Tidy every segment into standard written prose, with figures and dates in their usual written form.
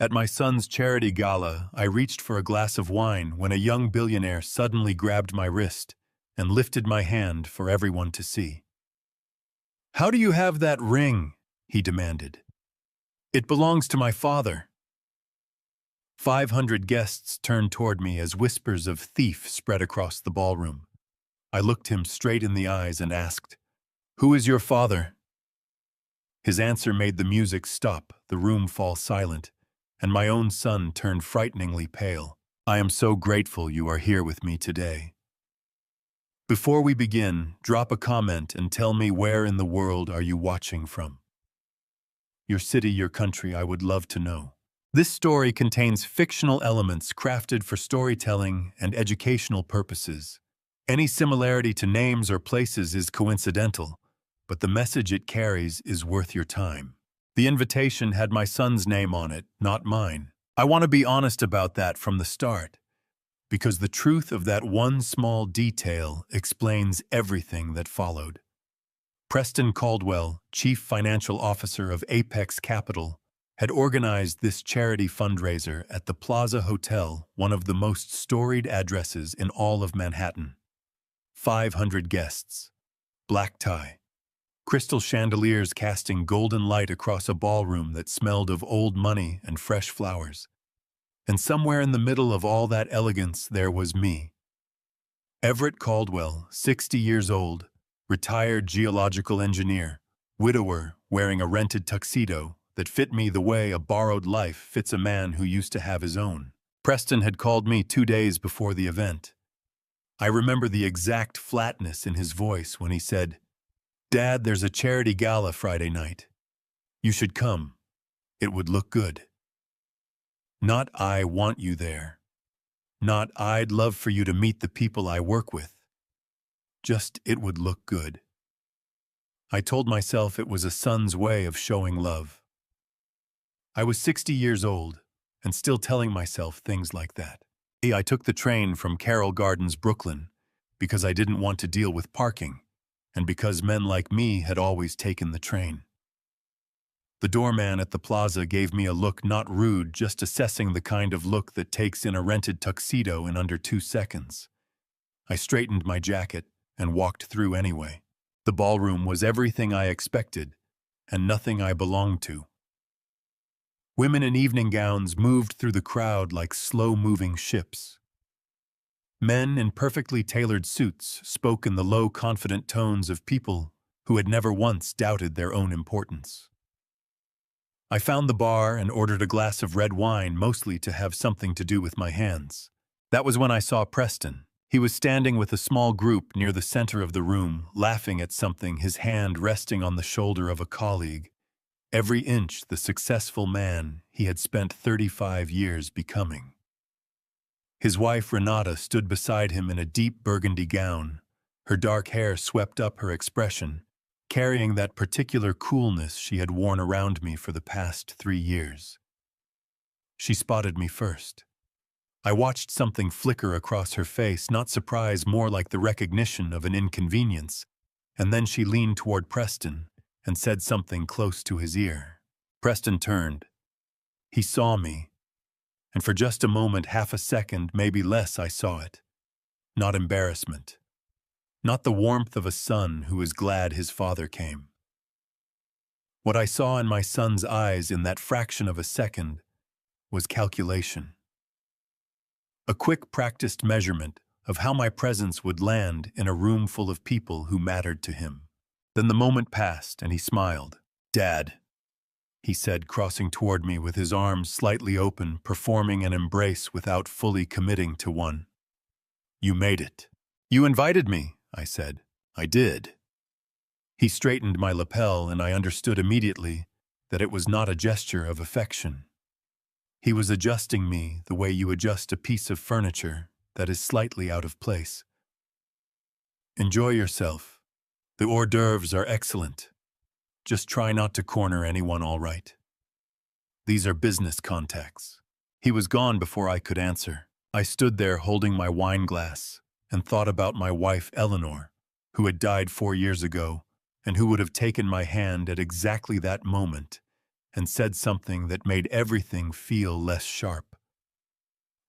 At my son's charity gala, I reached for a glass of wine when a young billionaire suddenly grabbed my wrist and lifted my hand for everyone to see. "How do you have that ring?" he demanded. "It belongs to my father." 500 guests turned toward me as whispers of thief spread across the ballroom. I looked him straight in the eyes and asked, "Who is your father?" His answer made the music stop, the room fall silent, and my own son turned frighteningly pale. "I am so grateful you are here with me today. Before we begin, drop a comment and tell me where in the world are you watching from. Your city, your country, I would love to know." This story contains fictional elements crafted for storytelling and educational purposes. Any similarity to names or places is coincidental, but the message it carries is worth your time. The invitation had my son's name on it, not mine. I want to be honest about that from the start, because the truth of that one small detail explains everything that followed. Preston Caldwell, Chief Financial Officer of Apex Capital, had organized this charity fundraiser at the Plaza Hotel, one of the most storied addresses in all of Manhattan. 500 guests, black tie, crystal chandeliers casting golden light across a ballroom that smelled of old money and fresh flowers. And somewhere in the middle of all that elegance there was me. Everett Caldwell, 60 years old, retired geological engineer, widower wearing a rented tuxedo that fit me the way a borrowed life fits a man who used to have his own. Preston had called me 2 days before the event. I remember the exact flatness in his voice when he said, "Dad, there's a charity gala Friday night. You should come. It would look good." Not "I want you there." Not "I'd love for you to meet the people I work with." Just "it would look good." I told myself it was a son's way of showing love. I was 60 years old and still telling myself things like that. I took the train from Carroll Gardens, Brooklyn, because I didn't want to deal with parking, and because men like me had always taken the train. The doorman at the plaza gave me a look not rude, just assessing the kind of look that takes in a rented tuxedo in under 2 seconds. I straightened my jacket and walked through anyway. The ballroom was everything I expected, and nothing I belonged to. Women in evening gowns moved through the crowd like slow-moving ships. Men in perfectly tailored suits spoke in the low, confident tones of people who had never once doubted their own importance. I found the bar and ordered a glass of red wine, mostly to have something to do with my hands. That was when I saw Preston. He was standing with a small group near the center of the room, laughing at something, his hand resting on the shoulder of a colleague. Every inch the successful man he had spent 35 years becoming. His wife Renata stood beside him in a deep burgundy gown, her dark hair swept up her expression, carrying that particular coolness she had worn around me for the past 3 years. She spotted me first. I watched something flicker across her face, not surprise, more like the recognition of an inconvenience, and then she leaned toward Preston and said something close to his ear. Preston turned. He saw me, and for just a moment, half a second, maybe less, I saw it. Not embarrassment. Not the warmth of a son who is glad his father came. What I saw in my son's eyes in that fraction of a second was calculation. A quick, practiced measurement of how my presence would land in a room full of people who mattered to him. Then the moment passed, and he smiled. "Dad," he said, crossing toward me with his arms slightly open, performing an embrace without fully committing to one. "You made it." "You invited me," I said. "I did." He straightened my lapel, and I understood immediately that it was not a gesture of affection. He was adjusting me the way you adjust a piece of furniture that is slightly out of place. "Enjoy yourself. The hors d'oeuvres are excellent. Just try not to corner anyone, all right. These are business contacts." He was gone before I could answer. I stood there holding my wine glass and thought about my wife Eleanor, who had died 4 years ago and who would have taken my hand at exactly that moment and said something that made everything feel less sharp.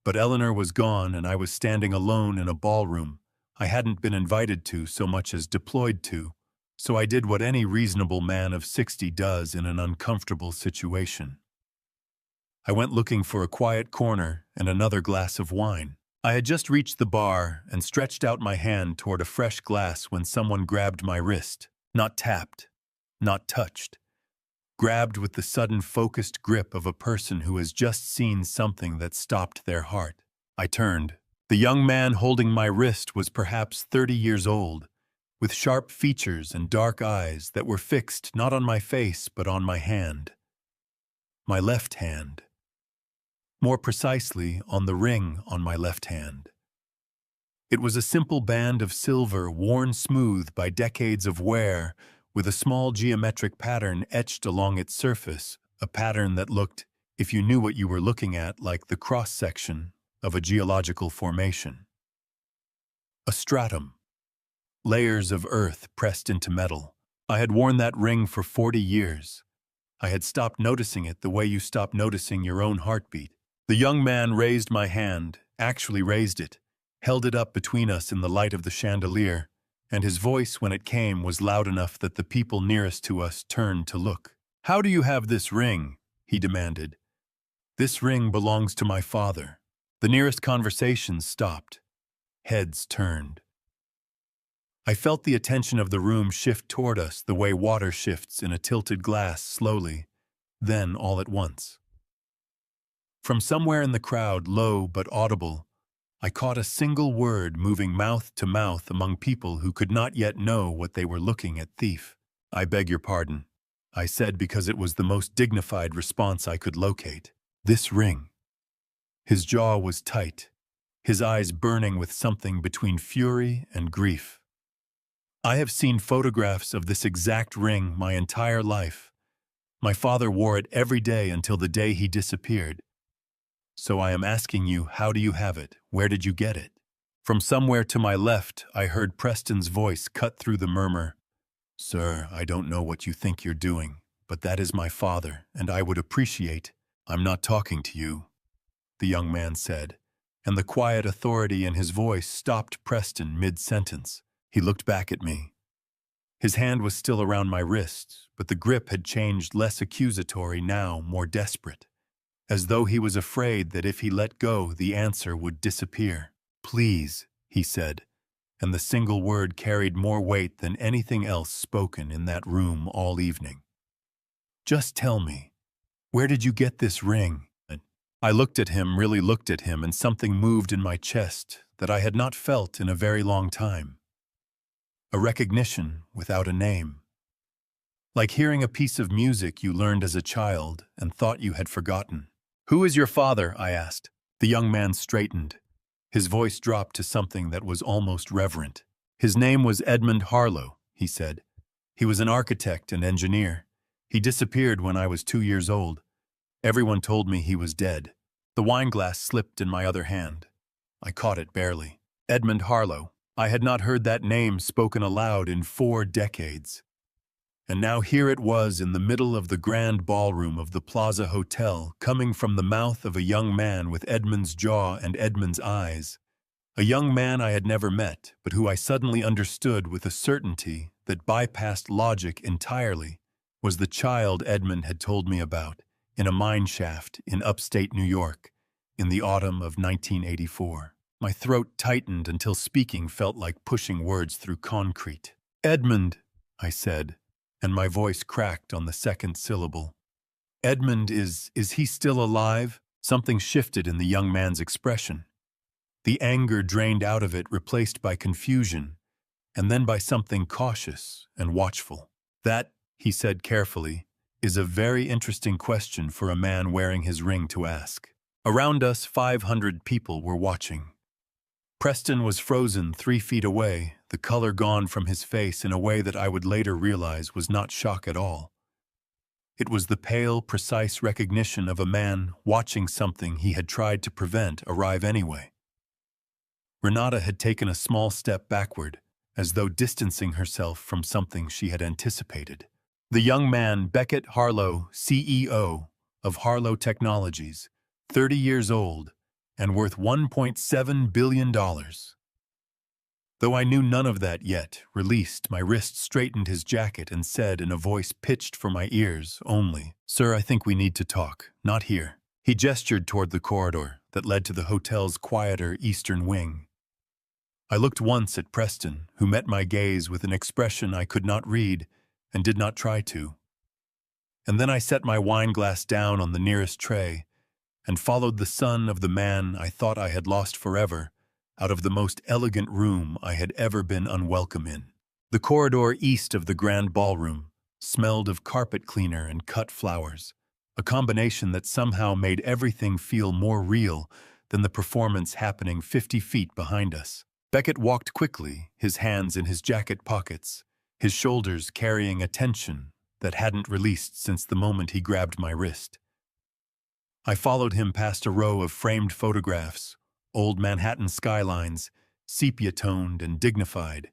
But Eleanor was gone, and I was standing alone in a ballroom I hadn't been invited to so much as deployed to, so I did what any reasonable man of 60 does in an uncomfortable situation. I went looking for a quiet corner and another glass of wine. I had just reached the bar and stretched out my hand toward a fresh glass when someone grabbed my wrist. Not tapped, not touched. Grabbed with the sudden focused grip of a person who has just seen something that stopped their heart. I turned. The young man holding my wrist was perhaps 30 years old, with sharp features and dark eyes that were fixed not on my face but on my hand. My left hand. More precisely, on the ring on my left hand. It was a simple band of silver worn smooth by decades of wear, with a small geometric pattern etched along its surface, a pattern that looked, if you knew what you were looking at, like the cross-section of a geological formation. A stratum. Layers of earth pressed into metal. I had worn that ring for 40 years. I had stopped noticing it the way you stop noticing your own heartbeat. The young man raised my hand, actually raised it, held it up between us in the light of the chandelier, and his voice, when it came, was loud enough that the people nearest to us turned to look. "How do you have this ring?" he demanded. "This ring belongs to my father." The nearest conversation stopped. Heads turned. I felt the attention of the room shift toward us the way water shifts in a tilted glass slowly, then all at once. From somewhere in the crowd, low but audible, I caught a single word moving mouth to mouth among people who could not yet know what they were looking at. "Thief." "I beg your pardon," I said, because it was the most dignified response I could locate. "This ring." His jaw was tight, his eyes burning with something between fury and grief. "I have seen photographs of this exact ring my entire life. My father wore it every day until the day he disappeared. So I am asking you, how do you have it? Where did you get it?" From somewhere to my left, I heard Preston's voice cut through the murmur. "Sir, I don't know what you think you're doing, but that is my father, and I would appreciate—" "I'm not talking to you," the young man said, and the quiet authority in his voice stopped Preston mid-sentence. He looked back at me. His hand was still around my wrist, but the grip had changed, less accusatory now, more desperate, as though he was afraid that if he let go, the answer would disappear. "Please," he said, and the single word carried more weight than anything else spoken in that room all evening. "Just tell me, where did you get this ring?" I looked at him, really looked at him, and something moved in my chest that I had not felt in a very long time. A recognition without a name. Like hearing a piece of music you learned as a child and thought you had forgotten. "Who is your father?" I asked. The young man straightened. His voice dropped to something that was almost reverent. "His name was Edmund Harlow," he said. "He was an architect and engineer. He disappeared when I was 2 years old. Everyone told me he was dead." The wineglass slipped in my other hand. I caught it barely. Edmund Harlow. I had not heard that name spoken aloud in 4 decades. And now here it was in the middle of the grand ballroom of the Plaza Hotel, coming from the mouth of a young man with Edmund's jaw and Edmund's eyes. A young man I had never met, but who I suddenly understood with a certainty that bypassed logic entirely, was the child Edmund had told me about, in a mine shaft in upstate New York, in the autumn of 1984. My throat tightened until speaking felt like pushing words through concrete. "Edmund," I said, and my voice cracked on the second syllable. "Edmund is he still alive?" Something shifted in the young man's expression. The anger drained out of it, replaced by confusion, and then by something cautious and watchful. "That," he said carefully, "is a very interesting question for a man wearing his ring to ask." Around us, 500 people were watching. Preston was frozen 3 feet away, the color gone from his face in a way that I would later realize was not shock at all. It was the pale, precise recognition of a man watching something he had tried to prevent arrive anyway. Renata had taken a small step backward, as though distancing herself from something she had anticipated. The young man, Beckett Harlow, CEO of Harlow Technologies, 30 years old and worth $1.7 billion. Though I knew none of that yet, released, my wrist straightened his jacket and said in a voice pitched for my ears only, "Sir, I think we need to talk, not here." He gestured toward the corridor that led to the hotel's quieter eastern wing. I looked once at Preston, who met my gaze with an expression I could not read and did not try to. And then I set my wine glass down on the nearest tray and followed the son of the man I thought I had lost forever out of the most elegant room I had ever been unwelcome in. The corridor east of the grand ballroom smelled of carpet cleaner and cut flowers, a combination that somehow made everything feel more real than the performance happening 50 feet behind us. Beckett walked quickly, his hands in his jacket pockets, his shoulders carrying a tension that hadn't released since the moment he grabbed my wrist. I followed him past a row of framed photographs, old Manhattan skylines, sepia-toned and dignified,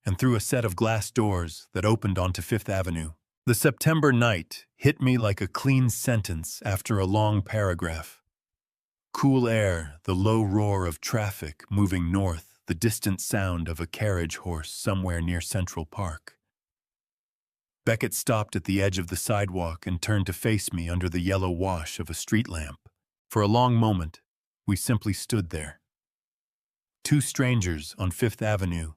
and through a set of glass doors that opened onto Fifth Avenue. The September night hit me like a clean sentence after a long paragraph. Cool air, the low roar of traffic moving north, the distant sound of a carriage horse somewhere near Central Park. Beckett stopped at the edge of the sidewalk and turned to face me under the yellow wash of a street lamp. For a long moment, we simply stood there. Two strangers on Fifth Avenue,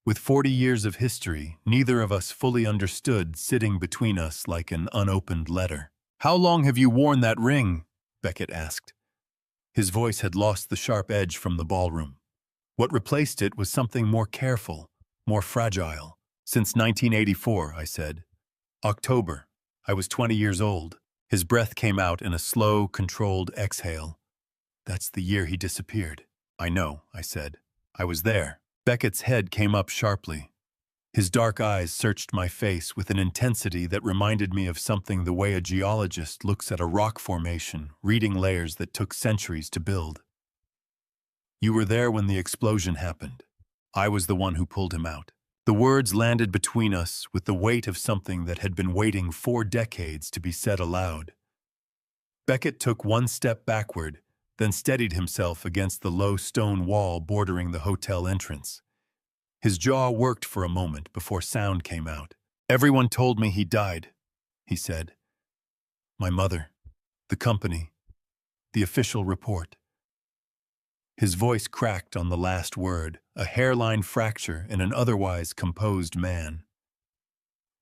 with 40 years of history neither of us fully understood sitting between us like an unopened letter. "How long have you worn that ring?" Beckett asked. His voice had lost the sharp edge from the ballroom. What replaced it was something more careful, more fragile. "Since 1984, I said. "October. I was 20 years old." His breath came out in a slow, controlled exhale. "That's the year he disappeared." "I know," I said. "I was there." Beckett's head came up sharply. His dark eyes searched my face with an intensity that reminded me of something the way a geologist looks at a rock formation, reading layers that took centuries to build. "You were there when the explosion happened. I was the one who pulled him out." The words landed between us with the weight of something that had been waiting 4 decades to be said aloud. Beckett took one step backward, then steadied himself against the low stone wall bordering the hotel entrance. His jaw worked for a moment before sound came out. "Everyone told me he died," he said. "My mother, the company, the official report." His voice cracked on the last word, a hairline fracture in an otherwise composed man.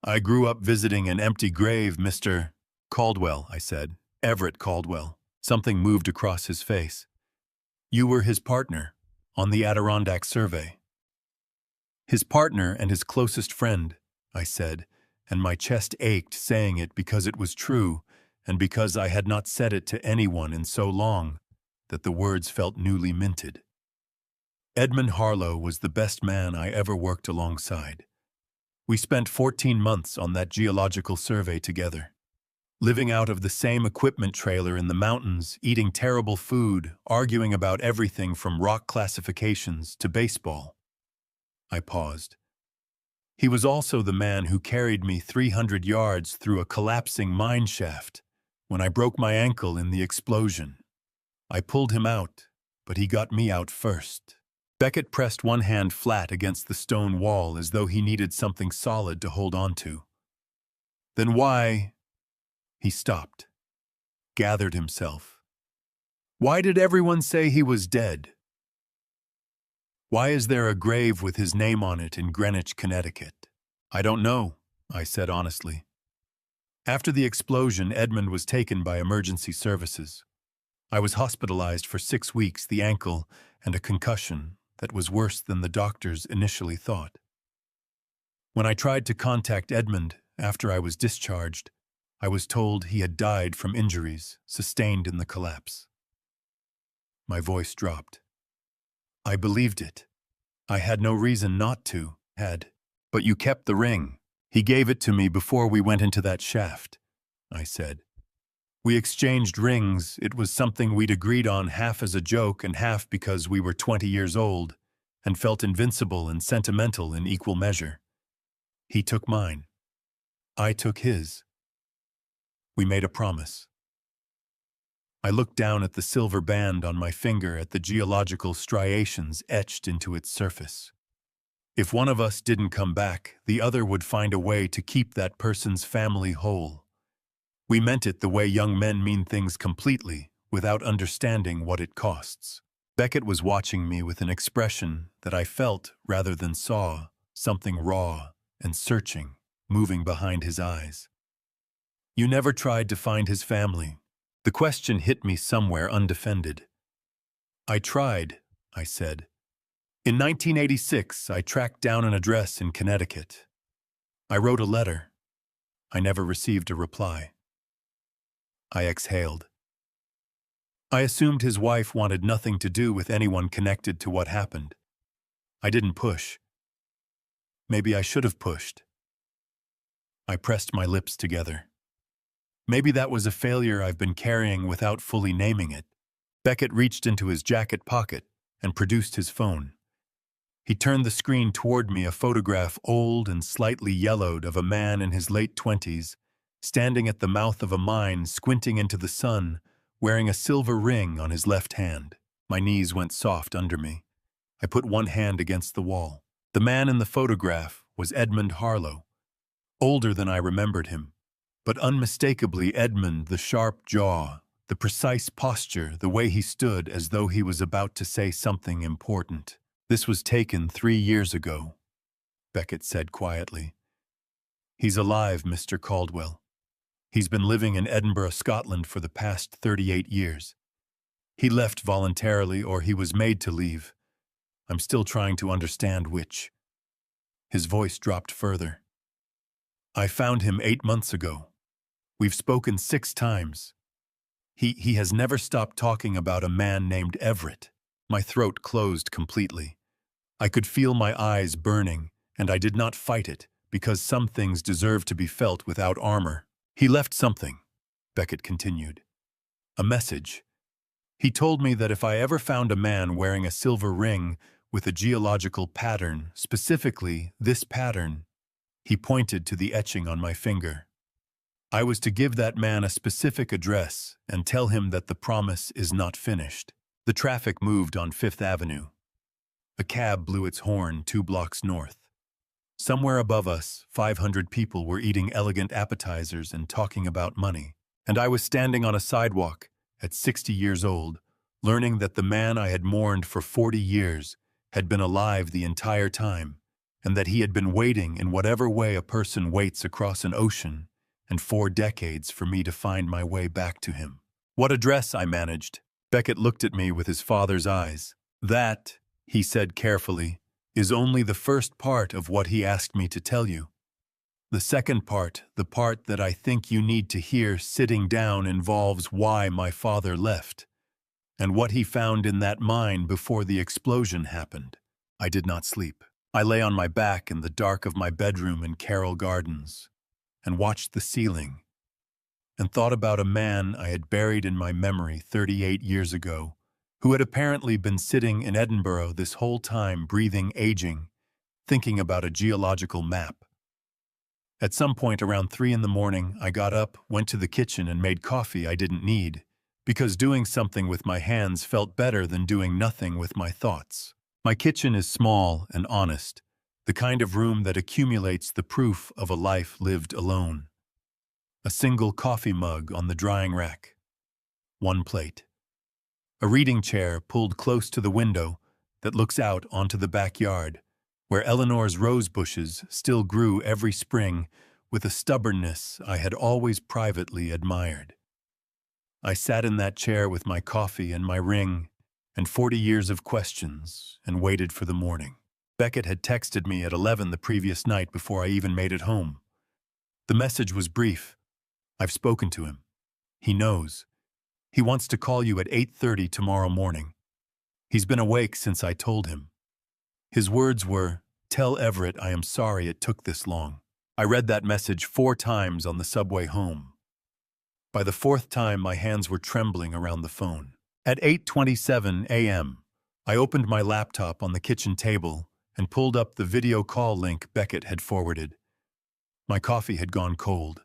"I grew up visiting an empty grave, Mr. Caldwell," I said. "Everett Caldwell." Something moved across his face. "You were his partner on the Adirondack survey." "His partner and his closest friend," I said, and my chest ached saying it because it was true and because I had not said it to anyone in so long that the words felt newly minted. Edmund Harlow was the best man I ever worked alongside. We spent 14 months on that geological survey together, living out of the same equipment trailer in the mountains, eating terrible food, arguing about everything from rock classifications to baseball. I paused. He was also the man who carried me 300 yards through a collapsing mine shaft when I broke my ankle in the explosion. I pulled him out, but he got me out first. Beckett pressed one hand flat against the stone wall as though he needed something solid to hold on to. "Then why—" He stopped, gathered himself. "Why did everyone say he was dead? Why is there a grave with his name on it in Greenwich, Connecticut?" "I don't know," I said honestly. After the explosion, Edmund was taken by emergency services. I was hospitalized for 6 weeks, the ankle, and a concussion that was worse than the doctors initially thought. When I tried to contact Edmund after I was discharged, I was told he had died from injuries sustained in the collapse. My voice dropped. I believed it. I had no reason not to, But you kept the ring. He gave it to me before we went into that shaft, I said. We exchanged rings. It was something we'd agreed on, half as a joke and half because we were 20 years old and felt invincible and sentimental in equal measure. He took mine. I took his. We made a promise. I looked down at the silver band on my finger at the geological striations etched into its surface. If one of us didn't come back, the other would find a way to keep that person's family whole. We meant it the way young men mean things completely, without understanding what it costs. Beckett was watching me with an expression that I felt rather than saw, something raw and searching, moving behind his eyes. You never tried to find his family. The question hit me somewhere undefended. I tried, I said. In 1986, I tracked down an address in Connecticut. I wrote a letter. I never received a reply. I exhaled. I assumed his wife wanted nothing to do with anyone connected to what happened. I didn't push. Maybe I should have pushed. I pressed my lips together. Maybe that was a failure I've been carrying without fully naming it. Beckett reached into his jacket pocket and produced his phone. He turned the screen toward me, a photograph, old and slightly yellowed, of a man in his late 20s, standing at the mouth of a mine, squinting into the sun, wearing a silver ring on his left hand. My knees went soft under me. I put one hand against the wall. The man in the photograph was Edmund Harlow, older than I remembered him, but unmistakably Edmund, the sharp jaw, the precise posture, the way he stood as though he was about to say something important. This was taken 3 years ago, Beckett said quietly. He's alive, Mr. Caldwell. He's been living in Edinburgh, Scotland for the past 38 years. He left voluntarily, or he was made to leave. I'm still trying to understand which. His voice dropped further. I found him 8 months ago. We've spoken 6 times. He has never stopped talking about a man named Everett. My throat closed completely. I could feel my eyes burning, and I did not fight it, because some things deserve to be felt without armor. He left something, Beckett continued. A message. He told me that if I ever found a man wearing a silver ring with a geological pattern, specifically this pattern, he pointed to the etching on my finger. I was to give that man a specific address and tell him that the promise is not finished. The traffic moved on Fifth Avenue. A cab blew its horn 2 blocks north. Somewhere above us, 500 people were eating elegant appetizers and talking about money. And I was standing on a sidewalk, at 60 years old, learning that the man I had mourned for 40 years had been alive the entire time, and that he had been waiting in whatever way a person waits across an ocean, and 4 decades for me to find my way back to him. What address? I managed. Beckett looked at me with his father's eyes. That, he said carefully, is only the first part of what he asked me to tell you. The second part, the part that I think you need to hear sitting down, involves why my father left, and what he found in that mine before the explosion happened. I did not sleep. I lay on my back in the dark of my bedroom in Carroll Gardens, and watched the ceiling, and thought about a man I had buried in my memory 38 years ago, who had apparently been sitting in Edinburgh this whole time, breathing, aging, thinking about a geological map. At some point around 3 in the morning, I got up, went to the kitchen, and made coffee I didn't need, because doing something with my hands felt better than doing nothing with my thoughts. My kitchen is small and honest, the kind of room that accumulates the proof of a life lived alone. A single coffee mug on the drying rack. 1 plate. A reading chair pulled close to the window that looks out onto the backyard, where Eleanor's rose bushes still grew every spring with a stubbornness I had always privately admired. I sat in that chair with my coffee and my ring and 40 years of questions and waited for the morning. Beckett had texted me at 11 the previous night before I even made it home. The message was brief. I've spoken to him. He knows. He wants to call you at 8:30 tomorrow morning. He's been awake since I told him. His words were, "Tell Everett I am sorry it took this long." I read that message 4 times on the subway home. By the 4th time, my hands were trembling around the phone. At 8:27 a.m., I opened my laptop on the kitchen table and pulled up the video call link Beckett had forwarded. My coffee had gone cold.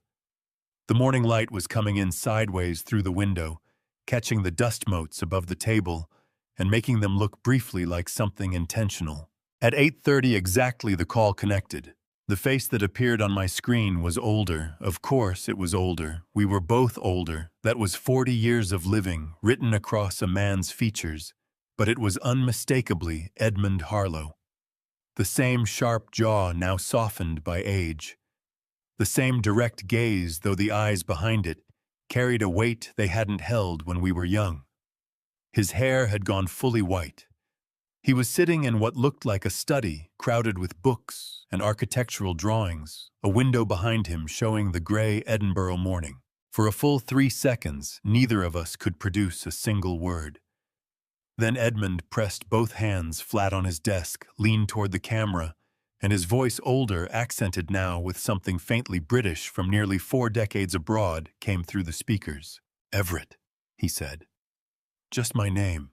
The morning light was coming in sideways through the window, catching the dust motes above the table and making them look briefly like something intentional. At 8:30 exactly, the call connected. The face that appeared on my screen was older. Of course it was older. We were both older. That was 40 years of living written across a man's features, but it was unmistakably Edmund Harlow. The same sharp jaw now softened by age. The same direct gaze, though the eyes behind it carried a weight they hadn't held when we were young. His hair had gone fully white. He was sitting in what looked like a study, crowded with books and architectural drawings, a window behind him showing the gray Edinburgh morning. For a full 3 seconds, neither of us could produce a single word. Then Edmund pressed both hands flat on his desk, leaned toward the camera, and his voice, older, accented now with something faintly British from nearly 4 decades abroad, came through the speakers. "Everett," he said. Just my name.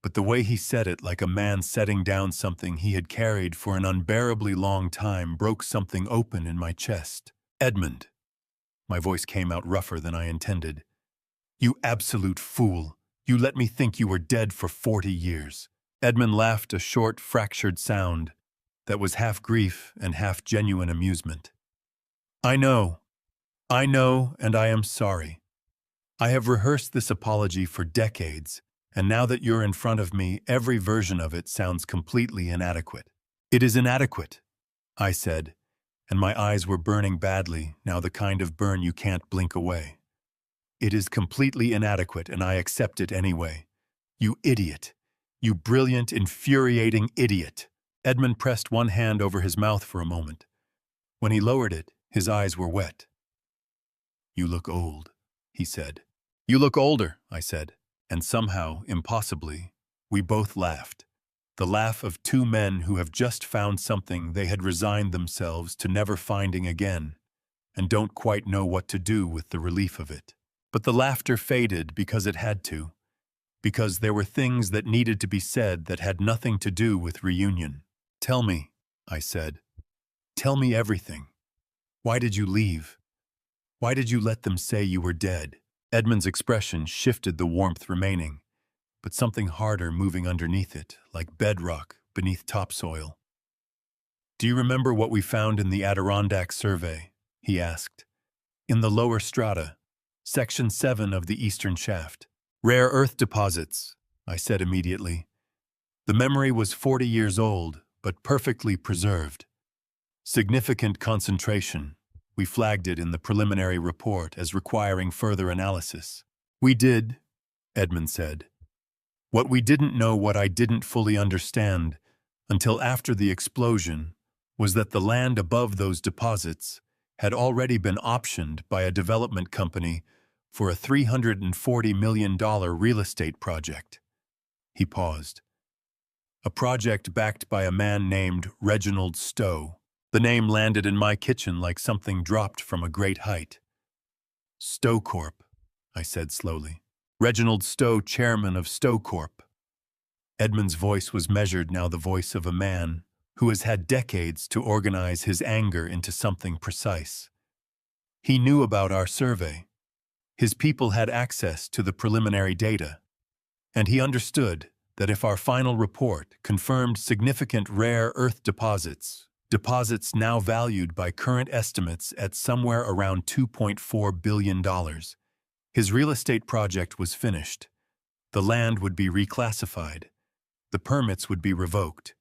But the way he said it, like a man setting down something he had carried for an unbearably long time, broke something open in my chest. "Edmund." My voice came out rougher than I intended. "You absolute fool. You let me think you were dead for 40 years. Edmund laughed, a short, fractured sound that was half grief and half genuine amusement. I know, and I am sorry. I have rehearsed this apology for decades, and now that you're in front of me, every version of it sounds completely inadequate." "It is inadequate," I said, and my eyes were burning badly, now the kind of burn you can't blink away. "It is completely inadequate, and I accept it anyway. You idiot. You brilliant, infuriating idiot." Edmund pressed one hand over his mouth for a moment. When he lowered it, his eyes were wet. "You look old," he said. "You look older," I said, and somehow, impossibly, we both laughed. The laugh of two men who have just found something they had resigned themselves to never finding again, and don't quite know what to do with the relief of it. But the laughter faded because it had to, because there were things that needed to be said that had nothing to do with reunion. "Tell me," I said. "Tell me everything. Why did you leave? Why did you let them say you were dead?" Edmund's expression shifted, the warmth remaining, but something harder moving underneath it, like bedrock beneath topsoil. "Do you remember what we found in the Adirondack survey?" he asked. "In the lower strata, Section 7 of the eastern shaft. Rare earth deposits," I said immediately. The memory was 40 years old, but perfectly preserved. "Significant concentration." We flagged it in the preliminary report as requiring further analysis. "We did," Edmund said. "What we didn't know, what I didn't fully understand until after the explosion, was that the land above those deposits had already been optioned by a development company for a $340 million real estate project." He paused. "A project backed by a man named Reginald Stowe." The name landed in my kitchen like something dropped from a great height. "Stowe Corp," I said slowly. "Reginald Stowe, chairman of Stowe Corp." Edmund's voice was measured, now the voice of a man who has had decades to organize his anger into something precise. He knew about our survey. His people had access to the preliminary data, and he understood that if our final report confirmed significant rare earth deposits now valued by current estimates at somewhere around $2.4 billion, his real estate project was finished. The land would be reclassified. The permits would be revoked.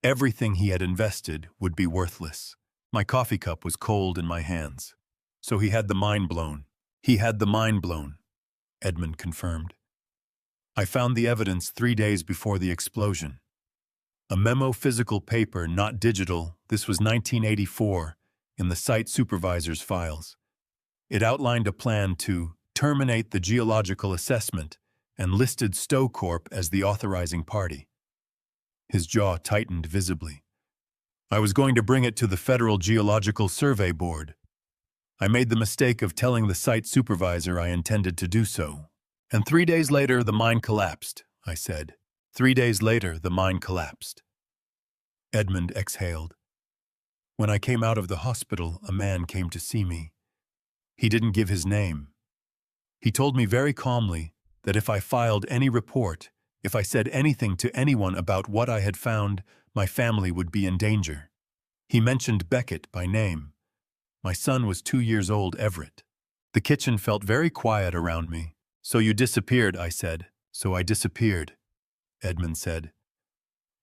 Everything he had invested would be worthless. My coffee cup was cold in my hands. "So he had the mind blown." "He had the mind blown," Edmund confirmed. "I found the evidence 3 days before the explosion. A memo, physical paper, not digital. This was 1984, in the site supervisor's files. It outlined a plan to terminate the geological assessment and listed Stowe Corp as the authorizing party." His jaw tightened visibly. "I was going to bring it to the Federal Geological Survey Board. I made the mistake of telling the site supervisor I intended to do so. And 3 days later, the mine collapsed," I said. 3 days later, the mine collapsed. Edmund exhaled. When I came out of the hospital, a man came to see me. He didn't give his name. He told me very calmly that if I filed any report, if I said anything to anyone about what I had found, my family would be in danger. He mentioned Beckett by name. My son was 2 years old, Everett. The kitchen felt very quiet around me. "So you disappeared," I said. "So I disappeared," Edmund said.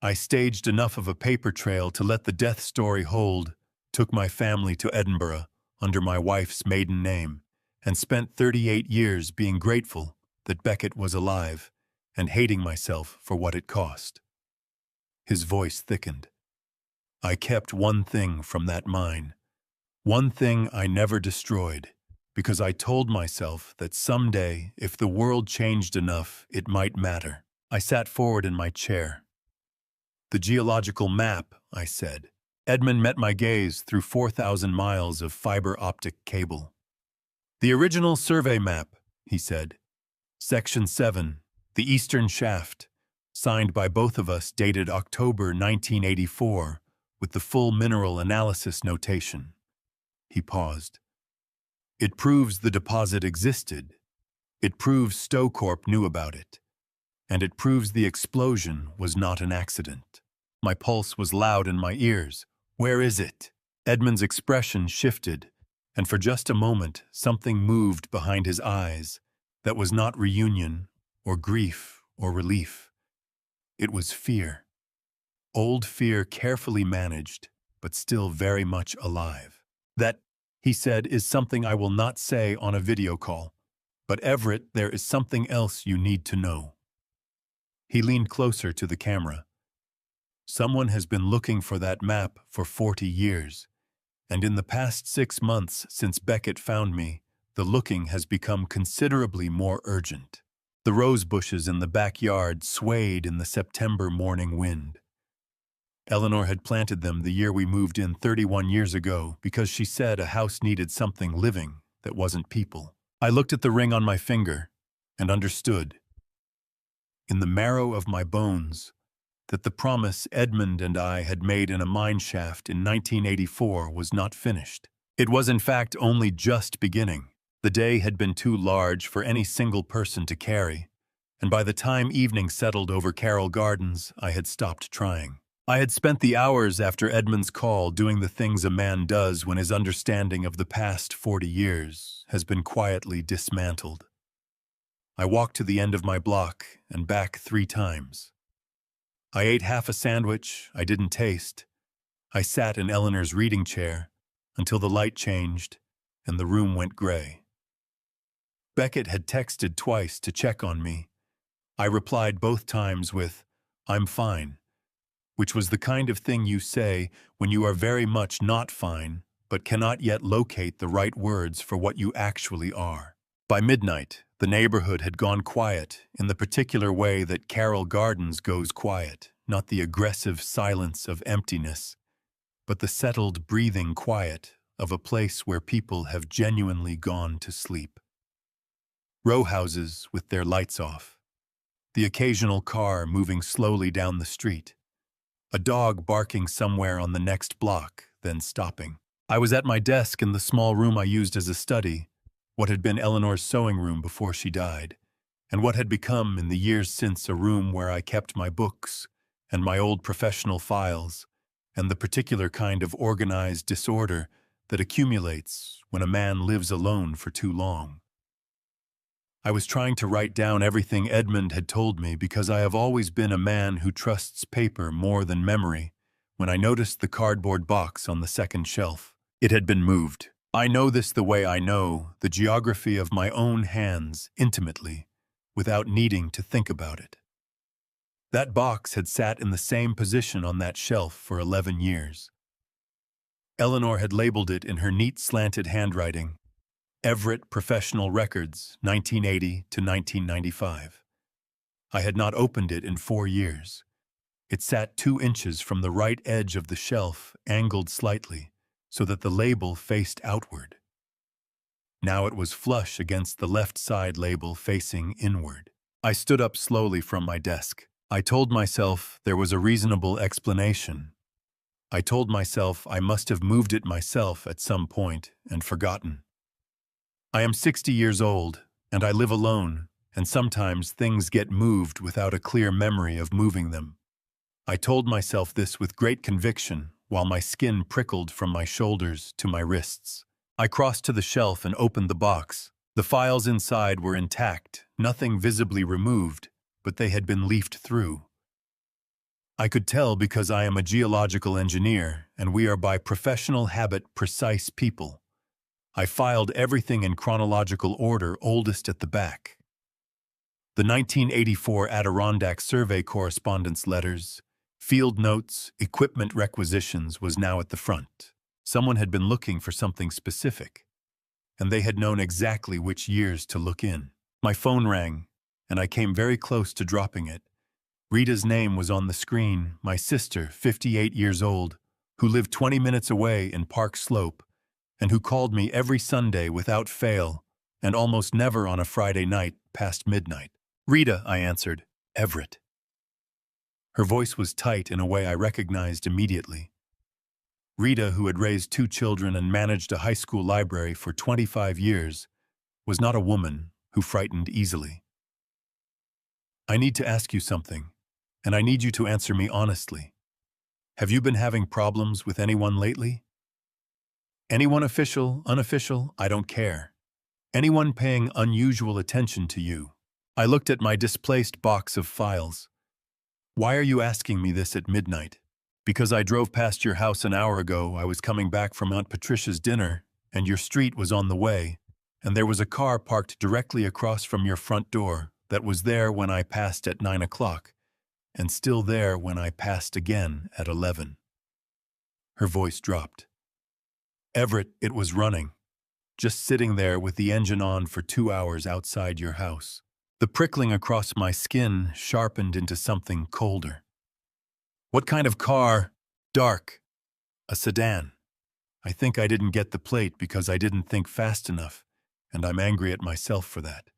"I staged enough of a paper trail to let the death story hold, took my family to Edinburgh under my wife's maiden name, and spent 38 years being grateful that Beckett was alive and hating myself for what it cost." His voice thickened. "I kept one thing from that mine. One thing I never destroyed, because I told myself that someday, if the world changed enough, it might matter." I sat forward in my chair. "The geological map," I said. Edmund met my gaze through 4,000 miles of fiber optic cable. "The original survey map," he said. "Section 7, the Eastern Shaft, signed by both of us, dated October 1984, with the full mineral analysis notation." He paused. "It proves the deposit existed. It proves Stocorp knew about it. And it proves the explosion was not an accident." My pulse was loud in my ears. "Where is it?" Edmund's expression shifted, and for just a moment something moved behind his eyes that was not reunion or grief or relief. It was fear. Old fear, carefully managed, but still very much alive. "That," he said, "is something I will not say on a video call. But Everett, there is something else you need to know." He leaned closer to the camera. "Someone has been looking for that map for 40 years, and in the past 6 months since Beckett found me, the looking has become considerably more urgent." The rose bushes in the backyard swayed in the September morning wind. Eleanor had planted them the year we moved in 31 years ago because she said a house needed something living that wasn't people. I looked at the ring on my finger and understood, in the marrow of my bones, that the promise Edmund and I had made in a mine shaft in 1984 was not finished. It was in fact only just beginning. The day had been too large for any single person to carry, and by the time evening settled over Carroll Gardens, I had stopped trying. I had spent the hours after Edmund's call doing the things a man does when his understanding of the past 40 years has been quietly dismantled. I walked to the end of my block and back 3 times. I ate half a sandwich I didn't taste. I sat in Eleanor's reading chair until the light changed and the room went gray. Beckett had texted twice to check on me. I replied both times with, "I'm fine," which was the kind of thing you say when you are very much not fine, but cannot yet locate the right words for what you actually are. By midnight, the neighborhood had gone quiet in the particular way that Carroll Gardens goes quiet, not the aggressive silence of emptiness, but the settled, breathing quiet of a place where people have genuinely gone to sleep. Row houses with their lights off. The occasional car moving slowly down the street. A dog barking somewhere on the next block, then stopping. I was at my desk in the small room I used as a study, what had been Eleanor's sewing room before she died, and what had become in the years since a room where I kept my books and my old professional files, and the particular kind of organized disorder that accumulates when a man lives alone for too long. I was trying to write down everything Edmund had told me because I have always been a man who trusts paper more than memory when I noticed the cardboard box on the second shelf. It had been moved. I know this the way I know the geography of my own hands intimately, without needing to think about it. That box had sat in the same position on that shelf for 11 years. Eleanor had labeled it in her neat slanted handwriting, Everett Professional Records, 1980 to 1995. I had not opened it in 4 years. It sat 2 inches from the right edge of the shelf, angled slightly, so that the label faced outward. Now it was flush against the left side label facing inward. I stood up slowly from my desk. I told myself there was a reasonable explanation. I told myself I must have moved it myself at some point and forgotten. I am 60 years old, and I live alone, and sometimes things get moved without a clear memory of moving them. I told myself this with great conviction, while my skin prickled from my shoulders to my wrists. I crossed to the shelf and opened the box. The files inside were intact, nothing visibly removed, but they had been leafed through. I could tell because I am a geological engineer, and we are by professional habit precise people. I filed everything in chronological order, oldest at the back. The 1984 Adirondack Survey correspondence letters, field notes, equipment requisitions was now at the front. Someone had been looking for something specific, and they had known exactly which years to look in. My phone rang, and I came very close to dropping it. Rita's name was on the screen, my sister, 58 years old, who lived 20 minutes away in Park Slope, and who called me every Sunday without fail, and almost never on a Friday night past midnight. "Rita," I answered. "Everett." Her voice was tight in a way I recognized immediately. Rita, who had raised 2 children and managed a high school library for 25 years, was not a woman who frightened easily. "I need to ask you something, and I need you to answer me honestly. Have you been having problems with anyone lately? Anyone official, unofficial, I don't care. Anyone paying unusual attention to you?" I looked at my displaced box of files. "Why are you asking me this at midnight?" "Because I drove past your house an hour ago. I was coming back from Aunt Patricia's dinner, and your street was on the way, and there was a car parked directly across from your front door that was there when I passed at 9 o'clock, and still there when I passed again at 11. Her voice dropped. "Everett, it was running, just sitting there with the engine on for 2 hours outside your house." The prickling across my skin sharpened into something colder. "What kind of car?" "Dark. A sedan. I think I didn't get the plate because I didn't think fast enough, and I'm angry at myself for that.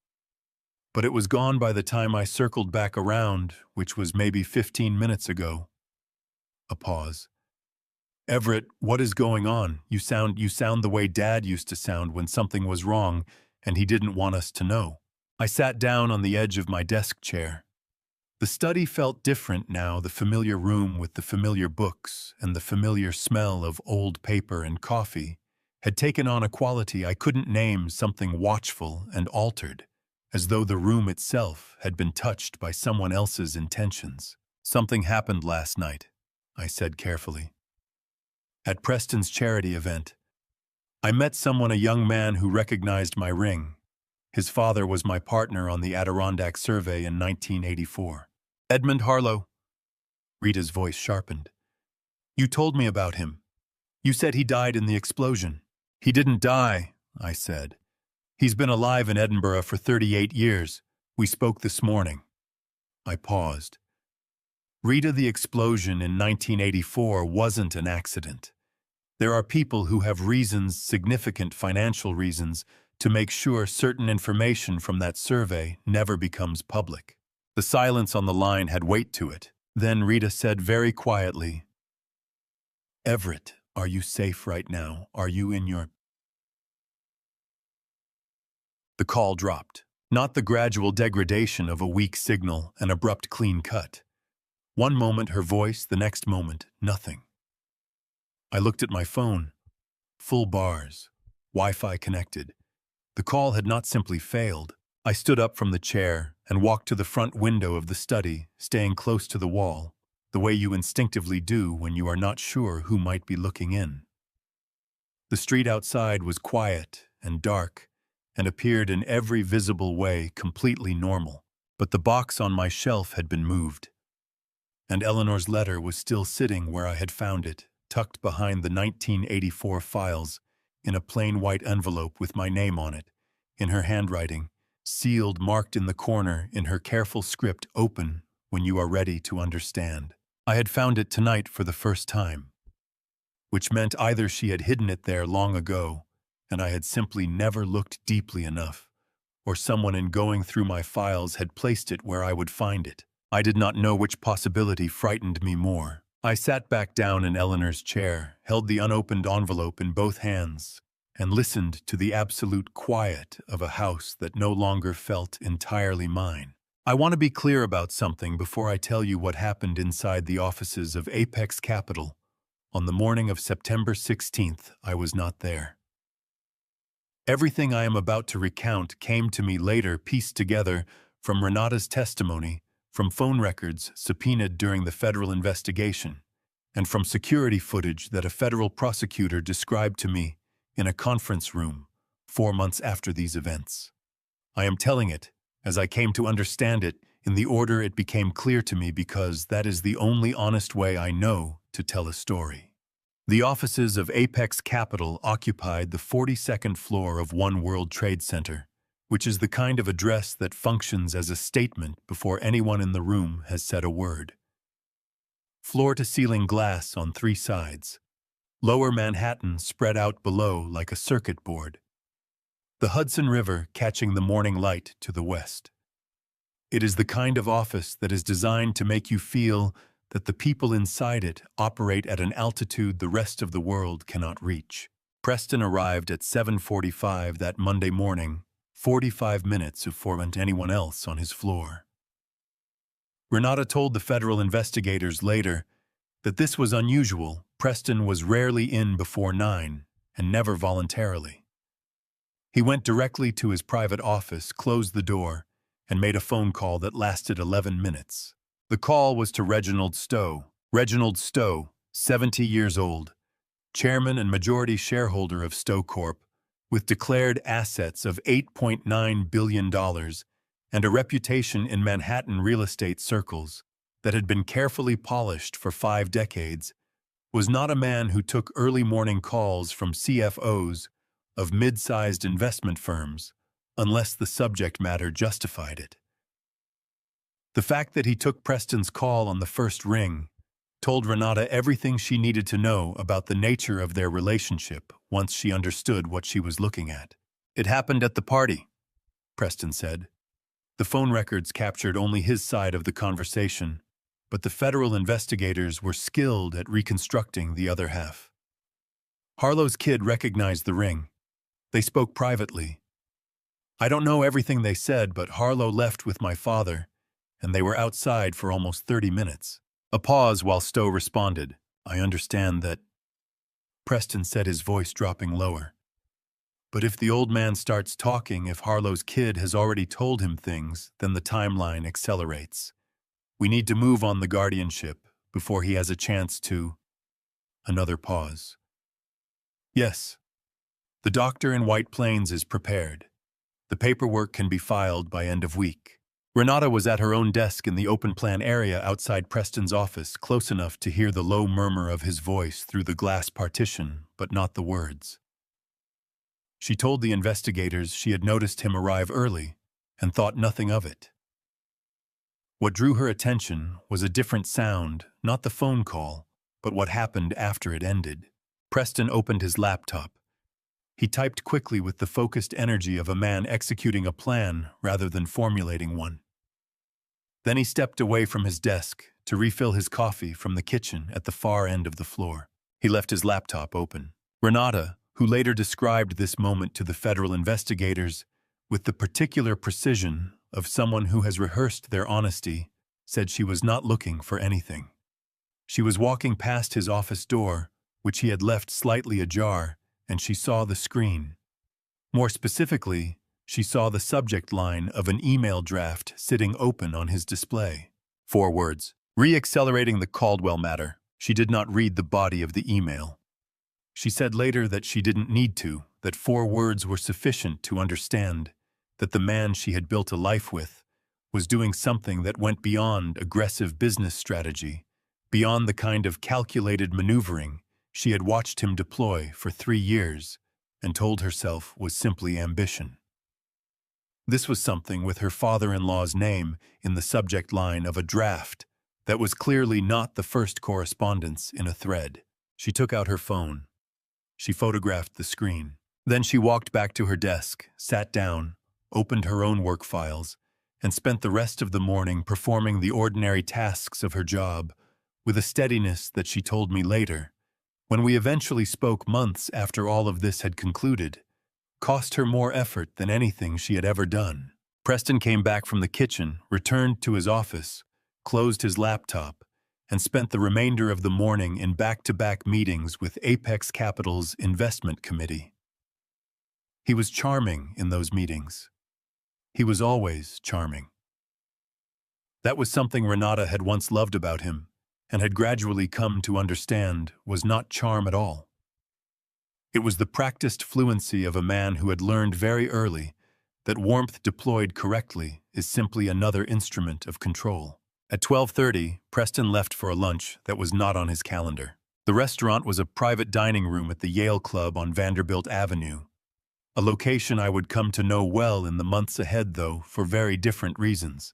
But it was gone by the time I circled back around, which was maybe 15 minutes ago." A pause. "Everett, what is going on? You sound the way Dad used to sound when something was wrong and he didn't want us to know." I sat down on the edge of my desk chair. The study felt different now, the familiar room with the familiar books and the familiar smell of old paper and coffee had taken on a quality I couldn't name, something watchful and altered, as though the room itself had been touched by someone else's intentions. "Something happened last night," I said carefully. "At Preston's charity event, I met someone, a young man who recognized my ring. His father was my partner on the Adirondack Survey in 1984. Edmund Harlow." Rita's voice sharpened. "You told me about him. You said he died in the explosion." "He didn't die," I said. "He's been alive in Edinburgh for 38 years. We spoke this morning." I paused. "Rita, the explosion in 1984 wasn't an accident. There are people who have reasons, significant financial reasons, to make sure certain information from that survey never becomes public." The silence on the line had weight to it. Then Rita said very quietly, "Everett, are you safe right now? Are you in your—" The call dropped. Not the gradual degradation of a weak signal, an abrupt clean cut. One moment her voice, the next moment nothing. I looked at my phone. Full bars. Wi-Fi connected. The call had not simply failed. I stood up from the chair and walked to the front window of the study, staying close to the wall, the way you instinctively do when you are not sure who might be looking in. The street outside was quiet and dark and appeared in every visible way completely normal, but the box on my shelf had been moved, and Eleanor's letter was still sitting where I had found it, tucked behind the 1984 files, in a plain white envelope with my name on it, in her handwriting, sealed, marked in the corner in her careful script, "Open when you are ready to understand." I had found it tonight for the first time, which meant either she had hidden it there long ago, and I had simply never looked deeply enough, or someone in going through my files had placed it where I would find it. I did not know which possibility frightened me more, I sat back down in Eleanor's chair, held the unopened envelope in both hands, and listened to the absolute quiet of a house that no longer felt entirely mine. I want to be clear about something before I tell you what happened inside the offices of Apex Capital. On the morning of September 16th, I was not there. Everything I am about to recount came to me later pieced together from Renata's testimony, from phone records subpoenaed during the federal investigation, and from security footage that a federal prosecutor described to me in a conference room 4 months after these events. I am telling it, as I came to understand it, in the order it became clear to me because that is the only honest way I know to tell a story. The offices of Apex Capital occupied the 42nd floor of One World Trade Center, which is the kind of address that functions as a statement before anyone in the room has said a word. Floor-to-ceiling glass on 3 sides. Lower Manhattan spread out below like a circuit board. The Hudson River catching the morning light to the west. It is the kind of office that is designed to make you feel that the people inside it operate at an altitude the rest of the world cannot reach. Preston arrived at 7:45 that Monday morning, 45 minutes before anyone else on his floor. Renata told the federal investigators later that this was unusual. Preston was rarely in before 9, and never voluntarily. He went directly to his private office, closed the door, and made a phone call that lasted 11 minutes. The call was to Reginald Stowe. Reginald Stowe, 70 years old, chairman and majority shareholder of Stowe Corp., with declared assets of $8.9 billion and a reputation in Manhattan real estate circles that had been carefully polished for 5 decades, was not a man who took early morning calls from CFOs of mid-sized investment firms unless the subject matter justified it. The fact that he took Preston's call on the first ring told Renata everything she needed to know about the nature of their relationship once she understood what she was looking at. "It happened at the party," Preston said. The phone records captured only his side of the conversation, but the federal investigators were skilled at reconstructing the other half. Harlow's kid recognized the ring. They spoke privately. "I don't know everything they said, but Harlow left with my father, and they were outside for almost 30 minutes. A pause while Stowe responded. "I understand that," Preston said, his voice dropping lower. "But if the old man starts talking, if Harlow's kid has already told him things, then the timeline accelerates. We need to move on the guardianship before he has a chance to—" Another pause. "Yes. The doctor in White Plains is prepared. The paperwork can be filed by end of week." Renata was at her own desk in the open-plan area outside Preston's office, close enough to hear the low murmur of his voice through the glass partition, but not the words. She told the investigators she had noticed him arrive early and thought nothing of it. What drew her attention was a different sound, not the phone call, but what happened after it ended. Preston opened his laptop. He typed quickly with the focused energy of a man executing a plan rather than formulating one. Then he stepped away from his desk to refill his coffee from the kitchen at the far end of the floor. He left his laptop open. Renata, who later described this moment to the federal investigators with the particular precision of someone who has rehearsed their honesty, said she was not looking for anything. She was walking past his office door, which he had left slightly ajar, and she saw the screen. More specifically, she saw the subject line of an email draft sitting open on his display. 4 words. Re-accelerating the Caldwell matter. She did not read the body of the email. She said later that she didn't need to, that 4 words were sufficient to understand that the man she had built a life with was doing something that went beyond aggressive business strategy, beyond the kind of calculated maneuvering she had watched him deploy for 3 years and told herself was simply ambition. This was something with her father-in-law's name in the subject line of a draft that was clearly not the first correspondence in a thread. She took out her phone. She photographed the screen. Then she walked back to her desk, sat down, opened her own work files, and spent the rest of the morning performing the ordinary tasks of her job with a steadiness that she told me later, when we eventually spoke months after all of this had concluded, cost her more effort than anything she had ever done. Preston came back from the kitchen, returned to his office, closed his laptop, and spent the remainder of the morning in back-to-back meetings with Apex Capital's investment committee. He was charming in those meetings. He was always charming. That was something Renata had once loved about him, and had gradually come to understand was not charm at all. It was the practiced fluency of a man who had learned very early that warmth deployed correctly is simply another instrument of control. At 12:30, Preston left for a lunch that was not on his calendar. The restaurant was a private dining room at the Yale Club on Vanderbilt Avenue, a location I would come to know well in the months ahead, though, for very different reasons.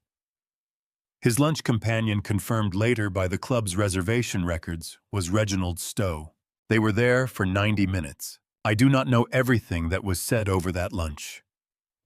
His lunch companion, confirmed later by the club's reservation records, was Reginald Stowe. They were there for 90 minutes. I do not know everything that was said over that lunch,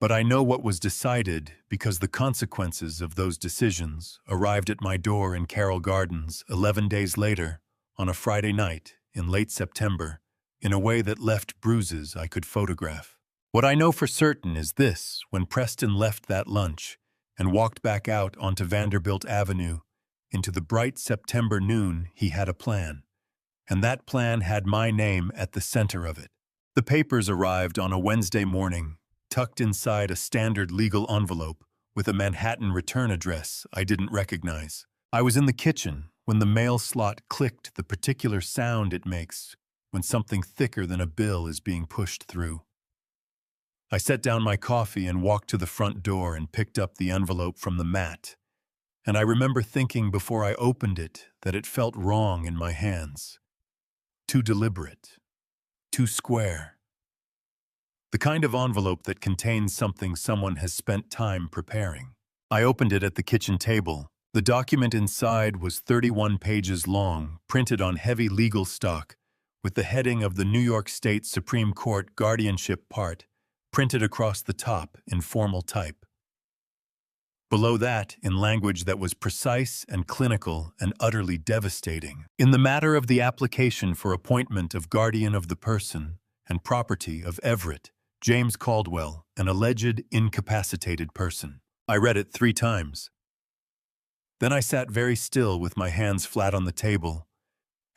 but I know what was decided because the consequences of those decisions arrived at my door in Carroll Gardens 11 days later, on a Friday night in late September, in a way that left bruises I could photograph. What I know for certain is this: when Preston left that lunch and walked back out onto Vanderbilt Avenue into the bright September noon, he had a plan. And that plan had my name at the center of it. The papers arrived on a Wednesday morning, tucked inside a standard legal envelope with a Manhattan return address I didn't recognize. I was in the kitchen when the mail slot clicked, the particular sound it makes when something thicker than a bill is being pushed through. I set down my coffee and walked to the front door and picked up the envelope from the mat. And I remember thinking before I opened it that it felt wrong in my hands. Too deliberate, too square. The kind of envelope that contains something someone has spent time preparing. I opened it at the kitchen table. The document inside was 31 pages long, printed on heavy legal stock, with the heading of the New York State Supreme Court guardianship part printed across the top in formal type. Below that, in language that was precise and clinical and utterly devastating, in the matter of the application for appointment of guardian of the person and property of Everett James Caldwell, an alleged incapacitated person. I read it 3 times. Then I sat very still with my hands flat on the table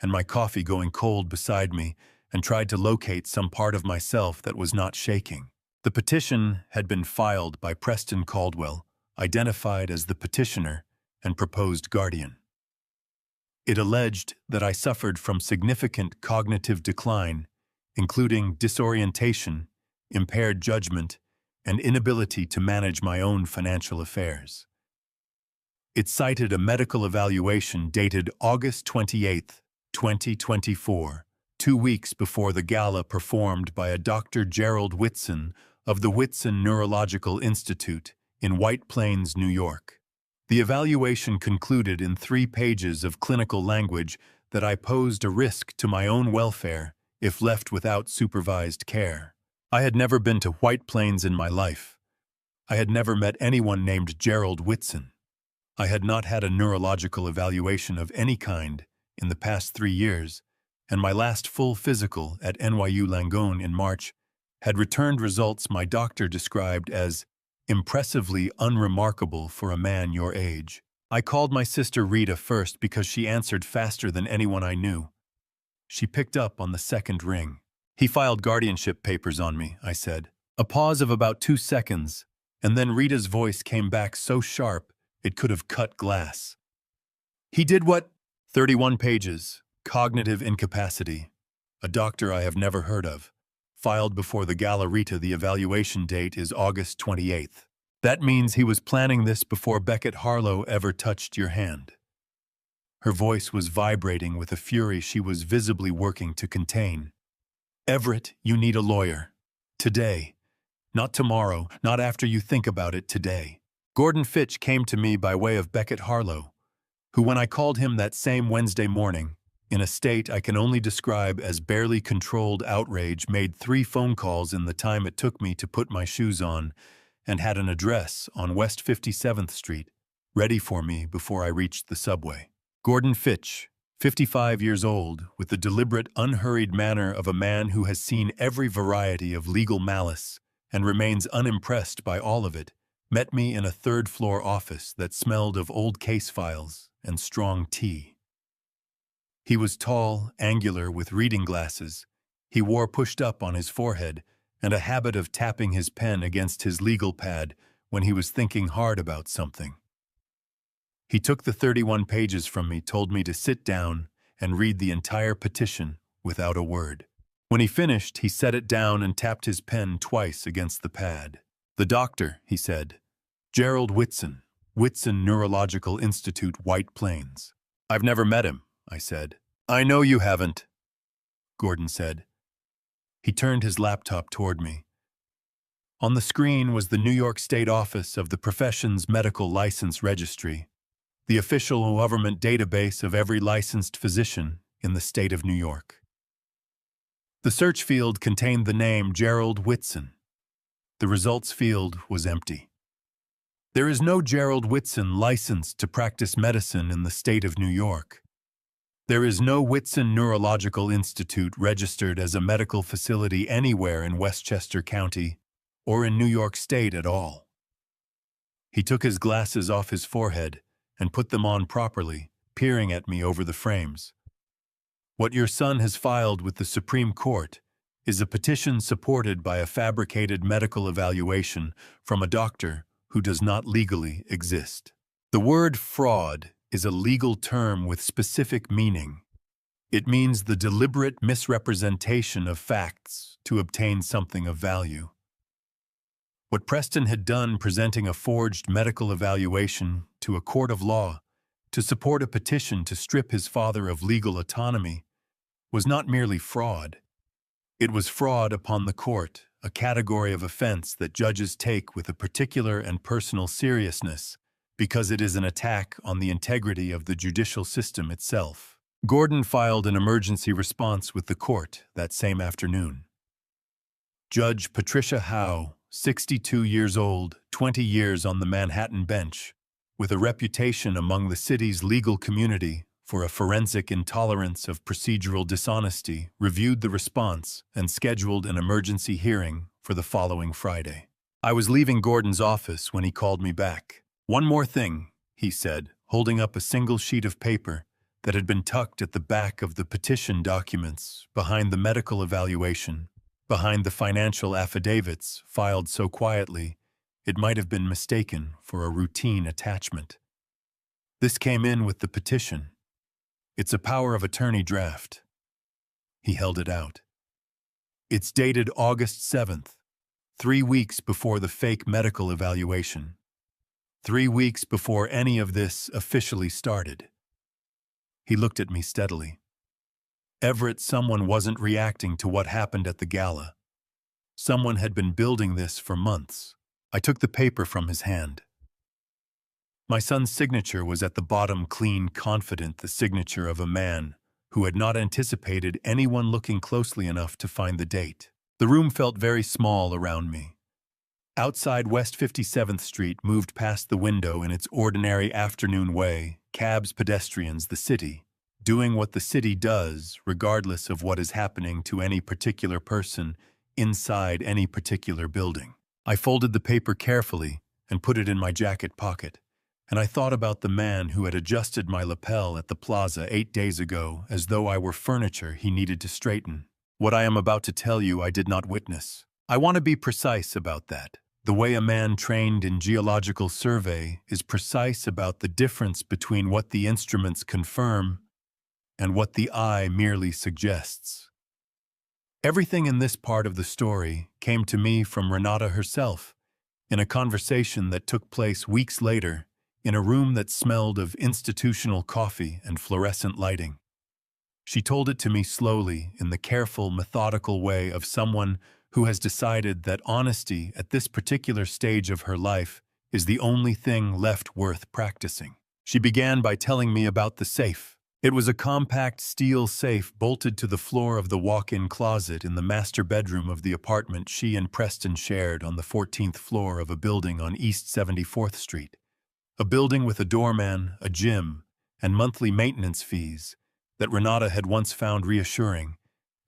and my coffee going cold beside me and tried to locate some part of myself that was not shaking. The petition had been filed by Preston Caldwell, identified as the petitioner and proposed guardian. It alleged that I suffered from significant cognitive decline, including disorientation, impaired judgment, and inability to manage my own financial affairs. It cited a medical evaluation dated August 28, 2024, 2 weeks before the gala performed by a Dr. Gerald Whitson of the Whitson Neurological Institute in White Plains, New York. The evaluation concluded in 3 pages of clinical language that I posed a risk to my own welfare if left without supervised care. I had never been to White Plains in my life. I had never met anyone named Gerald Whitson. I had not had a neurological evaluation of any kind in the past 3 years, and my last full physical at NYU Langone in March had returned results my doctor described as impressively unremarkable for a man your age. I called my sister Rita first because she answered faster than anyone I knew. She picked up on the second ring. "He filed guardianship papers on me," I said. A pause of about 2 seconds, and then Rita's voice came back so sharp it could have cut glass. "He did what?" 31 pages, cognitive incapacity. A doctor I have never heard of. Filed before the gala. Rita, the evaluation date is August 28th. That means he was planning this before Beckett Harlow ever touched your hand. Her voice was vibrating with a fury she was visibly working to contain. "Everett, you need a lawyer. Today. Not tomorrow, not after you think about it, today." Gordon Fitch came to me by way of Beckett Harlow, who, when I called him that same Wednesday morning, in a state I can only describe as barely controlled outrage, made 3 phone calls in the time it took me to put my shoes on, and had an address on West 57th Street ready for me before I reached the subway. Gordon Fitch, 55 years old, with the deliberate, unhurried manner of a man who has seen every variety of legal malice and remains unimpressed by all of it, met me in a third-floor office that smelled of old case files and strong tea. He was tall, angular, with reading glasses. He wore pushed up on his forehead and a habit of tapping his pen against his legal pad when he was thinking hard about something. He took the 31 pages from me, told me to sit down, and read the entire petition without a word. When he finished, he set it down and tapped his pen twice against the pad. "The doctor," he said. "Gerald Whitson, Whitson Neurological Institute, White Plains." "I've never met him," I said. "I know you haven't," Gordon said. He turned his laptop toward me. On the screen was the New York State Office of the Profession's Medical License Registry, the official government database of every licensed physician in the state of New York. The search field contained the name Gerald Whitson. The results field was empty. There is no Gerald Whitson licensed to practice medicine in the state of New York. There is no Whitson Neurological Institute registered as a medical facility anywhere in Westchester County or in New York State at all. He took his glasses off his forehead and put them on properly, peering at me over the frames. "What your son has filed with the Supreme Court is a petition supported by a fabricated medical evaluation from a doctor who does not legally exist. The word fraud is a legal term with specific meaning. It means the deliberate misrepresentation of facts to obtain something of value. What Preston had done, presenting a forged medical evaluation to a court of law to support a petition to strip his father of legal autonomy, was not merely fraud. It was fraud upon the court, a category of offense that judges take with a particular and personal seriousness because it is an attack on the integrity of the judicial system itself. Gordon filed an emergency response with the court that same afternoon. Judge Patricia Howe, 62 years old, 20 years on the Manhattan bench, with a reputation among the city's legal community for a forensic intolerance of procedural dishonesty, reviewed the response and scheduled an emergency hearing for the following Friday. I was leaving Gordon's office when he called me back. "One more thing," he said, holding up a single sheet of paper that had been tucked at the back of the petition documents, behind the medical evaluation, behind the financial affidavits filed so quietly it might have been mistaken for a routine attachment. "This came in with the petition. It's a power of attorney draft." He held it out. "It's dated August 7th, 3 weeks before the fake medical evaluation. 3 weeks before any of this officially started." He looked at me steadily. "Everett, someone wasn't reacting to what happened at the gala. Someone had been building this for months." I took the paper from his hand. My son's signature was at the bottom, clean, confident, the signature of a man who had not anticipated anyone looking closely enough to find the date. The room felt very small around me. Outside West 57th Street moved past the window in its ordinary afternoon way, cabs, pedestrians, the city, doing what the city does regardless of what is happening to any particular person inside any particular building. I folded the paper carefully and put it in my jacket pocket, and I thought about the man who had adjusted my lapel at the plaza 8 days ago as though I were furniture he needed to straighten. What I am about to tell you I did not witness. I want to be precise about that. The way a man trained in geological survey is precise about the difference between what the instruments confirm and what the eye merely suggests. Everything in this part of the story came to me from Renata herself, in a conversation that took place weeks later in a room that smelled of institutional coffee and fluorescent lighting. She told it to me slowly, in the careful, methodical way of someone who has decided that honesty at this particular stage of her life is the only thing left worth practicing. She began by telling me about the safe. It was a compact steel safe bolted to the floor of the walk-in closet in the master bedroom of the apartment she and Preston shared on the 14th floor of a building on East 74th Street. A building with a doorman, a gym, and monthly maintenance fees, that Renata had once found reassuring,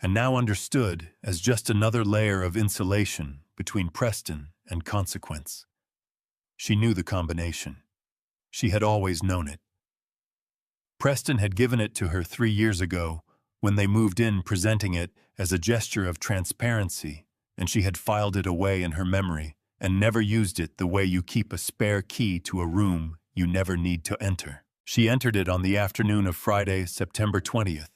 and now understood as just another layer of insulation between Preston and consequence. She knew the combination. She had always known it. Preston had given it to her 3 years ago when they moved in, presenting it as a gesture of transparency, and she had filed it away in her memory and never used it the way you keep a spare key to a room you never need to enter. She entered it on the afternoon of Friday, September 20th,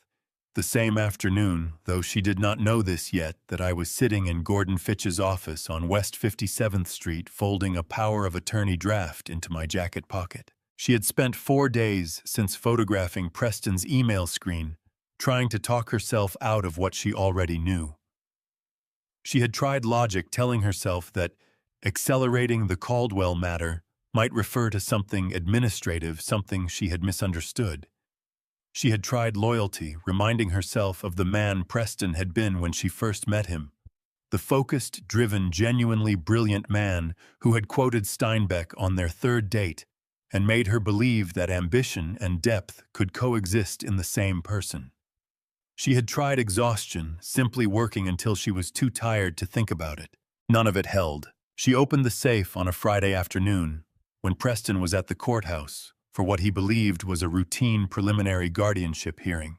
the same afternoon, though she did not know this yet, that I was sitting in Gordon Fitch's office on West 57th Street folding a power of attorney draft into my jacket pocket. She had spent 4 days since photographing Preston's email screen, trying to talk herself out of what she already knew. She had tried logic, telling herself that accelerating the Caldwell matter might refer to something administrative, something she had misunderstood. She had tried loyalty, reminding herself of the man Preston had been when she first met him, the focused, driven, genuinely brilliant man who had quoted Steinbeck on their 3rd date and made her believe that ambition and depth could coexist in the same person. She had tried exhaustion, simply working until she was too tired to think about it. None of it held. She opened the safe on a Friday afternoon, when Preston was at the courthouse for what he believed was a routine preliminary guardianship hearing.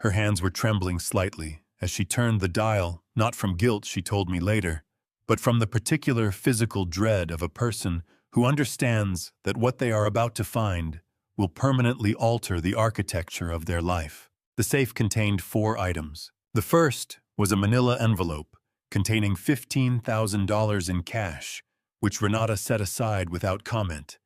Her hands were trembling slightly as she turned the dial, not from guilt, she told me later, but from the particular physical dread of a person who understands that what they are about to find will permanently alter the architecture of their life. The safe contained 4 items. The first was a manila envelope containing $15,000 in cash, which Renata set aside without comment,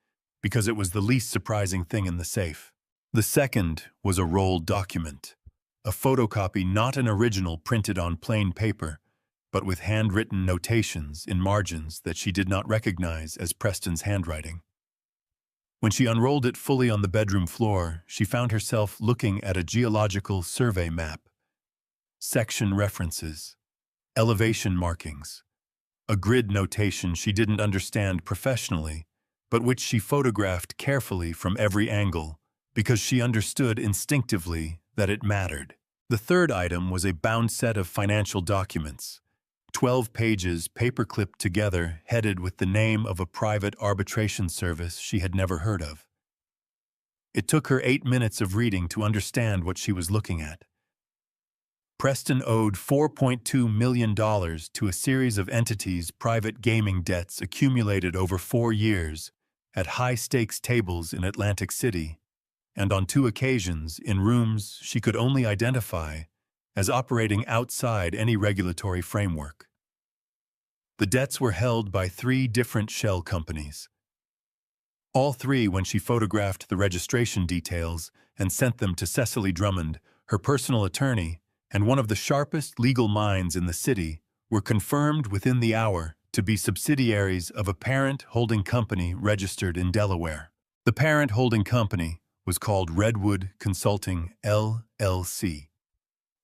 because it was the least surprising thing in the safe. The second was a rolled document, a photocopy, not an original printed on plain paper, but with handwritten notations in margins that she did not recognize as Preston's handwriting. When she unrolled it fully on the bedroom floor, she found herself looking at a geological survey map, section references, elevation markings, a grid notation she didn't understand professionally, but which she photographed carefully from every angle because she understood instinctively that it mattered. The third item was a bound set of financial documents, 12 pages paper-clipped together, headed with the name of a private arbitration service she had never heard of. It took her 8 minutes of reading to understand what she was looking at. Preston owed $4.2 million to a series of entities' private gaming debts accumulated over 4 years at high-stakes tables in Atlantic City, and on 2 occasions in rooms she could only identify as operating outside any regulatory framework. The debts were held by 3 different shell companies. All 3, when she photographed the registration details and sent them to Cecily Drummond, her personal attorney, and one of the sharpest legal minds in the city, were confirmed within the hour to be subsidiaries of a parent holding company registered in Delaware. The parent holding company was called Redwood Consulting, LLC.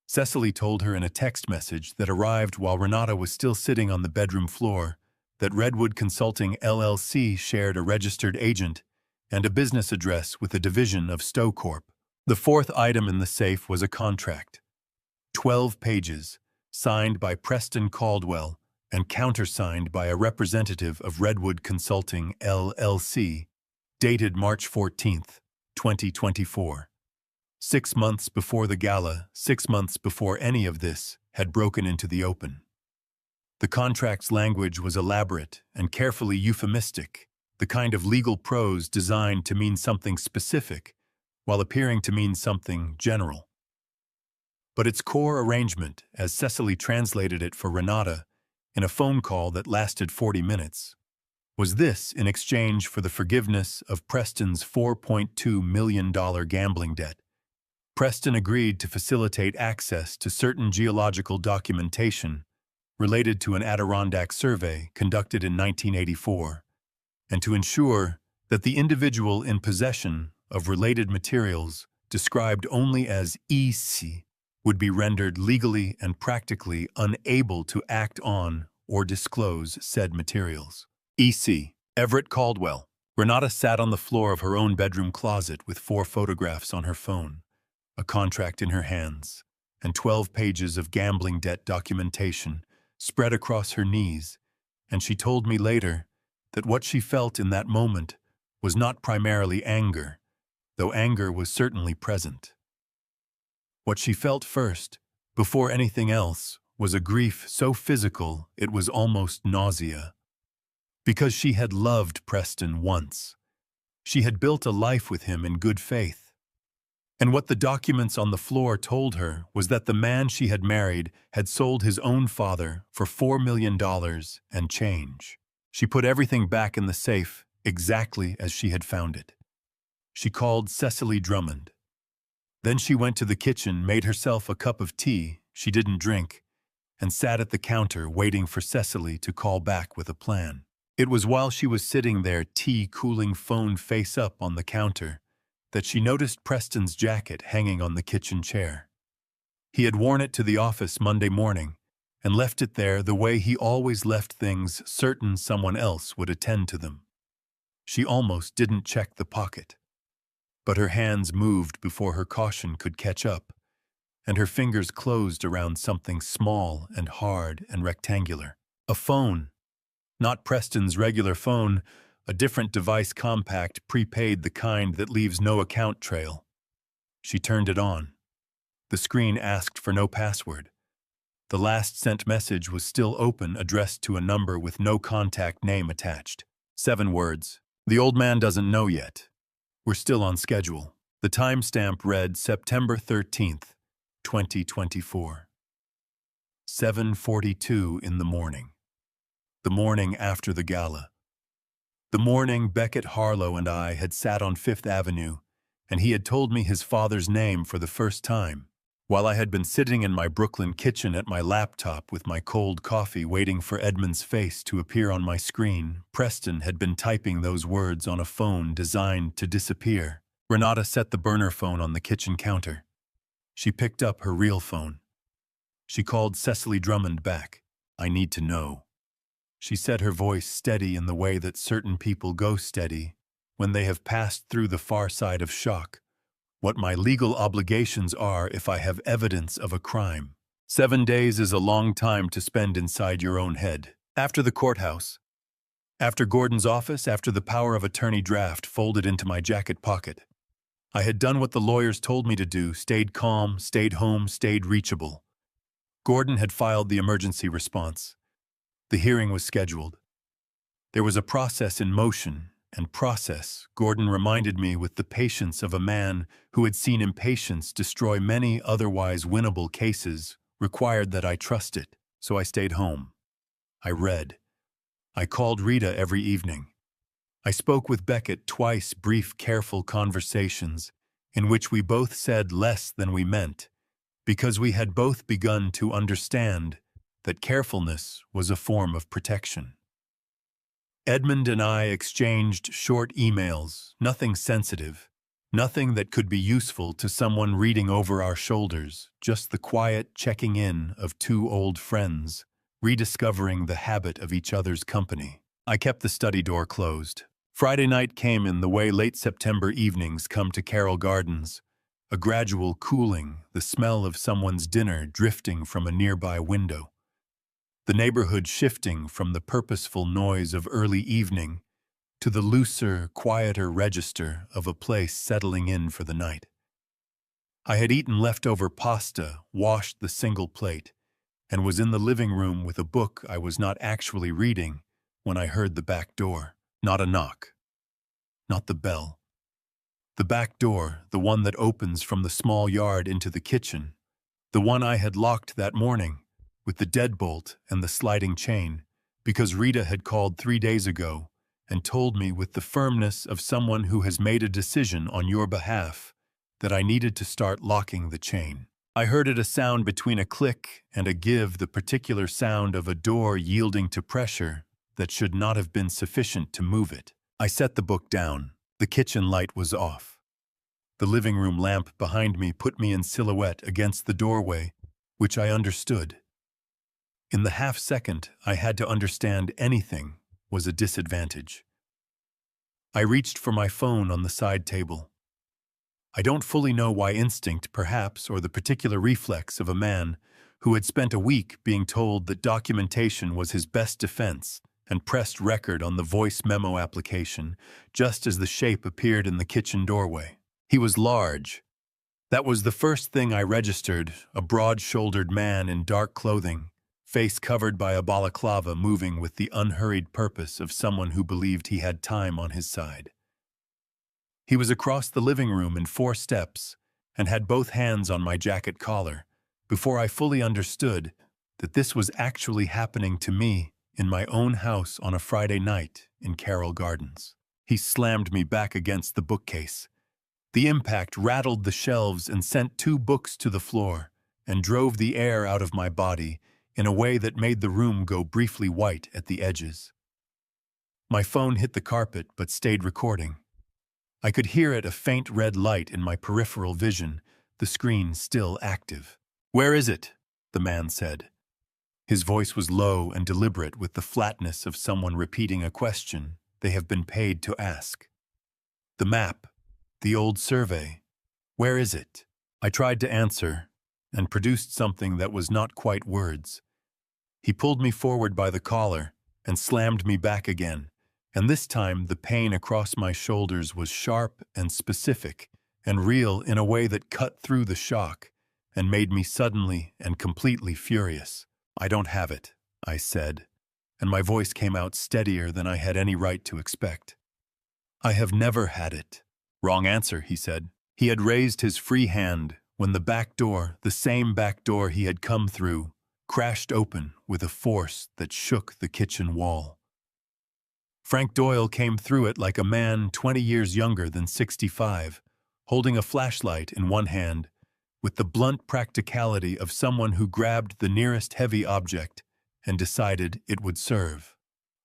Cecily told her in a text message that arrived while Renata was still sitting on the bedroom floor that Redwood Consulting, LLC shared a registered agent and a business address with a division of Stowe Corp. The fourth item in the safe was a contract, 12 pages, signed by Preston Caldwell and countersigned by a representative of Redwood Consulting, LLC, dated March 14, 2024. 6 months before the gala, 6 months before any of this had broken into the open. The contract's language was elaborate and carefully euphemistic, the kind of legal prose designed to mean something specific while appearing to mean something general. But its core arrangement, as Cecily translated it for Renata in a phone call that lasted 40 minutes, was this in exchange for the forgiveness of Preston's $4.2 million gambling debt. Preston agreed to facilitate access to certain geological documentation related to an Adirondack survey conducted in 1984, and to ensure that the individual in possession of related materials described only as EC would be rendered legally and practically unable to act on or disclose said materials. EC. Everett Caldwell. Renata sat on the floor of her own bedroom closet with 4 photographs on her phone, a contract in her hands, and 12 pages of gambling debt documentation spread across her knees, and she told me later that what she felt in that moment was not primarily anger, though anger was certainly present. What she felt first, before anything else, was a grief so physical it was almost nausea. Because she had loved Preston once. She had built a life with him in good faith. And what the documents on the floor told her was that the man she had married had sold his own father for $4 million and change. She put everything back in the safe exactly as she had found it. She called Cecily Drummond. Then she went to the kitchen, made herself a cup of tea she didn't drink, and sat at the counter waiting for Cecily to call back with a plan. It was while she was sitting there, tea cooling phone face up on the counter, that she noticed Preston's jacket hanging on the kitchen chair. He had worn it to the office Monday morning and left it there the way he always left things, certain someone else would attend to them. She almost didn't check the pocket. But her hands moved before her caution could catch up, and her fingers closed around something small and hard and rectangular. A phone. Not Preston's regular phone, a different device, compact, prepaid, the kind that leaves no account trail. She turned it on. The screen asked for no password. The last sent message was still open, addressed to a number with no contact name attached. 7 words. The old man doesn't know yet. We're still on schedule. The timestamp read September 13th, 2024. 7:42 in the morning. The morning after the gala. The morning Beckett Harlow and I had sat on Fifth Avenue, and he had told me his father's name for the first time, while I had been sitting in my Brooklyn kitchen at my laptop with my cold coffee waiting for Edmund's face to appear on my screen. Preston had been typing those words on a phone designed to disappear. Renata set the burner phone on the kitchen counter. She picked up her real phone. She called Cecily Drummond back. I need to know. She said, her voice steady in the way that certain people go steady when they have passed through the far side of shock, what my legal obligations are if I have evidence of a crime. 7 days is a long time to spend inside your own head. After the courthouse, after Gordon's office, after the power of attorney draft folded into my jacket pocket, I had done what the lawyers told me to do, stayed calm, stayed home, stayed reachable. Gordon had filed the emergency response. The hearing was scheduled. There was a process in motion, and process, Gordon reminded me with the patience of a man who had seen impatience destroy many otherwise winnable cases, required that I trust it, so I stayed home. I read. I called Rita every evening. I spoke with Beckett twice, brief, careful conversations in which we both said less than we meant, because we had both begun to understand that carefulness was a form of protection. Edmund and I exchanged short emails, nothing sensitive, nothing that could be useful to someone reading over our shoulders, just the quiet checking in of 2 old friends, rediscovering the habit of each other's company. I kept the study door closed. Friday night came in the way late September evenings come to Carroll Gardens, a gradual cooling, the smell of someone's dinner drifting from a nearby window. The neighborhood shifting from the purposeful noise of early evening to the looser, quieter register of a place settling in for the night. I had eaten leftover pasta, washed the single plate, and was in the living room with a book I was not actually reading when I heard the back door. Not a knock. Not the bell. The back door, the one that opens from the small yard into the kitchen, the one I had locked that morning, with the deadbolt and the sliding chain, because Rita had called 3 days ago and told me with the firmness of someone who has made a decision on your behalf that I needed to start locking the chain. I heard it a sound between a click and a give, the particular sound of a door yielding to pressure that should not have been sufficient to move it. I set the book down. The kitchen light was off. The living room lamp behind me put me in silhouette against the doorway, which I understood. In the half-second I had to understand anything was a disadvantage. I reached for my phone on the side table. I don't fully know why instinct, perhaps, or the particular reflex of a man who had spent a week being told that documentation was his best defense and pressed record on the voice memo application just as the shape appeared in the kitchen doorway. He was large. That was the first thing I registered, a broad-shouldered man in dark clothing, face covered by a balaclava moving with the unhurried purpose of someone who believed he had time on his side. He was across the living room in 4 steps and had both hands on my jacket collar before I fully understood that this was actually happening to me in my own house on a Friday night in Carroll Gardens. He slammed me back against the bookcase. The impact rattled the shelves and sent 2 books to the floor and drove the air out of my body in a way that made the room go briefly white at the edges. My phone hit the carpet but stayed recording. I could hear it, a faint red light in my peripheral vision, the screen still active. "Where is it?" the man said. His voice was low and deliberate, with the flatness of someone repeating a question they have been paid to ask. "The map. The old survey. Where is it?" I tried to answer and produced something that was not quite words. He pulled me forward by the collar and slammed me back again, and this time the pain across my shoulders was sharp and specific and real in a way that cut through the shock and made me suddenly and completely furious. "I don't have it," I said, and my voice came out steadier than I had any right to expect. "I have never had it." "Wrong answer," he said. He had raised his free hand when the back door, the same back door he had come through, crashed open with a force that shook the kitchen wall. Frank Doyle came through it like a man 20 years younger than 65, holding a flashlight in one hand, with the blunt practicality of someone who grabbed the nearest heavy object and decided it would serve.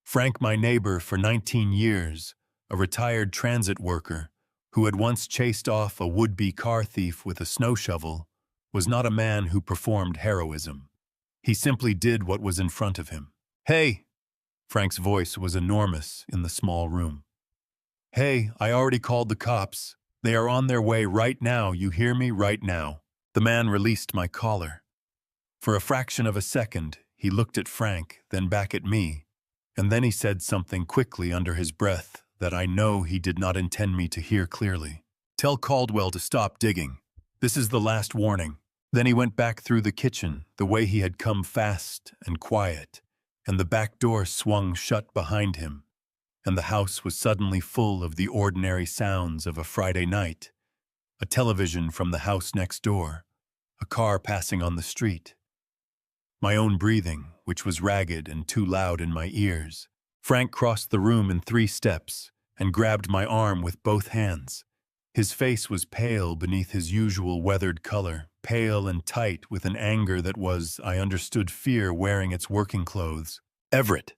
Frank, my neighbor for 19 years, a retired transit worker who had once chased off a would-be car thief with a snow shovel, was not a man who performed heroism. He simply did what was in front of him. "Hey!" Frank's voice was enormous in the small room. "Hey, I already called the cops. They are on their way right now, you hear me, right now." The man released my collar. For a fraction of a second, he looked at Frank, then back at me, and then he said something quickly under his breath that I know he did not intend me to hear clearly. "Tell Caldwell to stop digging. This is the last warning." Then he went back through the kitchen, the way he had come, fast and quiet, and the back door swung shut behind him, and the house was suddenly full of the ordinary sounds of a Friday night. A television from the house next door, a car passing on the street, my own breathing, which was ragged and too loud in my ears. Frank crossed the room in 3 steps and grabbed my arm with both hands. His face was pale beneath his usual weathered color, pale and tight with an anger that was, I understood, fear wearing its working clothes. "Everett!"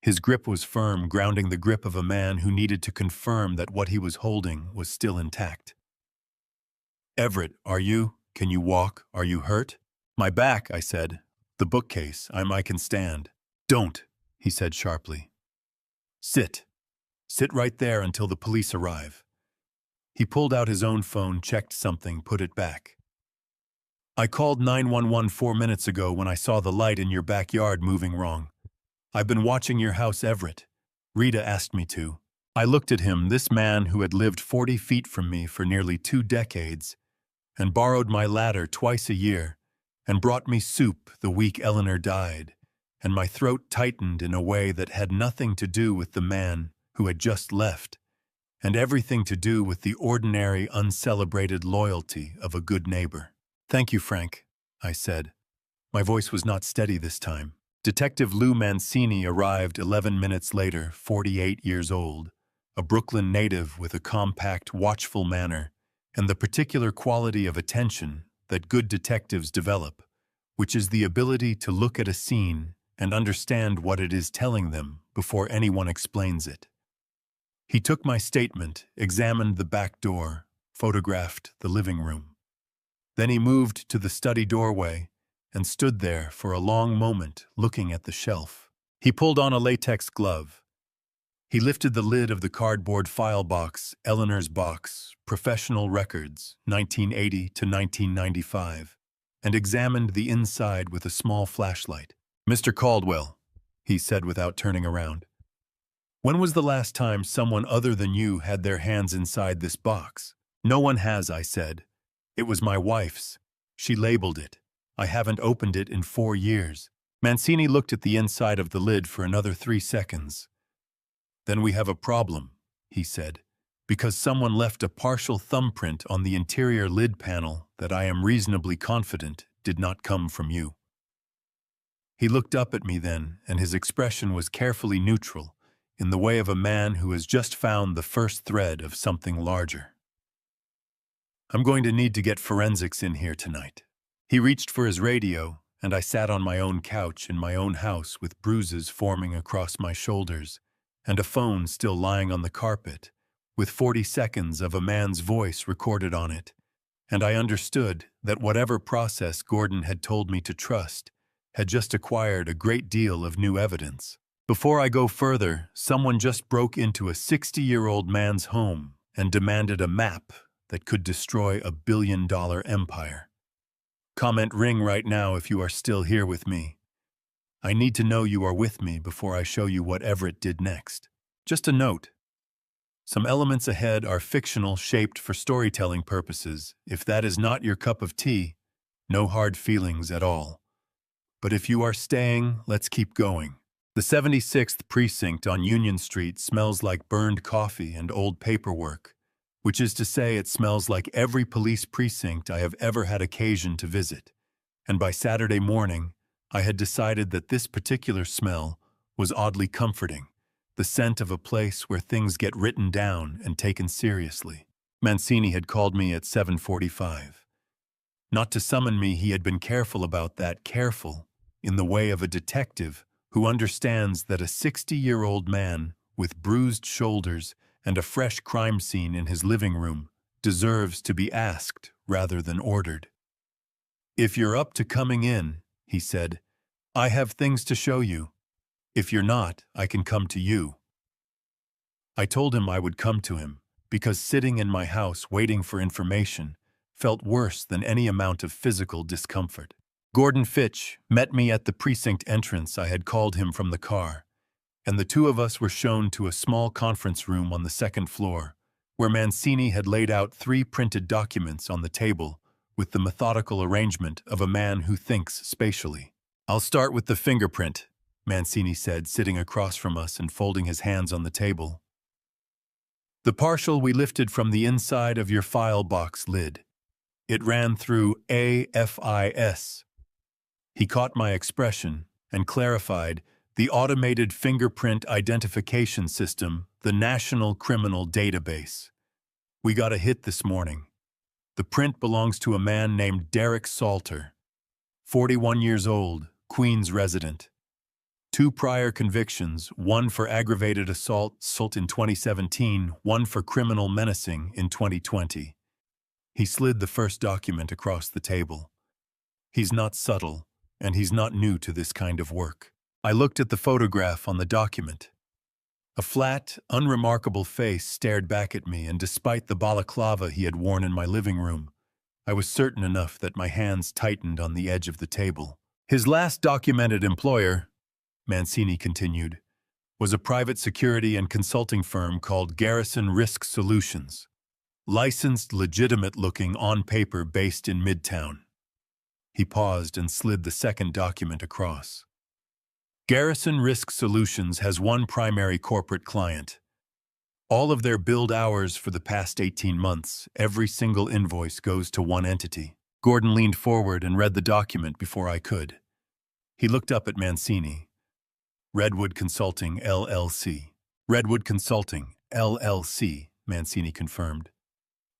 His grip was firm, grounding the grip of a man who needed to confirm that what he was holding was still intact. "Everett, can you walk? Are you hurt?" "My back," I said. "The bookcase, I can stand." "Don't," he said sharply. "Sit. Sit right there until the police arrive." He pulled out his own phone, checked something, put it back. "I called 911 4 minutes ago when I saw the light in your backyard moving wrong. I've been watching your house, Everett. Rita asked me to." I looked at him, this man who had lived 40 feet from me for nearly 2 decades, and borrowed my ladder twice a year, and brought me soup the week Eleanor died, and my throat tightened in a way that had nothing to do with the man who had just left, and everything to do with the ordinary, uncelebrated loyalty of a good neighbor. "Thank you, Frank," I said. My voice was not steady this time. Detective Lou Mancini arrived 11 minutes later, 48 years old, a Brooklyn native with a compact, watchful manner, and the particular quality of attention that good detectives develop, which is the ability to look at a scene and understand what it is telling them before anyone explains it. He took my statement, examined the back door, photographed the living room. Then he moved to the study doorway and stood there for a long moment looking at the shelf. He pulled on a latex glove. He lifted the lid of the cardboard file box, Eleanor's box, Professional Records, 1980 to 1995, and examined the inside with a small flashlight. "Mr. Caldwell," he said without turning around, "when was the last time someone other than you had their hands inside this box?" "No one has," I said. "It was my wife's. She labeled it. I haven't opened it in 4 years." Mancini looked at the inside of the lid for another 3 seconds. "Then we have a problem," he said, "because someone left a partial thumbprint on the interior lid panel that I am reasonably confident did not come from you." He looked up at me then, and his expression was carefully neutral, in the way of a man who has just found the first thread of something larger. "I'm going to need to get forensics in here tonight." He reached for his radio, and I sat on my own couch in my own house with bruises forming across my shoulders, and a phone still lying on the carpet, with 40 seconds of a man's voice recorded on it, and I understood that whatever process Gordon had told me to trust had just acquired a great deal of new evidence. Before I go further, someone just broke into a 60-year-old man's home and demanded a map that could destroy a billion-dollar empire. Comment ring right now if you are still here with me. I need to know you are with me before I show you what Everett did next. Just a note. Some elements ahead are fictional, shaped for storytelling purposes. If that is not your cup of tea, no hard feelings at all. But if you are staying, let's keep going. The 76th Precinct on Union Street smells like burned coffee and old paperwork, which is to say it smells like every police precinct I have ever had occasion to visit. And by Saturday morning, I had decided that this particular smell was oddly comforting, the scent of a place where things get written down and taken seriously. Mancini had called me at 7:45. Not to summon me, he had been careful about that, careful, in the way of a detective who understands that a 60-year-old man with bruised shoulders and a fresh crime scene in his living room deserves to be asked rather than ordered. "If you're up to coming in," he said, "I have things to show you. If you're not, I can come to you." I told him I would come to him, because sitting in my house waiting for information felt worse than any amount of physical discomfort. Gordon Fitch met me at the precinct entrance. I had called him from the car, and the two of us were shown to a small conference room on the second floor, where Mancini had laid out 3 printed documents on the table with the methodical arrangement of a man who thinks spatially. "I'll start with the fingerprint," Mancini said, sitting across from us and folding his hands on the table. "The partial we lifted from the inside of your file box lid. It ran through AFIS. He caught my expression and clarified, "The Automated Fingerprint Identification System, the National Criminal Database. We got a hit this morning. The print belongs to a man named Derek Salter, 41 years old, Queens resident. 2 prior convictions, one for aggravated assault in 2017, one for criminal menacing in 2020. He slid the first document across the table. He's not subtle, and he's not new to this kind of work. I looked at the photograph on the document. A flat, unremarkable face stared back at me, and despite the balaclava he had worn in my living room, I was certain enough that my hands tightened on the edge of the table. His last documented employer, Mancini continued, was a private security and consulting firm called Garrison Risk Solutions, licensed, legitimate-looking on paper based in Midtown. He paused and slid the second document across. Garrison Risk Solutions has one primary corporate client. All of their billed hours for the past 18 months, every single invoice goes to one entity. Gordon leaned forward and read the document before I could. He looked up at Mancini. Redwood Consulting, LLC. Redwood Consulting, LLC, Mancini confirmed.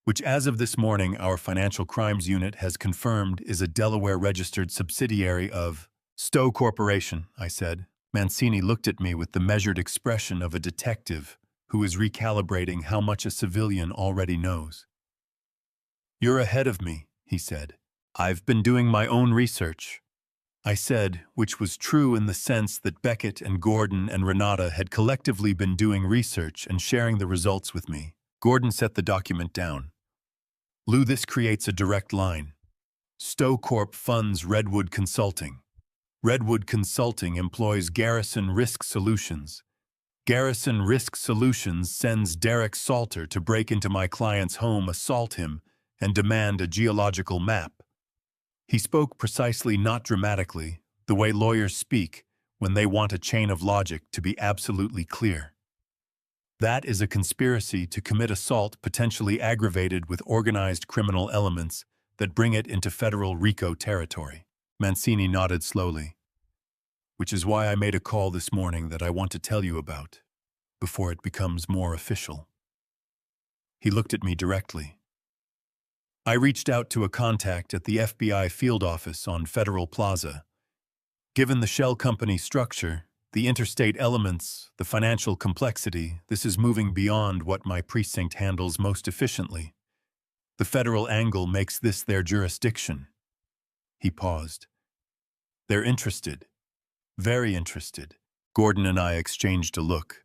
Which as of this morning our Financial Crimes Unit has confirmed is a Delaware-registered subsidiary of Stowe Corporation, I said. Mancini looked at me with the measured expression of a detective who is recalibrating how much a civilian already knows. "You're ahead of me," he said. "I've been doing my own research." I said, which was true in the sense that Beckett and Gordon and Renata had collectively been doing research and sharing the results with me. Gordon set the document down. Lou, this creates a direct line. Stowe Corp funds Redwood Consulting. Redwood Consulting employs Garrison Risk Solutions. Garrison Risk Solutions sends Derek Salter to break into my client's home, assault him, and demand a geological map. He spoke precisely, not dramatically, the way lawyers speak when they want a chain of logic to be absolutely clear. That is a conspiracy to commit assault potentially aggravated with organized criminal elements that bring it into federal RICO territory. Mancini nodded slowly. Which is why I made a call this morning that I want to tell you about, before it becomes more official. He looked at me directly. I reached out to a contact at the FBI field office on Federal Plaza. Given the shell company structure, the interstate elements, the financial complexity, this is moving beyond what my precinct handles most efficiently. The federal angle makes this their jurisdiction. He paused. They're interested. Very interested. Gordon and I exchanged a look.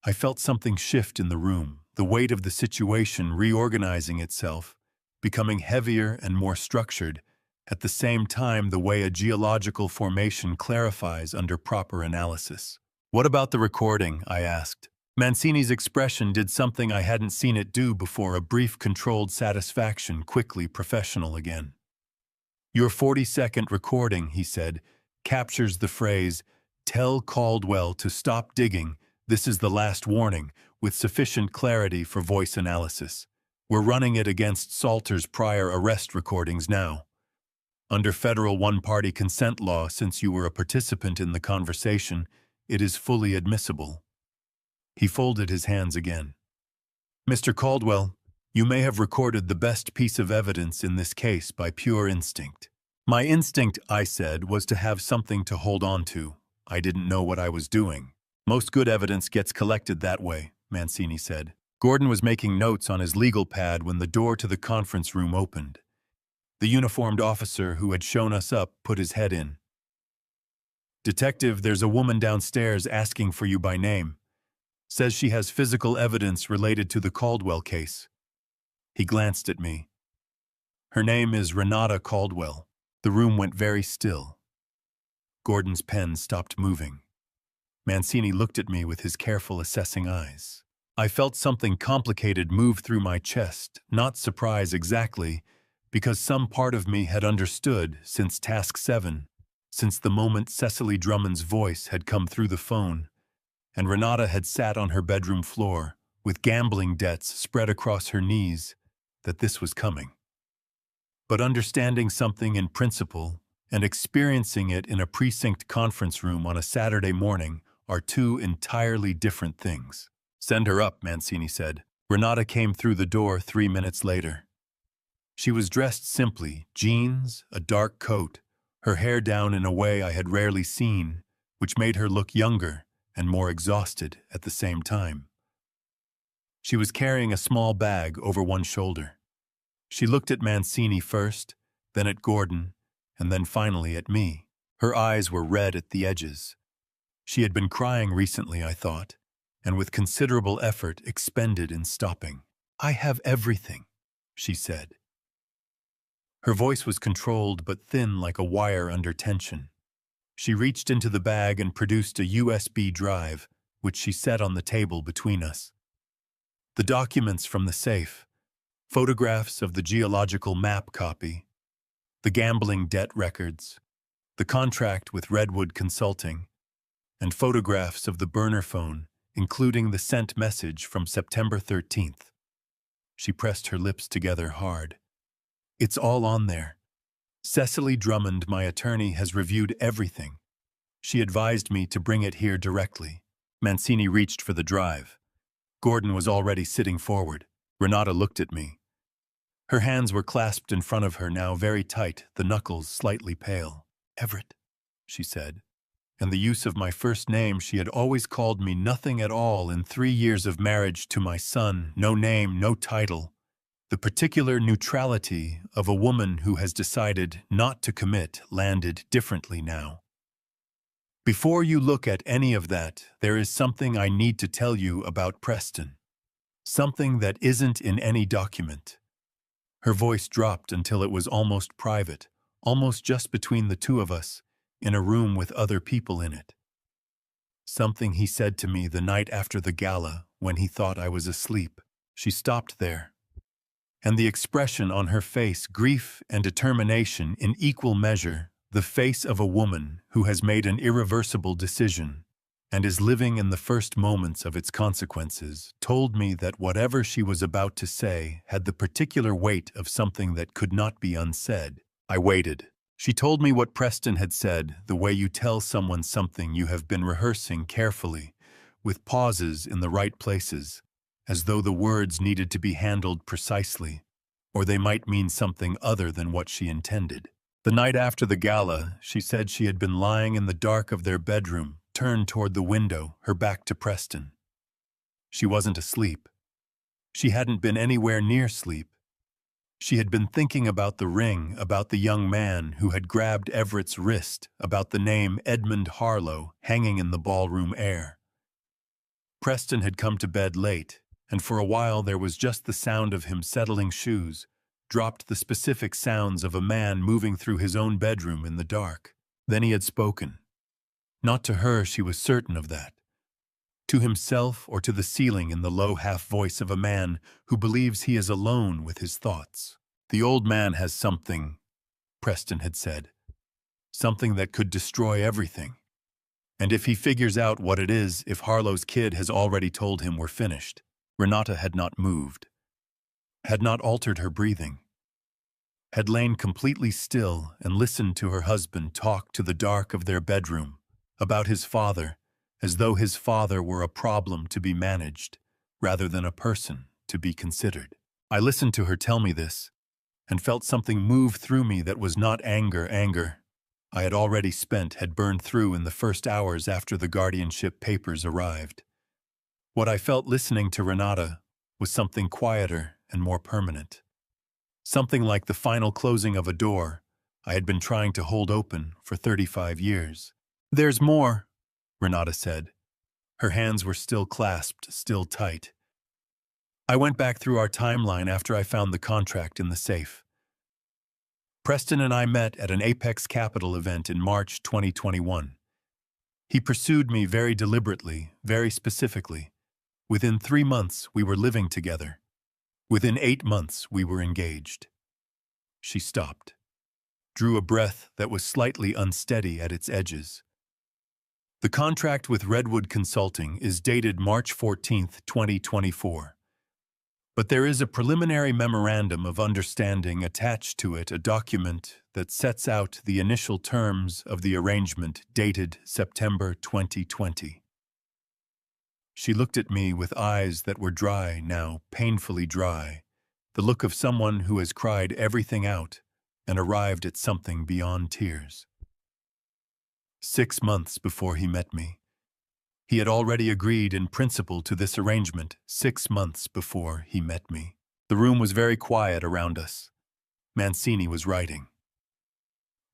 I felt something shift in the room, the weight of the situation reorganizing itself, becoming heavier and more structured, at the same time the way a geological formation clarifies under proper analysis. What about the recording? I asked. Mancini's expression did something I hadn't seen it do before, a brief controlled satisfaction, quickly professional again. Your 40-second recording, he said, captures the phrase, "Tell Caldwell to stop digging, this is the last warning," with sufficient clarity for voice analysis. We're running it against Salter's prior arrest recordings now. Under federal one-party consent law, since you were a participant in the conversation, it is fully admissible. He folded his hands again. Mr. Caldwell, you may have recorded the best piece of evidence in this case by pure instinct. My instinct, I said, was to have something to hold on to. I didn't know what I was doing. Most good evidence gets collected that way, Mancini said. Gordon was making notes on his legal pad when the door to the conference room opened. The uniformed officer who had shown us up put his head in. Detective, there's a woman downstairs asking for you by name. Says she has physical evidence related to the Caldwell case. He glanced at me. Her name is Renata Caldwell. The room went very still. Gordon's pen stopped moving. Mancini looked at me with his careful, assessing eyes. I felt something complicated move through my chest, not surprise exactly, because some part of me had understood since Task 7, since the moment Cecily Drummond's voice had come through the phone, and Renata had sat on her bedroom floor, with gambling debts spread across her knees, that this was coming. But understanding something in principle and experiencing it in a precinct conference room on a Saturday morning are two entirely different things. Send her up, Mancini said. Renata came through the door 3 minutes later. She was dressed simply, jeans, a dark coat, her hair down in a way I had rarely seen, which made her look younger and more exhausted at the same time. She was carrying a small bag over one shoulder. She looked at Mancini first, then at Gordon, and then finally at me. Her eyes were red at the edges. She had been crying recently, I thought, and with considerable effort expended in stopping. I have everything, she said. Her voice was controlled but thin like a wire under tension. She reached into the bag and produced a USB drive, which she set on the table between us. The documents from the safe, photographs of the geological map copy, the gambling debt records, the contract with Redwood Consulting, and photographs of the burner phone, including the sent message from September 13th. She pressed her lips together hard. It's all on there. Cecily Drummond, my attorney, has reviewed everything. She advised me to bring it here directly. Mancini reached for the drive. Gordon was already sitting forward. Renata looked at me. Her hands were clasped in front of her, now very tight, the knuckles slightly pale. Everett, she said. And the use of my first name, she had always called me nothing at all in 3 years of marriage to my son, no name, no title. The particular neutrality of a woman who has decided not to commit landed differently now. Before you look at any of that, there is something I need to tell you about Preston. Something that isn't in any document. Her voice dropped until it was almost private, almost just between the two of us, in a room with other people in it. Something he said to me the night after the gala when he thought I was asleep. She stopped there. And the expression on her face, grief and determination in equal measure, the face of a woman who has made an irreversible decision and is living in the first moments of its consequences, told me that whatever she was about to say had the particular weight of something that could not be unsaid. I waited. She told me what Preston had said, the way you tell someone something you have been rehearsing carefully, with pauses in the right places, as though the words needed to be handled precisely, or they might mean something other than what she intended. The night after the gala, she said she had been lying in the dark of their bedroom, turned toward the window, her back to Preston. She wasn't asleep. She hadn't been anywhere near sleep. She had been thinking about the ring, about the young man who had grabbed Everett's wrist, about the name Edmund Harlow hanging in the ballroom air. Preston had come to bed late, and for a while there was just the sound of him settling shoes, dropped the specific sounds of a man moving through his own bedroom in the dark. Then he had spoken. Not to her, she was certain of that. To himself or to the ceiling in the low half-voice of a man who believes he is alone with his thoughts. The old man has something, Preston had said. Something that could destroy everything. And if he figures out what it is, if Harlow's kid has already told him we're finished. Renata had not moved. Had not altered her breathing. Had lain completely still and listened to her husband talk to the dark of their bedroom about his father, as though his father were a problem to be managed, rather than a person to be considered. I listened to her tell me this, and felt something move through me that was not anger I had already spent had burned through in the first hours after the guardianship papers arrived. What I felt listening to Renata was something quieter and more permanent. Something like the final closing of a door I had been trying to hold open for 35 years. "There's more," Renata said. Her hands were still clasped, still tight. I went back through our timeline after I found the contract in the safe. Preston and I met at an Apex Capital event in March 2021. He pursued me very deliberately, very specifically. Within 3 months, we were living together. Within 8 months, we were engaged. She stopped, drew a breath that was slightly unsteady at its edges. The contract with Redwood Consulting is dated March 14, 2024. But there is a preliminary memorandum of understanding attached to it, a document that sets out the initial terms of the arrangement dated September 2020. She looked at me with eyes that were dry now, painfully dry, the look of someone who has cried everything out and arrived at something beyond tears. 6 months before he met me. He had already agreed in principle to this arrangement 6 months before he met me. The room was very quiet around us. Mancini was writing.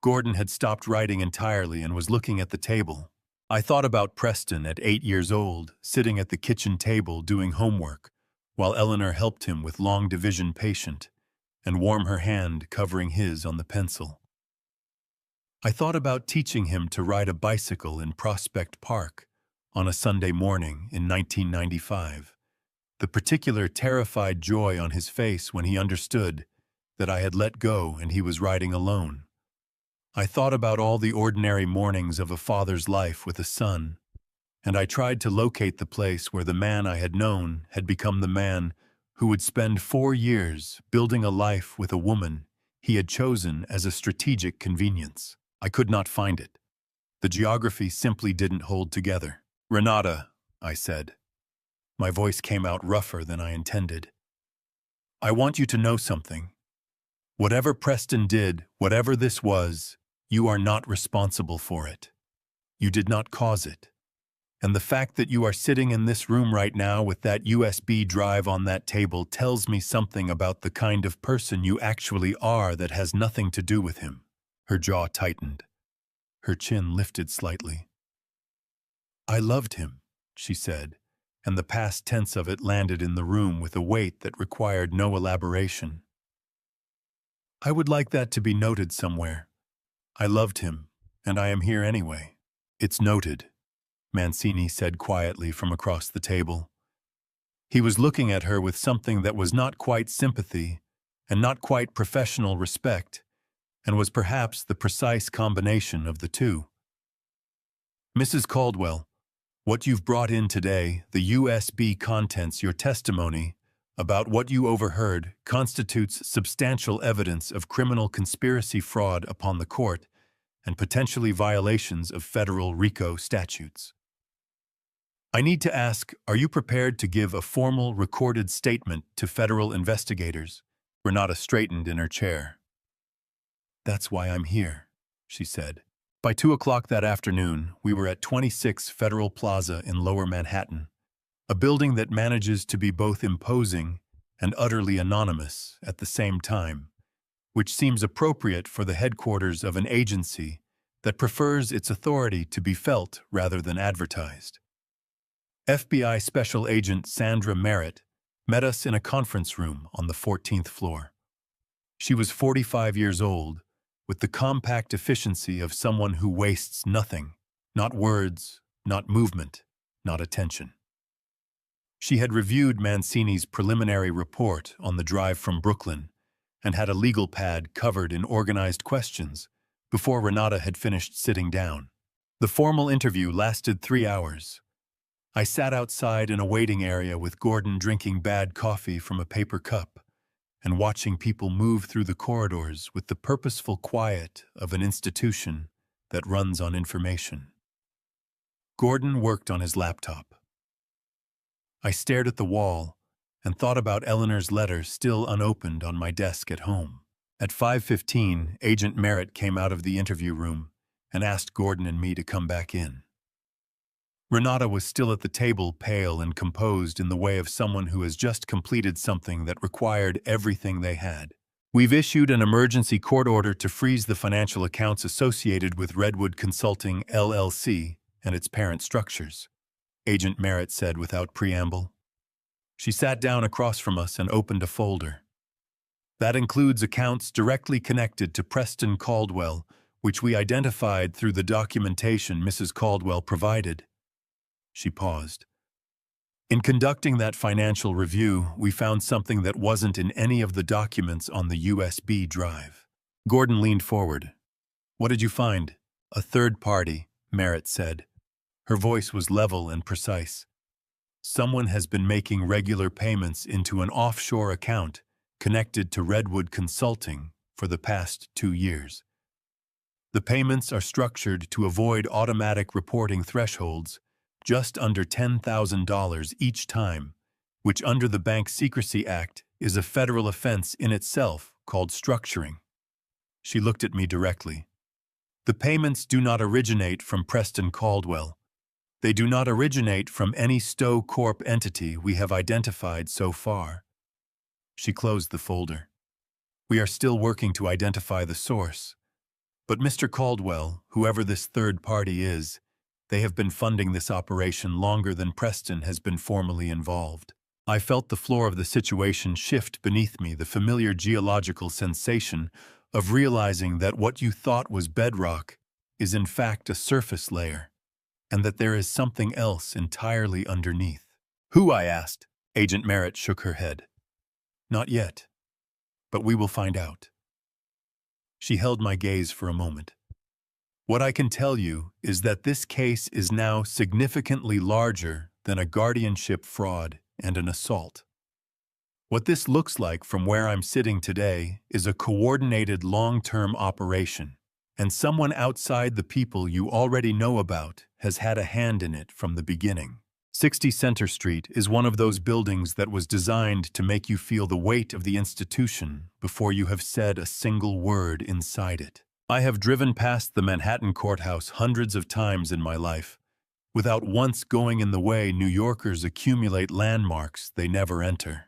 Gordon had stopped writing entirely and was looking at the table. I thought about Preston at 8 years old, sitting at the kitchen table doing homework, while Eleanor helped him with long division patient, and warm her hand covering his on the pencil. I thought about teaching him to ride a bicycle in Prospect Park on a Sunday morning in 1995, the particular terrified joy on his face when he understood that I had let go and he was riding alone. I thought about all the ordinary mornings of a father's life with a son, and I tried to locate the place where the man I had known had become the man who would spend 4 years building a life with a woman he had chosen as a strategic convenience. I could not find it. The geography simply didn't hold together. "Renata," I said. My voice came out rougher than I intended. "I want you to know something. Whatever Preston did, whatever this was, you are not responsible for it. You did not cause it. And the fact that you are sitting in this room right now with that USB drive on that table tells me something about the kind of person you actually are that has nothing to do with him." Her jaw tightened. Her chin lifted slightly. "I loved him," she said, and the past tense of it landed in the room with a weight that required no elaboration. "I would like that to be noted somewhere. I loved him, and I am here anyway." "It's noted," Mancini said quietly from across the table. He was looking at her with something that was not quite sympathy and not quite professional respect, and was perhaps the precise combination of the two. "Mrs. Caldwell, what you've brought in today, the USB contents, your testimony about what you overheard, constitutes substantial evidence of criminal conspiracy fraud upon the court and potentially violations of federal RICO statutes. I need to ask, are you prepared to give a formal recorded statement to federal investigators?" Renata straightened in her chair. "That's why I'm here," she said. By 2 o'clock that afternoon, we were at 26 Federal Plaza in Lower Manhattan, a building that manages to be both imposing and utterly anonymous at the same time, which seems appropriate for the headquarters of an agency that prefers its authority to be felt rather than advertised. FBI Special Agent Sandra Merritt met us in a conference room on the 14th floor. She was 45 years old, with the compact efficiency of someone who wastes nothing, not words, not movement, not attention. She had reviewed Mancini's preliminary report on the drive from Brooklyn and had a legal pad covered in organized questions before Renata had finished sitting down. The formal interview lasted 3 hours. I sat outside in a waiting area with Gordon drinking bad coffee from a paper cup and watching people move through the corridors with the purposeful quiet of an institution that runs on information. Gordon worked on his laptop. I stared at the wall and thought about Eleanor's letter still unopened on my desk at home. At 5:15, Agent Merritt came out of the interview room and asked Gordon and me to come back in. Renata was still at the table, pale and composed in the way of someone who has just completed something that required everything they had. "We've issued an emergency court order to freeze the financial accounts associated with Redwood Consulting, LLC, and its parent structures," Agent Merritt said without preamble. She sat down across from us and opened a folder. "That includes accounts directly connected to Preston Caldwell, which we identified through the documentation Mrs. Caldwell provided." She paused. "In conducting that financial review, we found something that wasn't in any of the documents on the USB drive." Gordon leaned forward. "What did you find?" "A third party," Merritt said. Her voice was level and precise. "Someone has been making regular payments into an offshore account connected to Redwood Consulting for the past 2 years. The payments are structured to avoid automatic reporting thresholds, just under $10,000 each time, which under the Bank Secrecy Act is a federal offense in itself called structuring." She looked at me directly. "The payments do not originate from Preston Caldwell. They do not originate from any Stowe Corp entity we have identified so far." She closed the folder. "We are still working to identify the source. But Mr. Caldwell, whoever this third party is, they have been funding this operation longer than Preston has been formally involved." I felt the floor of the situation shift beneath me, the familiar geological sensation of realizing that what you thought was bedrock is in fact a surface layer, and that there is something else entirely underneath. "Who?" I asked. Agent Merritt shook her head. "Not yet, but we will find out." She held my gaze for a moment. "What I can tell you is that this case is now significantly larger than a guardianship fraud and an assault. What this looks like from where I'm sitting today is a coordinated long-term operation, and someone outside the people you already know about has had a hand in it from the beginning. 60 Center Street is one of those buildings that was designed to make you feel the weight of the institution before you have said a single word inside it. I have driven past the Manhattan courthouse hundreds of times in my life, without once going in the way New Yorkers accumulate landmarks they never enter.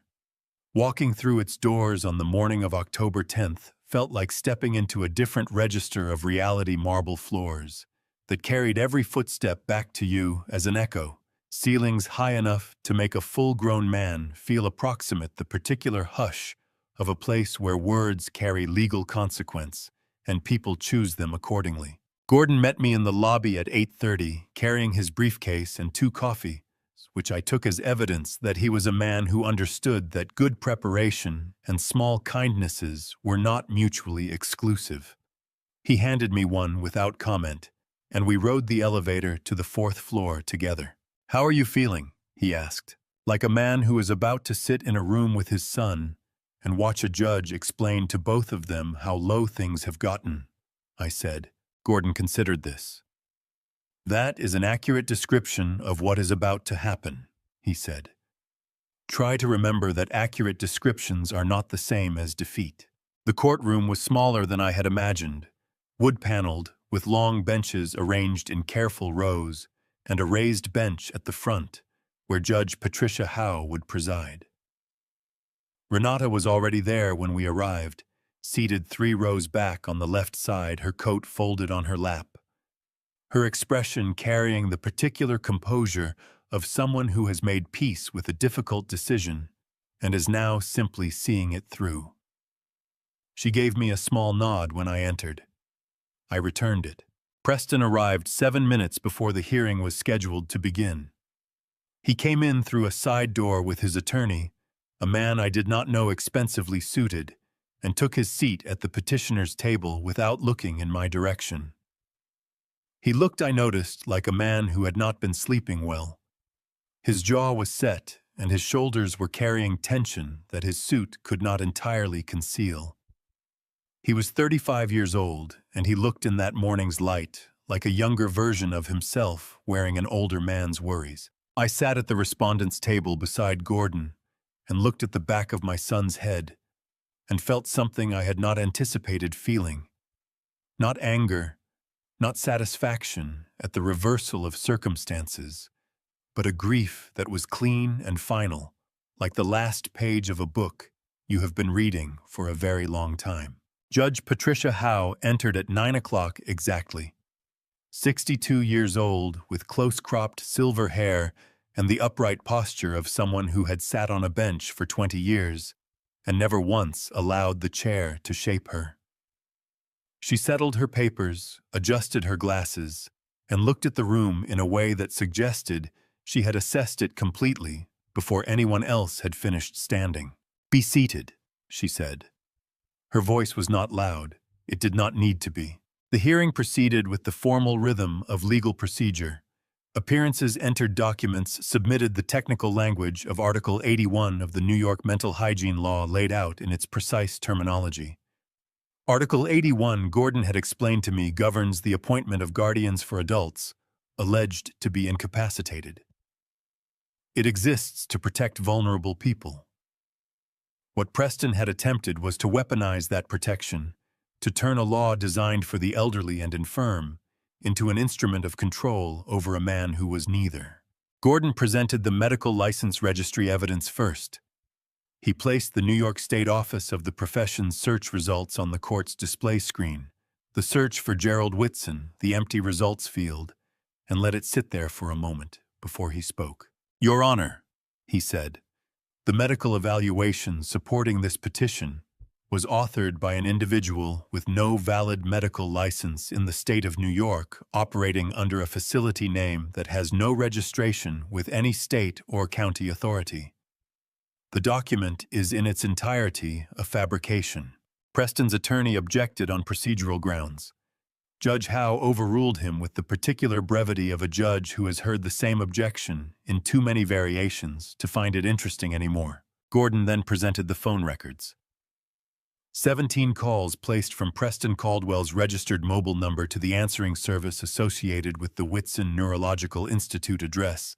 Walking through its doors on the morning of October 10th felt like stepping into a different register of reality marble floors that carried every footstep back to you as an echo, ceilings high enough to make a full-grown man feel approximate the particular hush of a place where words carry legal consequence and people choose them accordingly. Gordon met me in the lobby at 8:30, carrying his briefcase and 2 coffees, which I took as evidence that he was a man who understood that good preparation and small kindnesses were not mutually exclusive. He handed me one without comment, and we rode the elevator to the 4th floor together. "How are you feeling?" he asked. "Like a man who is about to sit in a room with his son and watch a judge explain to both of them how low things have gotten," I said. Gordon considered this. "That is an accurate description of what is about to happen," he said. "Try to remember that accurate descriptions are not the same as defeat." The courtroom was smaller than I had imagined, wood-paneled, with long benches arranged in careful rows, and a raised bench at the front, where Judge Patricia Howe would preside. Renata was already there when we arrived, seated 3 rows back on the left side, her coat folded on her lap. Her expression carrying the particular composure of someone who has made peace with a difficult decision and is now simply seeing it through. She gave me a small nod when I entered. I returned it. Preston arrived 7 minutes before the hearing was scheduled to begin. He came in through a side door with his attorney, a man I did not know expensively suited, and took his seat at the petitioner's table without looking in my direction. He looked, I noticed, like a man who had not been sleeping well. His jaw was set, and his shoulders were carrying tension that his suit could not entirely conceal. He was 35 years old, and he looked in that morning's light like a younger version of himself wearing an older man's worries. I sat at the respondent's table beside Gordon and looked at the back of my son's head and felt something I had not anticipated feeling. Not anger, not satisfaction at the reversal of circumstances, but a grief that was clean and final, like the last page of a book you have been reading for a very long time. Judge Patricia Howe entered at 9 o'clock exactly. 62 years old, with close-cropped silver hair and the upright posture of someone who had sat on a bench for 20 years and never once allowed the chair to shape her. She settled her papers, adjusted her glasses, and looked at the room in a way that suggested she had assessed it completely before anyone else had finished standing. "Be seated," she said. Her voice was not loud. It did not need to be. The hearing proceeded with the formal rhythm of legal procedure. Appearances entered documents, submitted the technical language of Article 81 of the New York Mental Hygiene Law laid out in its precise terminology. Article 81, Gordon had explained to me, governs the appointment of guardians for adults alleged to be incapacitated. It exists to protect vulnerable people. What Preston had attempted was to weaponize that protection, to turn a law designed for the elderly and infirm into an instrument of control over a man who was neither. Gordon presented the medical license registry evidence first. He placed the New York State Office of the Profession's search results on the court's display screen, the search for Gerald Whitson, the empty results field, and let it sit there for a moment before he spoke. "Your Honor," he said, "the medical evaluation supporting this petition was authored by an individual with no valid medical license in the state of New York, operating under a facility name that has no registration with any state or county authority. The document is in its entirety a fabrication." Preston's attorney objected on procedural grounds. Judge Howe overruled him with the particular brevity of a judge who has heard the same objection in too many variations to find it interesting anymore. Gordon then presented the phone records. 17 calls placed from Preston Caldwell's registered mobile number to the answering service associated with the Whitson Neurological Institute address,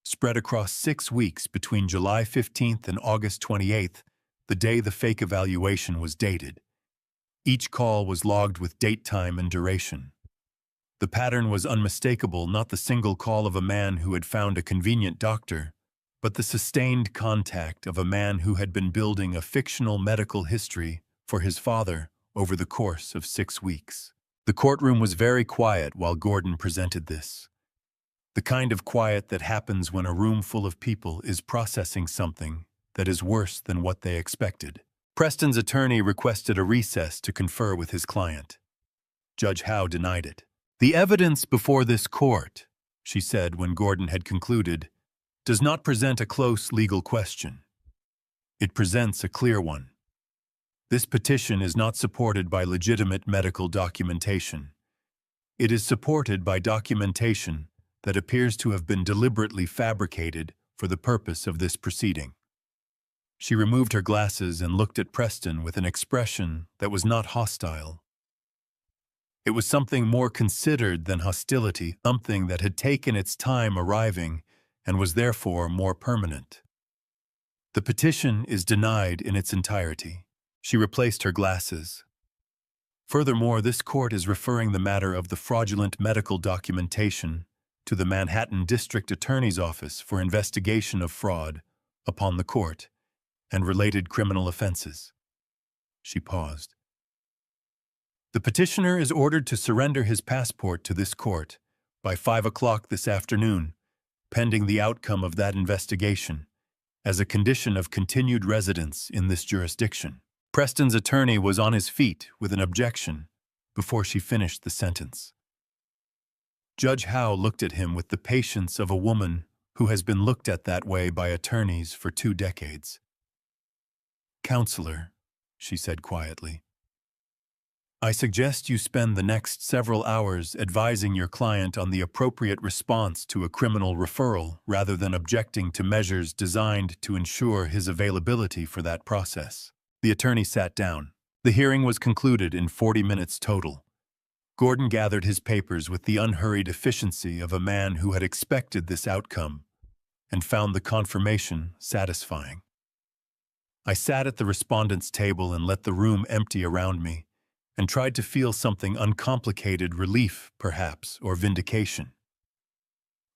spread across 6 weeks between July 15th and August 28th, the day the fake evaluation was dated. Each call was logged with date, time, and duration. The pattern was unmistakable, not the single call of a man who had found a convenient doctor, but the sustained contact of a man who had been building a fictional medical history for his father over the course of 6 weeks. The courtroom was very quiet while Gordon presented this. The kind of quiet that happens when a room full of people is processing something that is worse than what they expected. Preston's attorney requested a recess to confer with his client. Judge Howe denied it. "The evidence before this court," she said when Gordon had concluded, "does not present a close legal question. It presents a clear one. This petition is not supported by legitimate medical documentation. It is supported by documentation that appears to have been deliberately fabricated for the purpose of this proceeding." She removed her glasses and looked at Preston with an expression that was not hostile. It was something more considered than hostility, something that had taken its time arriving and was therefore more permanent. "The petition is denied in its entirety." She replaced her glasses. "Furthermore, this court is referring the matter of the fraudulent medical documentation to the Manhattan District Attorney's Office for investigation of fraud upon the court and related criminal offenses." She paused. "The petitioner is ordered to surrender his passport to this court by 5 o'clock this afternoon, pending the outcome of that investigation, as a condition of continued residence in this jurisdiction." Preston's attorney was on his feet with an objection before she finished the sentence. Judge Howe looked at him with the patience of a woman who has been looked at that way by attorneys for 2 decades. "Counselor," she said quietly, "I suggest you spend the next several hours advising your client on the appropriate response to a criminal referral rather than objecting to measures designed to ensure his availability for that process." The attorney sat down. The hearing was concluded in 40 minutes total. Gordon gathered his papers with the unhurried efficiency of a man who had expected this outcome and found the confirmation satisfying. I sat at the respondent's table and let the room empty around me, and tried to feel something uncomplicated, relief, perhaps, or vindication.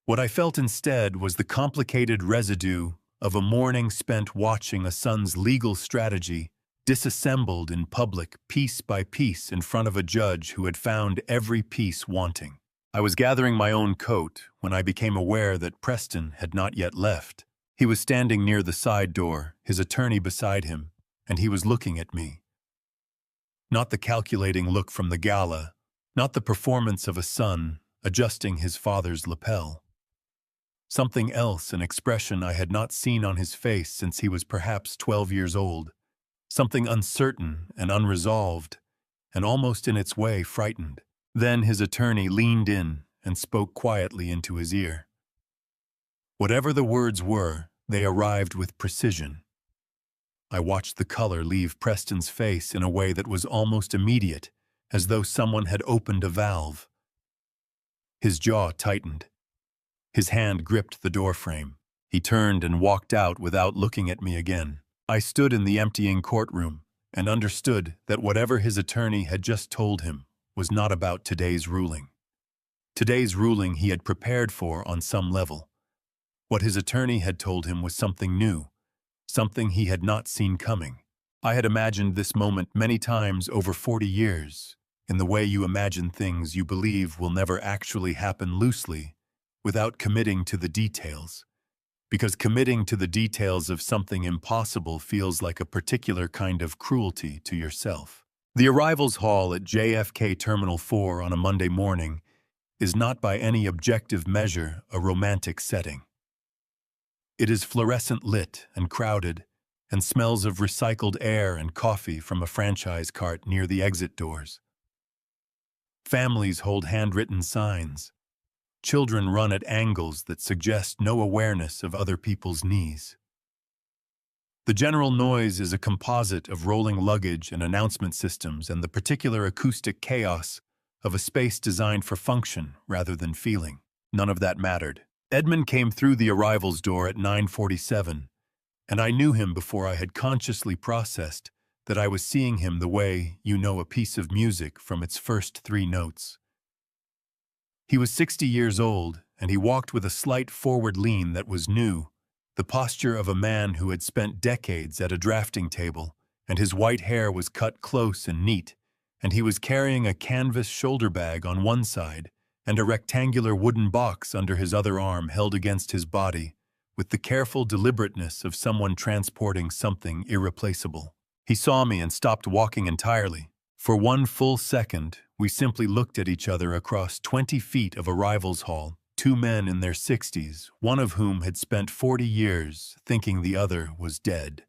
What I felt instead was the complicated residue of a morning spent watching a son's legal strategy disassembled in public piece by piece in front of a judge who had found every piece wanting. I was gathering my own coat when I became aware that Preston had not yet left. He was standing near the side door, his attorney beside him, and he was looking at me. Not the calculating look from the gala, not the performance of a son adjusting his father's lapel. Something else, an expression I had not seen on his face since he was perhaps 12 years old. Something uncertain and unresolved, and almost in its way frightened. Then his attorney leaned in and spoke quietly into his ear. Whatever the words were, they arrived with precision. I watched the color leave Preston's face in a way that was almost immediate, as though someone had opened a valve. His jaw tightened. His hand gripped the doorframe. He turned and walked out without looking at me again. I stood in the emptying courtroom and understood that whatever his attorney had just told him was not about today's ruling. Today's ruling he had prepared for on some level. What his attorney had told him was something new, something he had not seen coming. I had imagined this moment many times over 40 years, in the way you imagine things you believe will never actually happen loosely, without committing to the details. Because committing to the details of something impossible feels like a particular kind of cruelty to yourself. The arrivals hall at JFK Terminal 4 on a Monday morning is not by any objective measure a romantic setting. It is fluorescent lit and crowded, and smells of recycled air and coffee from a franchise cart near the exit doors. Families hold handwritten signs. Children run at angles that suggest no awareness of other people's knees. The general noise is a composite of rolling luggage and announcement systems and the particular acoustic chaos of a space designed for function rather than feeling. None of that mattered. Edmund came through the arrivals door at 9:47, and I knew him before I had consciously processed that I was seeing him the way you know a piece of music from its first 3 notes. He was 60 years old, and he walked with a slight forward lean that was new, the posture of a man who had spent decades at a drafting table, and his white hair was cut close and neat, and he was carrying a canvas shoulder bag on one side and a rectangular wooden box under his other arm held against his body, with the careful deliberateness of someone transporting something irreplaceable. He saw me and stopped walking entirely. For one full second, we simply looked at each other across 20 feet of arrivals hall, two men in their 60s, one of whom had spent 40 years thinking the other was dead.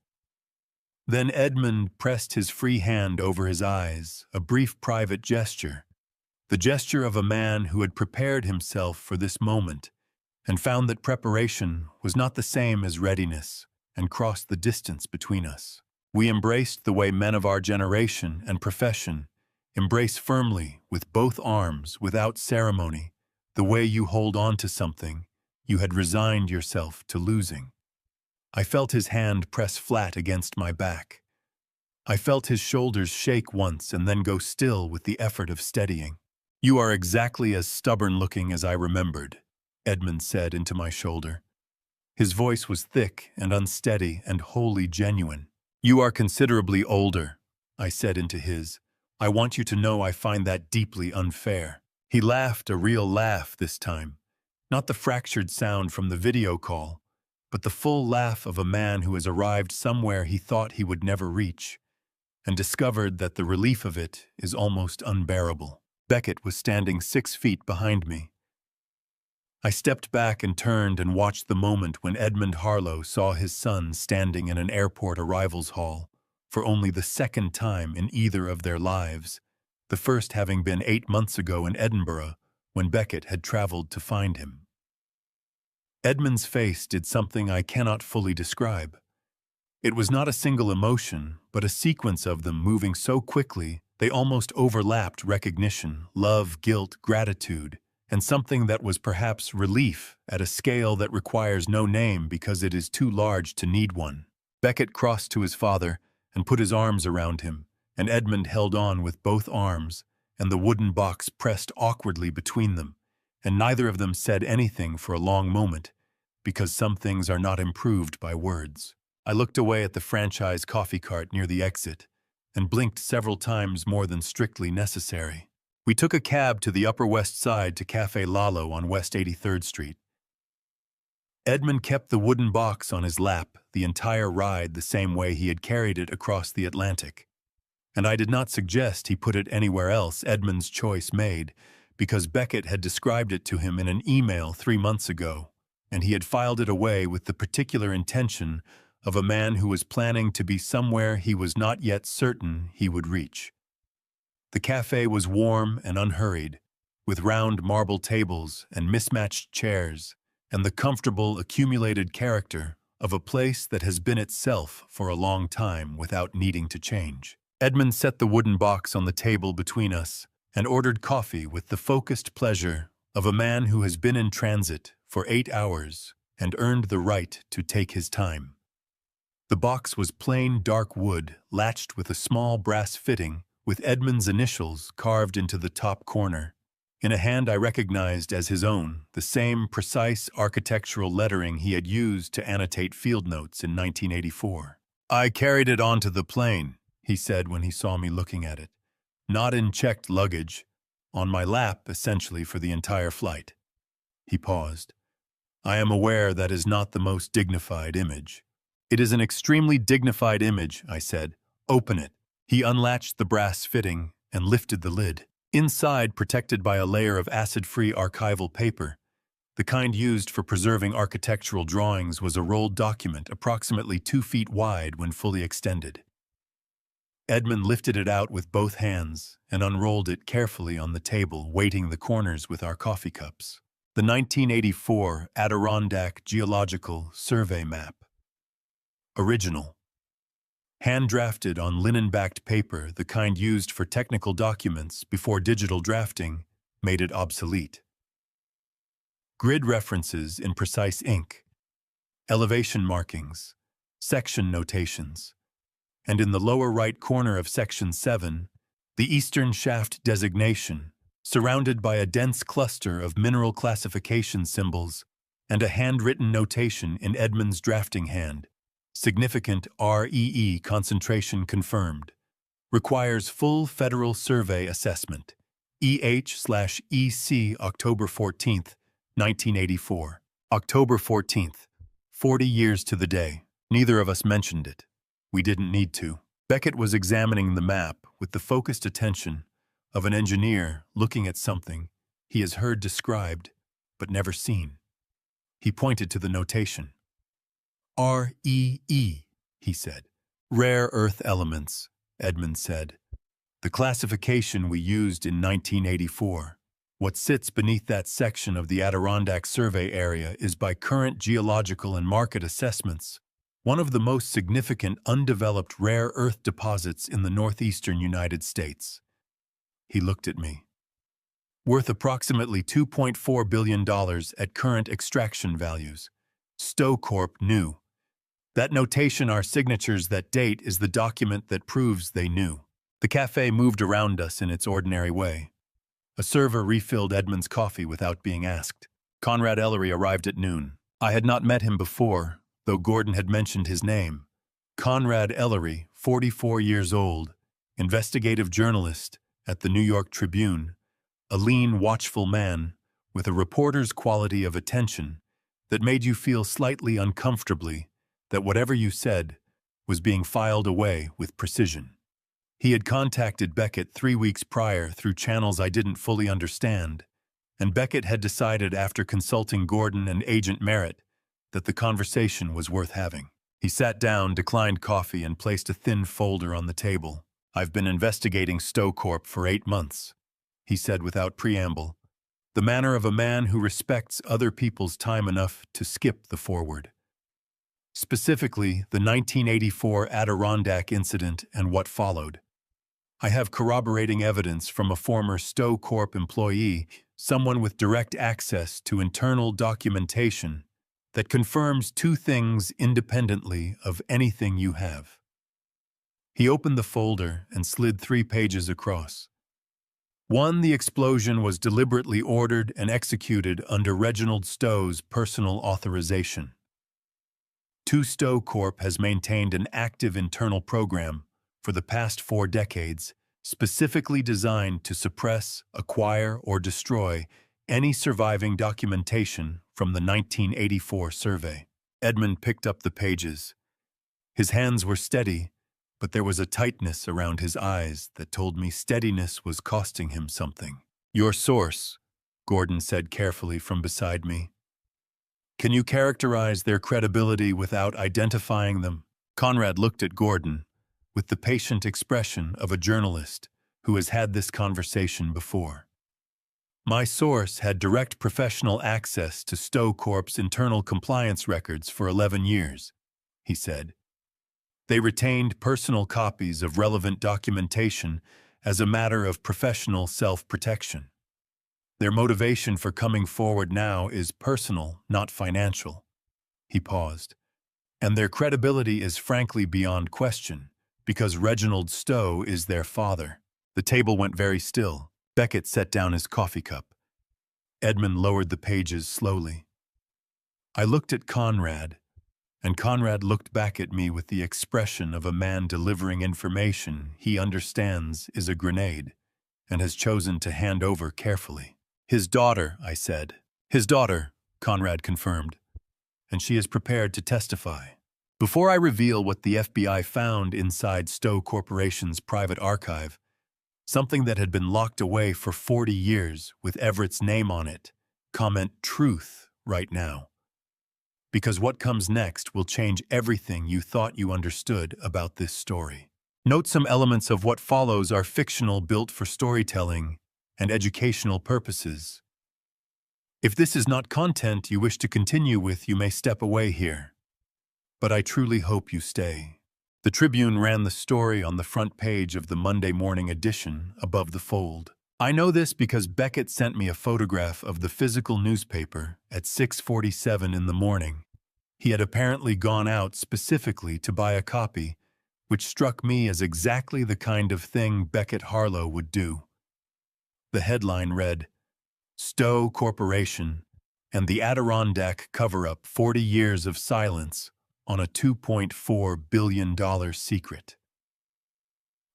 Then Edmund pressed his free hand over his eyes, a brief private gesture, the gesture of a man who had prepared himself for this moment and found that preparation was not the same as readiness and crossed the distance between us. We embraced the way men of our generation and profession embrace firmly with both arms without ceremony, the way you hold on to something you had resigned yourself to losing. I felt his hand press flat against my back. I felt his shoulders shake once and then go still with the effort of steadying. "You are exactly as stubborn-looking as I remembered," Edmund said into my shoulder. His voice was thick and unsteady and wholly genuine. "You are considerably older," I said into his. "I want you to know I find that deeply unfair." He laughed, a real laugh this time, not the fractured sound from the video call, but the full laugh of a man who has arrived somewhere he thought he would never reach, and discovered that the relief of it is almost unbearable. Beckett was standing 6 feet behind me. I stepped back and turned and watched the moment when Edmund Harlow saw his son standing in an airport arrivals hall for only the second time in either of their lives, the first having been 8 months ago in Edinburgh when Beckett had traveled to find him. Edmund's face did something I cannot fully describe. It was not a single emotion, but a sequence of them moving so quickly they almost overlapped recognition, love, guilt, gratitude, and something that was perhaps relief at a scale that requires no name because it is too large to need one. Beckett crossed to his father and put his arms around him, and Edmund held on with both arms, and the wooden box pressed awkwardly between them, and neither of them said anything for a long moment, because some things are not improved by words. I looked away at the franchise coffee cart near the exit, and blinked several times more than strictly necessary. We took a cab to the Upper West Side to Café Lalo on West 83rd Street. Edmund kept the wooden box on his lap the entire ride the same way he had carried it across the Atlantic. And I did not suggest he put it anywhere else Edmund's choice made, because Beckett had described it to him in an email 3 months ago, and he had filed it away with the particular intention of a man who was planning to be somewhere he was not yet certain he would reach. The cafe was warm and unhurried, with round marble tables and mismatched chairs, and the comfortable accumulated character of a place that has been itself for a long time without needing to change. Edmund set the wooden box on the table between us and ordered coffee with the focused pleasure of a man who has been in transit for 8 hours and earned the right to take his time. The box was plain dark wood, latched with a small brass fitting with Edmund's initials carved into the top corner. In a hand I recognized as his own, the same precise architectural lettering he had used to annotate field notes in 1984. "I carried it onto the plane," he said when he saw me looking at it. "Not in checked luggage. On my lap, essentially, for the entire flight." He paused. "I am aware that is not the most dignified image." "It is an extremely dignified image," I said. "Open it." He unlatched the brass fitting and lifted the lid. Inside, protected by a layer of acid-free archival paper, the kind used for preserving architectural drawings, was a rolled document approximately 2 feet wide when fully extended. Edmund lifted it out with both hands and unrolled it carefully on the table, weighting the corners with our coffee cups. The 1984 Adirondack Geological Survey Map. Original. Hand-drafted on linen-backed paper, the kind used for technical documents before digital drafting made it obsolete. Grid references in precise ink, elevation markings, section notations, and in the lower right corner of Section 7, the eastern shaft designation, surrounded by a dense cluster of mineral classification symbols and a handwritten notation in Edmund's drafting hand. Significant REE concentration confirmed. Requires full federal survey assessment. EH/EC October 14th, 1984. October 14th. 40 years to the day. Neither of us mentioned it. We didn't need to. Beckett was examining the map with the focused attention of an engineer looking at something he has heard described but never seen. He pointed to the notation. REE, he said. Rare earth elements, Edmund said. The classification we used in 1984. What sits beneath that section of the Adirondack survey area is, by current geological and market assessments, one of the most significant undeveloped rare earth deposits in the northeastern United States. He looked at me. Worth approximately $2.4 billion at current extraction values. Stowe Corp knew. That notation, our signatures that date, is the document that proves they knew. The cafe moved around us in its ordinary way. A server refilled Edmund's coffee without being asked. Conrad Ellery arrived at noon. I had not met him before, though Gordon had mentioned his name. Conrad Ellery, 44 years old, investigative journalist at the New York Tribune, a lean, watchful man with a reporter's quality of attention that made you feel slightly uncomfortably that whatever you said was being filed away with precision. He had contacted Beckett 3 weeks prior through channels I didn't fully understand, and Beckett had decided after consulting Gordon and Agent Merritt that the conversation was worth having. He sat down, declined coffee, and placed a thin folder on the table. I've been investigating Stowe Corp for 8 months, he said without preamble, the manner of a man who respects other people's time enough to skip the foreword. Specifically, the 1984 Adirondack incident and what followed. I have corroborating evidence from a former Stowe Corp employee, someone with direct access to internal documentation, that confirms 2 things independently of anything you have. He opened the folder and slid 3 pages across. 1, the explosion was deliberately ordered and executed under Reginald Stowe's personal authorization. 2, Stowe Corp has maintained an active internal program for the past 4 decades, specifically designed to suppress, acquire, or destroy any surviving documentation from the 1984 survey. Edmund picked up the pages. His hands were steady, but there was a tightness around his eyes that told me steadiness was costing him something. Your source, Gordon said carefully from beside me. Can you characterize their credibility without identifying them? Conrad looked at Gordon with the patient expression of a journalist who has had this conversation before. My source had direct professional access to Stowe Corp's internal compliance records for 11 years, he said. They retained personal copies of relevant documentation as a matter of professional self-protection. Their motivation for coming forward now is personal, not financial. He paused. And their credibility is frankly beyond question, because Reginald Stowe is their father. The table went very still. Beckett set down his coffee cup. Edmund lowered the pages slowly. I looked at Conrad, and Conrad looked back at me with the expression of a man delivering information he understands is a grenade and has chosen to hand over carefully. His daughter, I said. His daughter, Conrad confirmed, and she is prepared to testify. Before I reveal what the FBI found inside Stowe Corporation's private archive, something that had been locked away for 40 years with Everett's name on it, comment truth right now. Because what comes next will change everything you thought you understood about this story. Note some elements of what follows are fictional, built for storytelling and educational purposes. If this is not content you wish to continue with, you may step away here. But I truly hope you stay. The Tribune ran the story on the front page of the Monday morning edition above the fold. I know this because Beckett sent me a photograph of the physical newspaper at 6:47 in the morning. He had apparently gone out specifically to buy a copy, which struck me as exactly the kind of thing Beckett Harlow would do. The headline read, Stowe Corporation and the Adirondack Cover-Up 40 Years of Silence on a $2.4 billion secret.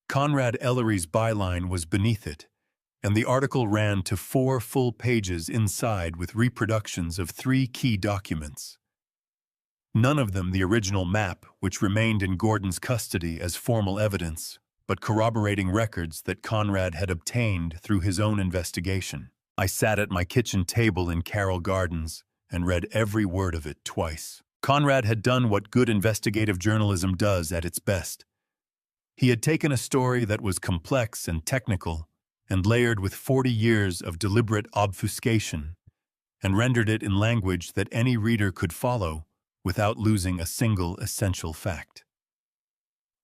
Conrad Ellery's byline was beneath it, and the article ran to 4 full pages inside with reproductions of 3 key documents. None of them the original map, which remained in Gordon's custody as formal evidence, but corroborating records that Conrad had obtained through his own investigation. I sat at my kitchen table in Carroll Gardens and read every word of it twice. Conrad had done what good investigative journalism does at its best. He had taken a story that was complex and technical and layered with 40 years of deliberate obfuscation and rendered it in language that any reader could follow without losing a single essential fact.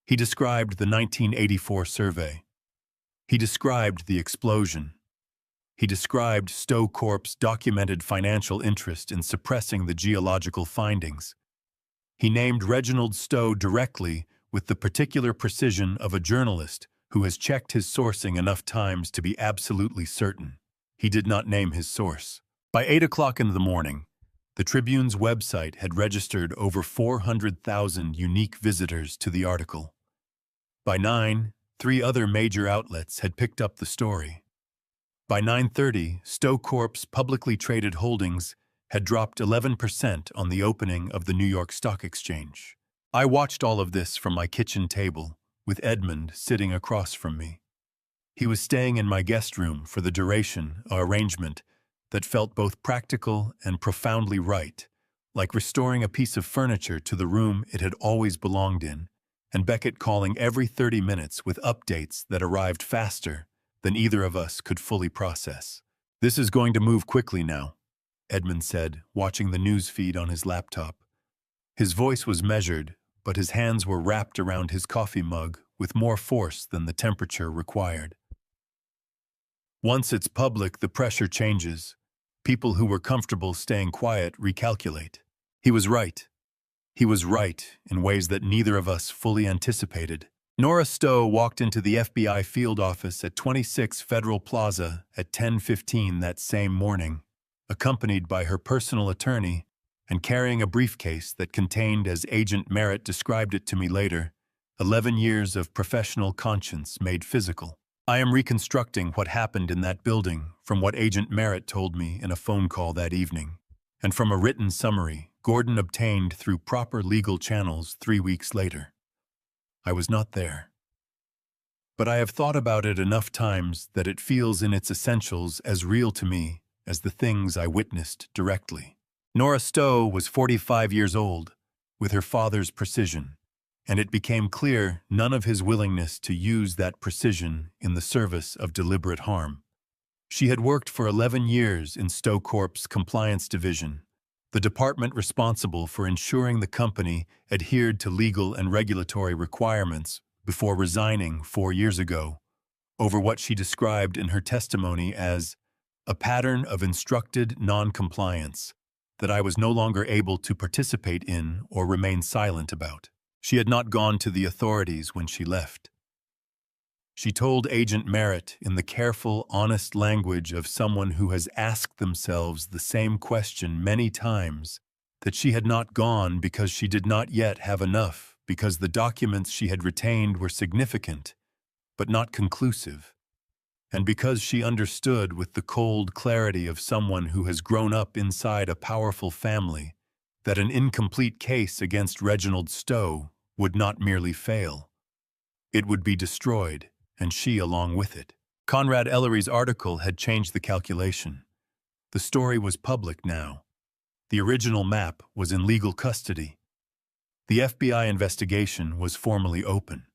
He described the 1984 survey. He described the explosion. He described Stowe Corp's documented financial interest in suppressing the geological findings. He named Reginald Stowe directly with the particular precision of a journalist who has checked his sourcing enough times to be absolutely certain. He did not name his source. By 8 o'clock in the morning, the Tribune's website had registered over 400,000 unique visitors to the article. By 9, 3 other major outlets had picked up the story. By 9:30, Stowe Corp's publicly traded holdings had dropped 11% on the opening of the New York Stock Exchange. I watched all of this from my kitchen table, with Edmund sitting across from me. He was staying in my guest room for the duration, an arrangement that felt both practical and profoundly right, like restoring a piece of furniture to the room it had always belonged in, and Beckett calling every 30 minutes with updates that arrived faster than either of us could fully process. "This is going to move quickly now," Edmund said, watching the news feed on his laptop. His voice was measured, but his hands were wrapped around his coffee mug with more force than the temperature required. "Once it's public, the pressure changes. People who were comfortable staying quiet recalculate." He was right. He was right in ways that neither of us fully anticipated. Nora Stowe walked into the FBI field office at 26 Federal Plaza at 10:15 that same morning, accompanied by her personal attorney and carrying a briefcase that contained, as Agent Merritt described it to me later, 11 years of professional conscience made physical. I am reconstructing what happened in that building from what Agent Merritt told me in a phone call that evening, and from a written summary Gordon obtained through proper legal channels 3 weeks later. I was not there. But I have thought about it enough times that it feels in its essentials as real to me as the things I witnessed directly. Nora Stowe was 45 years old, with her father's precision, and it became clear none of his willingness to use that precision in the service of deliberate harm. She had worked for 11 years in Stowe Corp's compliance division, the department responsible for ensuring the company adhered to legal and regulatory requirements before resigning 4 years ago, over what she described in her testimony as a pattern of instructed non-compliance that I was no longer able to participate in or remain silent about. She had not gone to the authorities when she left. She told Agent Merritt in the careful, honest language of someone who has asked themselves the same question many times that she had not gone because she did not yet have enough, because the documents she had retained were significant, but not conclusive, and because she understood with the cold clarity of someone who has grown up inside a powerful family that an incomplete case against Reginald Stowe would not merely fail. It would be destroyed, and she along with it. Conrad Ellery's article had changed the calculation. The story was public now. The original map was in legal custody. The FBI investigation was formally open.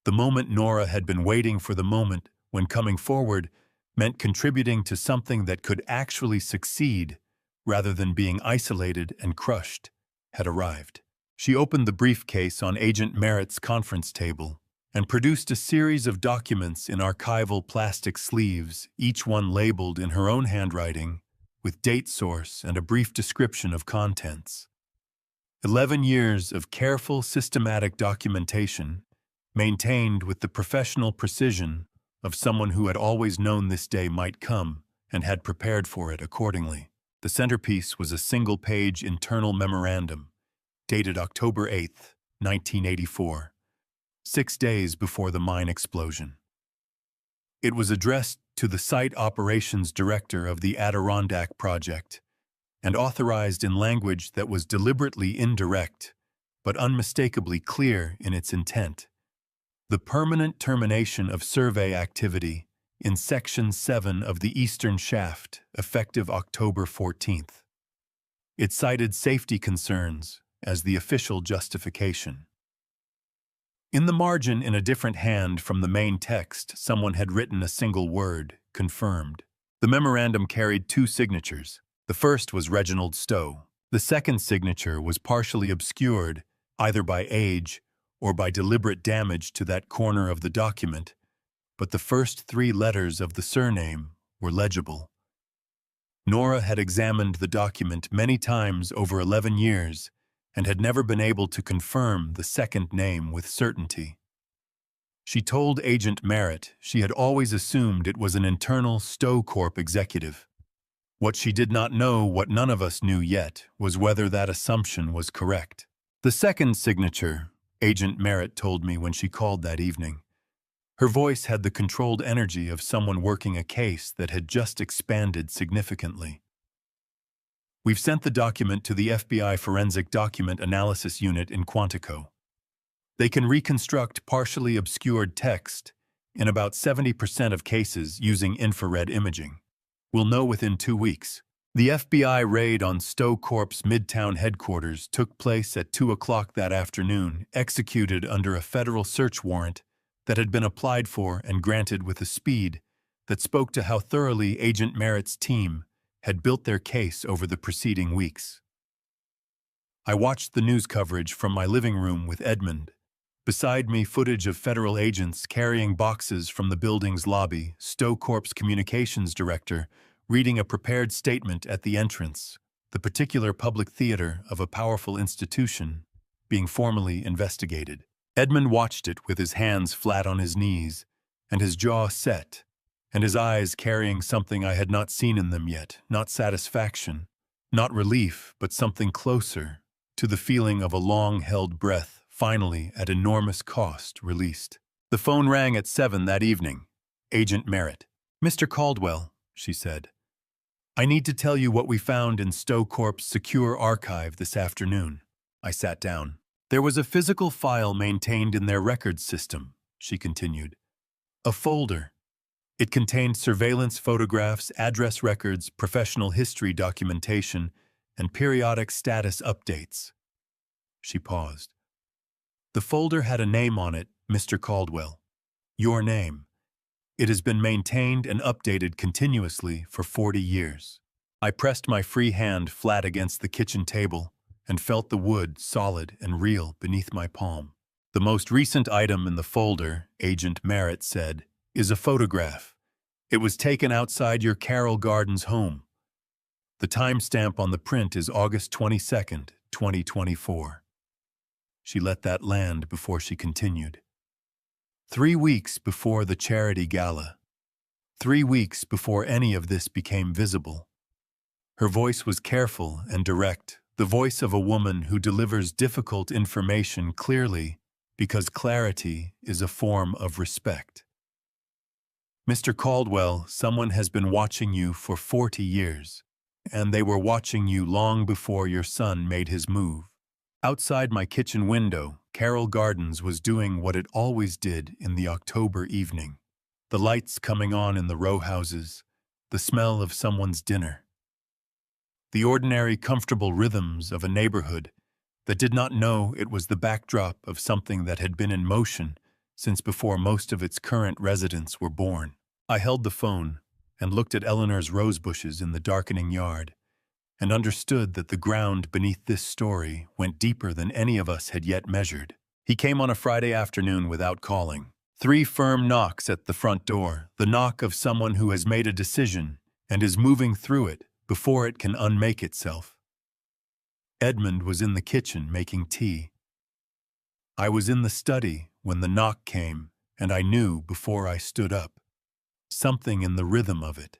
The moment Nora had been waiting for, the moment when coming forward meant contributing to something that could actually succeed rather than being isolated and crushed, had arrived. She opened the briefcase on Agent Merritt's conference table and produced a series of documents in archival plastic sleeves, each one labeled in her own handwriting, with date source and a brief description of contents. 11 years of careful, systematic documentation, maintained with the professional precision of someone who had always known this day might come and had prepared for it accordingly. The centerpiece was a single-page internal memorandum, dated October 8, 1984, 6 days before the mine explosion. It was addressed to the site operations director of the Adirondack Project and authorized in language that was deliberately indirect but unmistakably clear in its intent. The permanent termination of survey activity in Section 7 of the Eastern Shaft, effective October 14th. It cited safety concerns as the official justification. In the margin, in a different hand from the main text, someone had written a single word, confirmed. The memorandum carried 2 signatures. The first was Reginald Stowe. The second signature was partially obscured, either by age or by deliberate damage to that corner of the document, but the first 3 letters of the surname were legible. Nora had examined the document many times over 11 years and had never been able to confirm the second name with certainty. She told Agent Merritt she had always assumed it was an internal Stowe Corp executive. What she did not know, what none of us knew yet, was whether that assumption was correct. The second signature, Agent Merritt told me when she called that evening. Her voice had the controlled energy of someone working a case that had just expanded significantly. We've sent the document to the FBI Forensic Document Analysis Unit in Quantico. They can reconstruct partially obscured text in about 70% of cases using infrared imaging. We'll know within 2 weeks. The FBI raid on Stowe Corp's Midtown headquarters took place at 2 o'clock that afternoon, executed under a federal search warrant that had been applied for and granted with a speed that spoke to how thoroughly Agent Merritt's team had built their case over the preceding weeks. I watched the news coverage from my living room with Edmund. Beside me, footage of federal agents carrying boxes from the building's lobby, Stowe Corp's communications director reading a prepared statement at the entrance, the particular public theater of a powerful institution being formally investigated. Edmund watched it with his hands flat on his knees and his jaw set, and his eyes carrying something I had not seen in them yet, not satisfaction, not relief, but something closer to the feeling of a long-held breath, finally, at enormous cost, released. The phone rang at 7 that evening. Agent Merritt. "Mr. Caldwell," she said, "I need to tell you what we found in Stowe Corp's secure archive this afternoon." I sat down. "There was a physical file maintained in their records system," she continued. "A folder. It contained surveillance photographs, address records, professional history documentation, and periodic status updates." She paused. "The folder had a name on it, Mr. Caldwell. Your name. It has been maintained and updated continuously for 40 years." I pressed my free hand flat against the kitchen table and felt the wood, solid and real, beneath my palm. "The most recent item in the folder," Agent Merritt said, "is a photograph. It was taken outside your Carroll Gardens home. The timestamp on the print is August 22nd, 2024. She let that land before she continued. 3 weeks before the charity gala. 3 weeks before any of this became visible. Her voice was careful and direct, the voice of a woman who delivers difficult information clearly because clarity is a form of respect. "Mr. Caldwell, someone has been watching you for 40 years, and they were watching you long before your son made his move. Outside my kitchen window, Carroll Gardens was doing what it always did in the October evening. The lights coming on in the row houses, the smell of someone's dinner. The ordinary, comfortable rhythms of a neighborhood that did not know it was the backdrop of something that had been in motion since before most of its current residents were born." I held the phone and looked at Eleanor's rose bushes in the darkening yard, and understood that the ground beneath this story went deeper than any of us had yet measured. He came on a Friday afternoon without calling. 3 firm knocks at the front door, the knock of someone who has made a decision and is moving through it before it can unmake itself. Edmund was in the kitchen making tea. I was in the study when the knock came, and I knew before I stood up. something in the rhythm of it.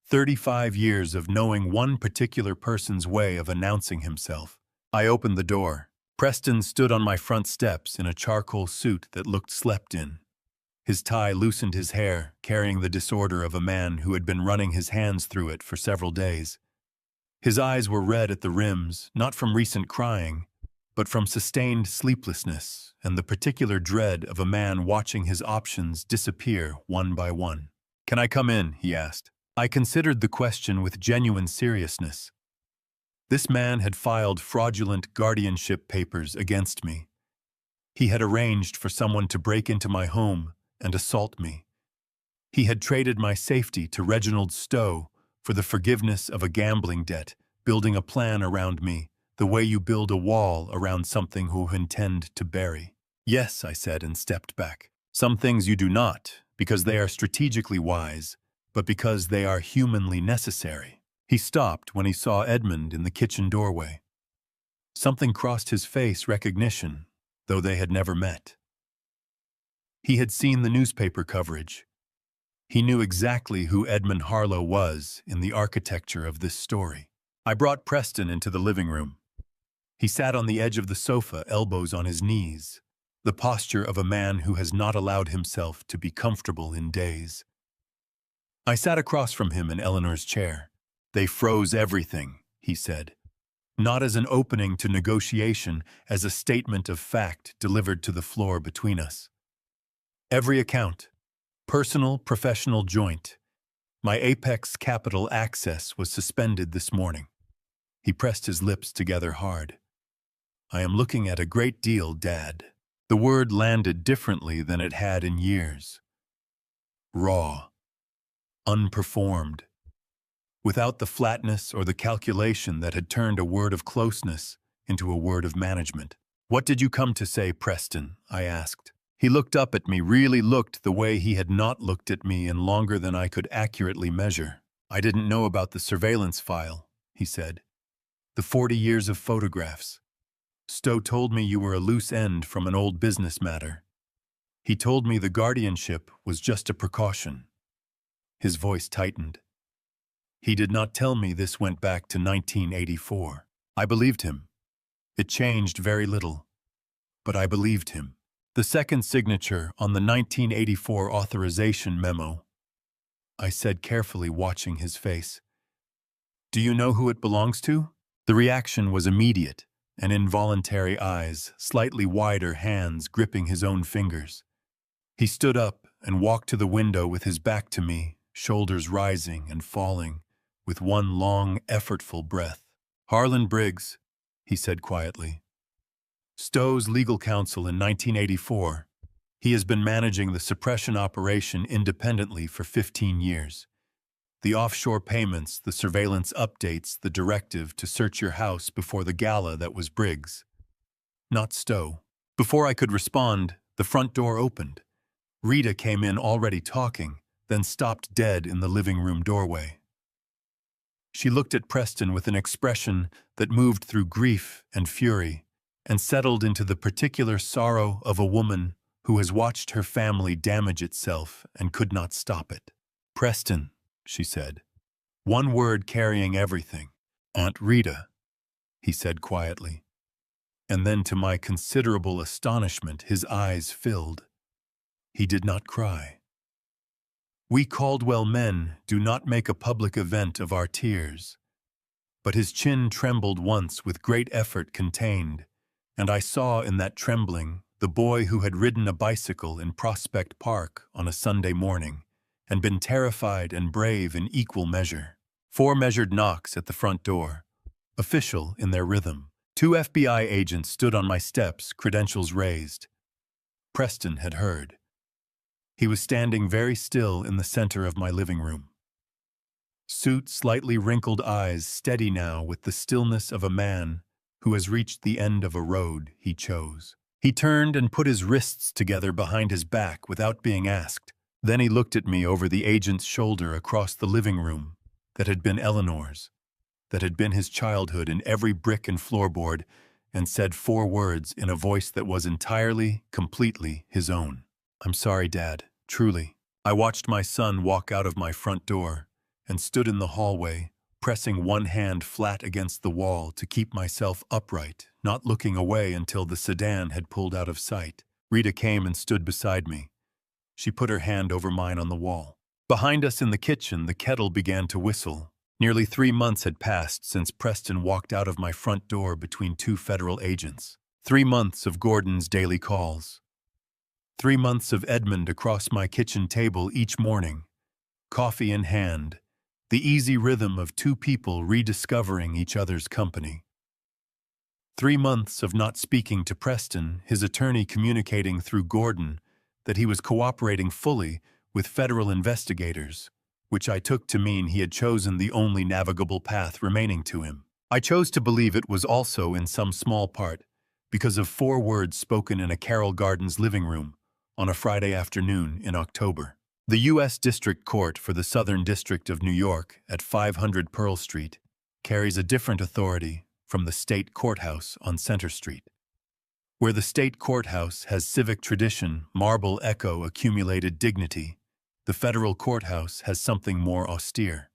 35 years of knowing one particular person's way of announcing himself. I opened the door. Preston stood on my front steps in a charcoal suit that looked slept in. His tie loosened his hair, carrying the disorder of a man who had been running his hands through it for several days. His eyes were red at the rims, not from recent crying, but from sustained sleeplessness and the particular dread of a man watching his options disappear one by one. "Can I come in?" he asked. I considered the question with genuine seriousness. This man had filed fraudulent guardianship papers against me. He had arranged for someone to break into my home and assault me. He had traded my safety to Reginald Stowe for the forgiveness of a gambling debt, building a plan around me, the way you build a wall around something you intend to bury. "Yes," I said and stepped back. "Some things you do not, because they are strategically wise, but because they are humanly necessary." He stopped when he saw Edmund in the kitchen doorway. Something crossed his face recognition, though they had never met. He had seen the newspaper coverage. He knew exactly who Edmund Harlow was in the architecture of this story. I brought Preston into the living room. He sat on the edge of the sofa, elbows on his knees, the posture of a man who has not allowed himself to be comfortable in days. I sat across from him in Eleanor's chair. "They froze everything," he said, not as an opening to negotiation, as a statement of fact delivered to the floor between us. "Every account, personal, professional, joint. My Apex Capital access was suspended this morning." He pressed his lips together hard. "I am looking at a great deal, Dad." The word landed differently than it had in years. Raw. Unperformed. Without the flatness or the calculation that had turned a word of closeness into a word of management. "What did you come to say, Preston?" I asked. He looked up at me, really looked the way he had not looked at me in longer than I could accurately measure. "I didn't know about the surveillance file," he said. "The 40 years of photographs. Stowe told me you were a loose end from an old business matter. He told me the guardianship was just a precaution." His voice tightened. "He did not tell me this went back to 1984. I believed him. It changed very little, but I believed him." "The second signature on the 1984 authorization memo," I said carefully, watching his face. "Do you know who it belongs to?" The reaction was immediate, and involuntary eyes, slightly wider hands gripping his own fingers. He stood up and walked to the window with his back to me, shoulders rising and falling, with one long, effortful breath. "Harlan Briggs," he said quietly. "Stowe's legal counsel in 1984. He has been managing the suppression operation independently for 15 years. The offshore payments, the surveillance updates, the directive to search your house before the gala, that was Briggs, not Stowe." Before I could respond, the front door opened. Rita came in already talking, then stopped dead in the living room doorway. She looked at Preston with an expression that moved through grief and fury, and settled into the particular sorrow of a woman who has watched her family damage itself and could not stop it. "Preston," she said, one word carrying everything. "Aunt Rita," he said quietly. And then, to my considerable astonishment, his eyes filled. He did not cry. We Caldwell men do not make a public event of our tears. But his chin trembled once with great effort contained, and I saw in that trembling the boy who had ridden a bicycle in Prospect Park on a Sunday morning and been terrified and brave in equal measure. 4 measured knocks at the front door, official in their rhythm. 2 FBI agents stood on my steps, credentials raised. Preston had heard. He was standing very still in the center of my living room. Suit, slightly wrinkled eyes, steady now with the stillness of a man who has reached the end of a road he chose. He turned and put his wrists together behind his back without being asked. Then he looked at me over the agent's shoulder across the living room that had been Eleanor's, that had been his childhood in every brick and floorboard, and said 4 words in a voice that was entirely, completely his own. "I'm sorry, Dad, truly." I watched my son walk out of my front door and stood in the hallway, pressing one hand flat against the wall to keep myself upright, not looking away until the sedan had pulled out of sight. Rita came and stood beside me. She put her hand over mine on the wall. Behind us in the kitchen, the kettle began to whistle. Nearly 3 months had passed since Preston walked out of my front door between 2 federal agents. 3 months of Gordon's daily calls. 3 months of Edmund across my kitchen table each morning, coffee in hand, the easy rhythm of 2 people rediscovering each other's company. 3 months of not speaking to Preston, his attorney communicating through Gordon that he was cooperating fully with federal investigators, which I took to mean he had chosen the only navigable path remaining to him. I chose to believe it was also, in some small part, because of 4 words spoken in a Carroll Gardens living room on a Friday afternoon in October. The U.S. District Court for the Southern District of New York at 500 Pearl Street carries a different authority from the state courthouse on Center Street. Where the state courthouse has civic tradition, marble echo accumulated dignity, the federal courthouse has something more austere.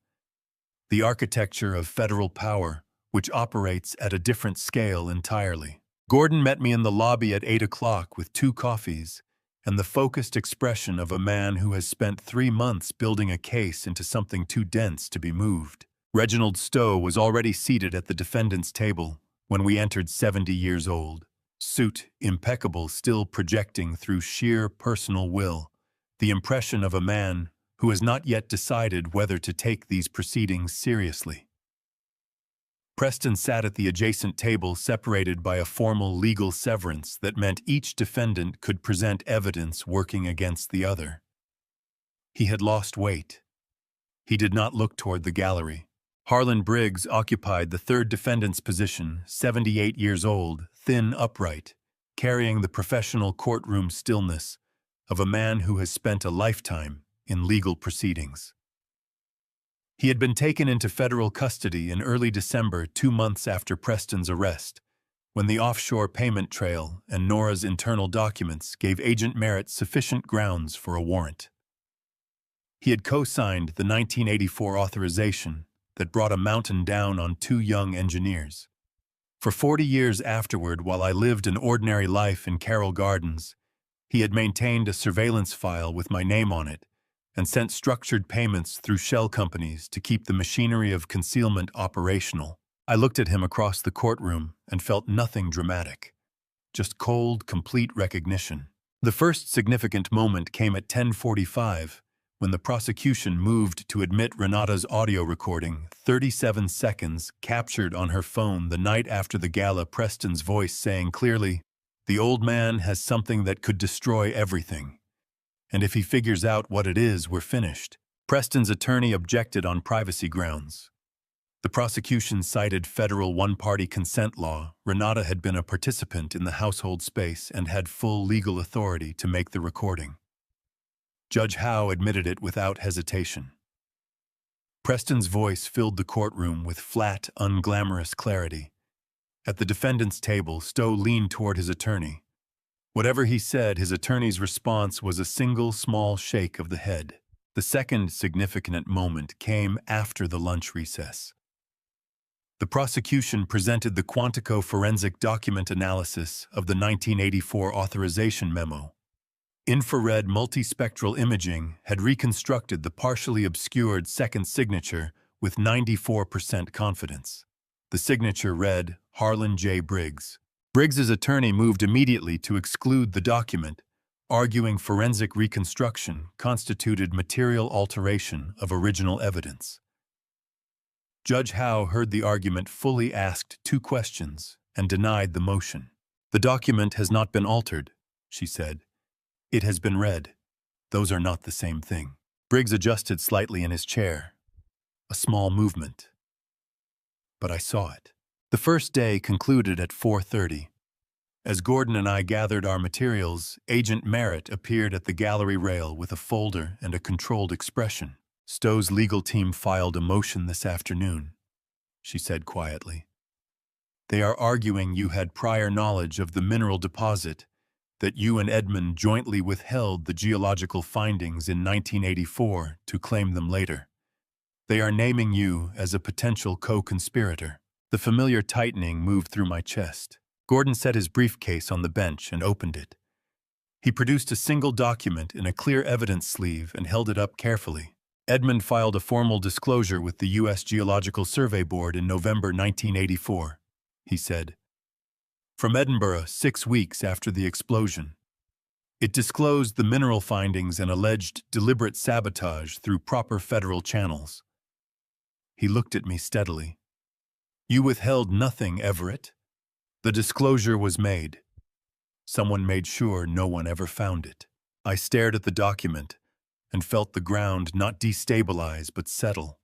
The architecture of federal power, which operates at a different scale entirely. Gordon met me in the lobby at 8 o'clock with 2 coffees and the focused expression of a man who has spent 3 months building a case into something too dense to be moved. Reginald Stowe was already seated at the defendant's table when we entered, 70 years old. Suit impeccable, still projecting through sheer personal will the impression of a man who has not yet decided whether to take these proceedings seriously. Preston sat at the adjacent table, separated by a formal legal severance that meant each defendant could present evidence working against the other. He had lost weight. He did not look toward the gallery. Harlan Briggs occupied the 3rd defendant's position, 78 years old, thin, upright, carrying the professional courtroom stillness of a man who has spent a lifetime in legal proceedings. He had been taken into federal custody in early December, 2 months after Preston's arrest, when the offshore payment trail and Nora's internal documents gave Agent Merritt sufficient grounds for a warrant. He had co-signed the 1984 authorization that brought a mountain down on 2 young engineers. For 40 years afterward, while I lived an ordinary life in Carroll Gardens, he had maintained a surveillance file with my name on it and sent structured payments through shell companies to keep the machinery of concealment operational. I looked at him across the courtroom and felt nothing dramatic, just cold, complete recognition. The first significant moment came at 10:45, when the prosecution moved to admit Renata's audio recording, 37 seconds, captured on her phone the night after the gala, Preston's voice saying clearly, "The old man has something that could destroy everything. And if he figures out what it is, we're finished." Preston's attorney objected on privacy grounds. The prosecution cited federal one-party consent law. Renata had been a participant in the household space and had full legal authority to make the recording. Judge Howe admitted it without hesitation. Preston's voice filled the courtroom with flat, unglamorous clarity. At the defendant's table, Stowe leaned toward his attorney. Whatever he said, his attorney's response was a single small shake of the head. The second significant moment came after the lunch recess. The prosecution presented the Quantico forensic document analysis of the 1984 authorization memo. Infrared multispectral imaging had reconstructed the partially obscured second signature with 94% confidence. The signature read, Harlan J. Briggs. Briggs's attorney moved immediately to exclude the document, arguing forensic reconstruction constituted material alteration of original evidence. Judge Howe heard the argument, fully, asked 2 questions, and denied the motion. "The document has not been altered," she said. "It has been read. Those are not the same thing." Briggs adjusted slightly in his chair. A small movement. But I saw it. The first day concluded at 4:30. As Gordon and I gathered our materials, Agent Merritt appeared at the gallery rail with a folder and a controlled expression. "Stowe's legal team filed a motion this afternoon," she said quietly. "They are arguing you had prior knowledge of the mineral deposit that you and Edmund jointly withheld the geological findings in 1984 to claim them later. They are naming you as a potential co-conspirator." The familiar tightening moved through my chest. Gordon set his briefcase on the bench and opened it. He produced a single document in a clear evidence sleeve and held it up carefully. "Edmund filed a formal disclosure with the U.S. Geological Survey Board in November 1984, he said. "From Edinburgh 6 weeks after the explosion. It disclosed the mineral findings and alleged deliberate sabotage through proper federal channels." He looked at me steadily. "You withheld nothing, Everett. The disclosure was made. Someone made sure no one ever found it." I stared at the document and felt the ground not destabilize but settle,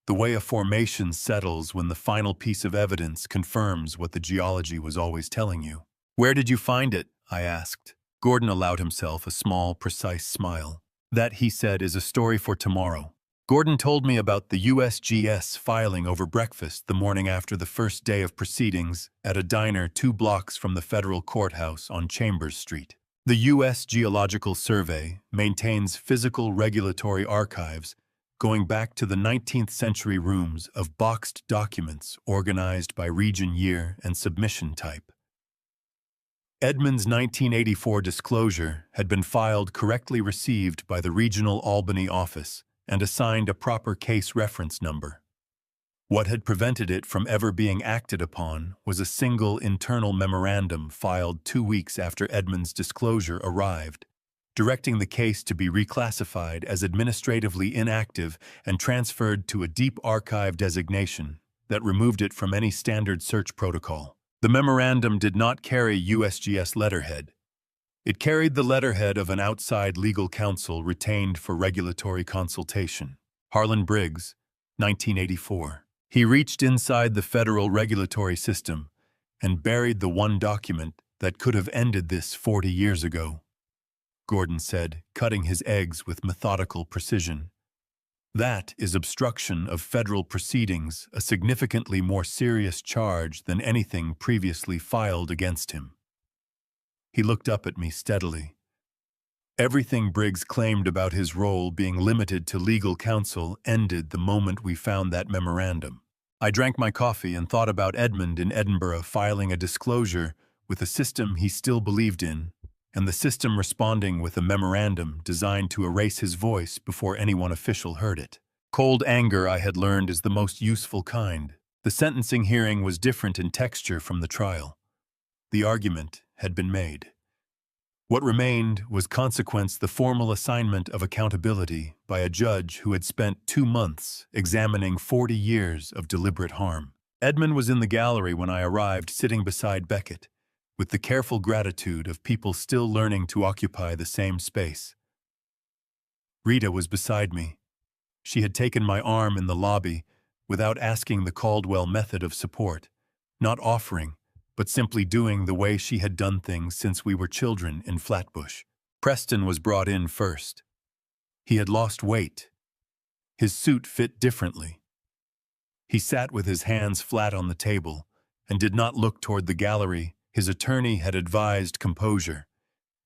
the way a formation settles when the final piece of evidence confirms what the geology was always telling you. "Where did you find it?" I asked. Gordon allowed himself a small, precise smile. "That," he said, "is a story for tomorrow." Gordon told me about the USGS filing over breakfast the morning after the first day of proceedings at a diner 2 blocks from the federal courthouse on Chambers Street. The U.S. Geological Survey maintains physical regulatory archives going back to the 19th century rooms of boxed documents organized by region, year, and submission type. Edmund's 1984 disclosure had been filed correctly received by the regional Albany office and assigned a proper case reference number. What had prevented it from ever being acted upon was a single internal memorandum filed 2 weeks after Edmund's disclosure arrived, directing the case to be reclassified as administratively inactive and transferred to a deep archive designation that removed it from any standard search protocol. The memorandum did not carry USGS letterhead. It carried the letterhead of an outside legal counsel retained for regulatory consultation. Harlan Briggs, 1984. He reached inside the federal regulatory system and buried the one document that could have ended this 40 years ago, Gordon said, cutting his eggs with methodical precision. "That is obstruction of federal proceedings, a significantly more serious charge than anything previously filed against him." He looked up at me steadily. Everything Briggs claimed about his role being limited to legal counsel ended the moment we found that memorandum. I drank my coffee and thought about Edmund in Edinburgh filing a disclosure with a system he still believed in, and the system responding with a memorandum designed to erase his voice before anyone official heard it. Cold anger, I had learned, is the most useful kind. The sentencing hearing was different in texture from the trial. The argument had been made. What remained was the formal assignment of accountability by a judge who had spent 2 months examining 40 years of deliberate harm. Edmund was in the gallery when I arrived, sitting beside Beckett, with the careful gratitude of people still learning to occupy the same space. Rita was beside me. She had taken my arm in the lobby without asking the Caldwell method of support, not offering, but simply doing the way she had done things since we were children in Flatbush. Preston was brought in first. He had lost weight. His suit fit differently. He sat with his hands flat on the table and did not look toward the gallery. His attorney had advised composure,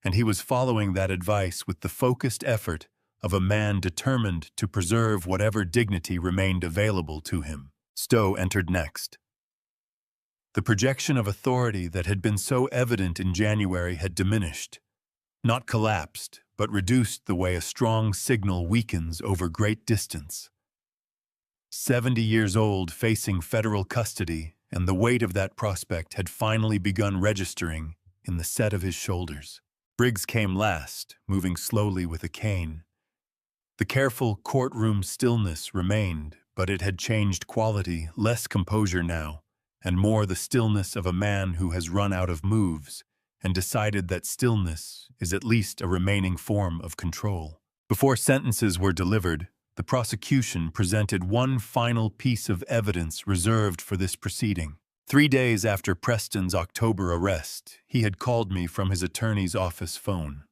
and he was following that advice with the focused effort of a man determined to preserve whatever dignity remained available to him. Stowe entered next. The projection of authority that had been so evident in January had diminished, not collapsed, but reduced the way a strong signal weakens over great distance. 70 years old, facing federal custody, and the weight of that prospect had finally begun registering in the set of his shoulders. Briggs came last, moving slowly with a cane. The careful courtroom stillness remained, but it had changed quality, less composure now, and more the stillness of a man who has run out of moves and decided that stillness is at least a remaining form of control. Before sentences were delivered, the prosecution presented one final piece of evidence reserved for this proceeding. 3 days after Preston's October arrest, he had called me from his attorney's office phone.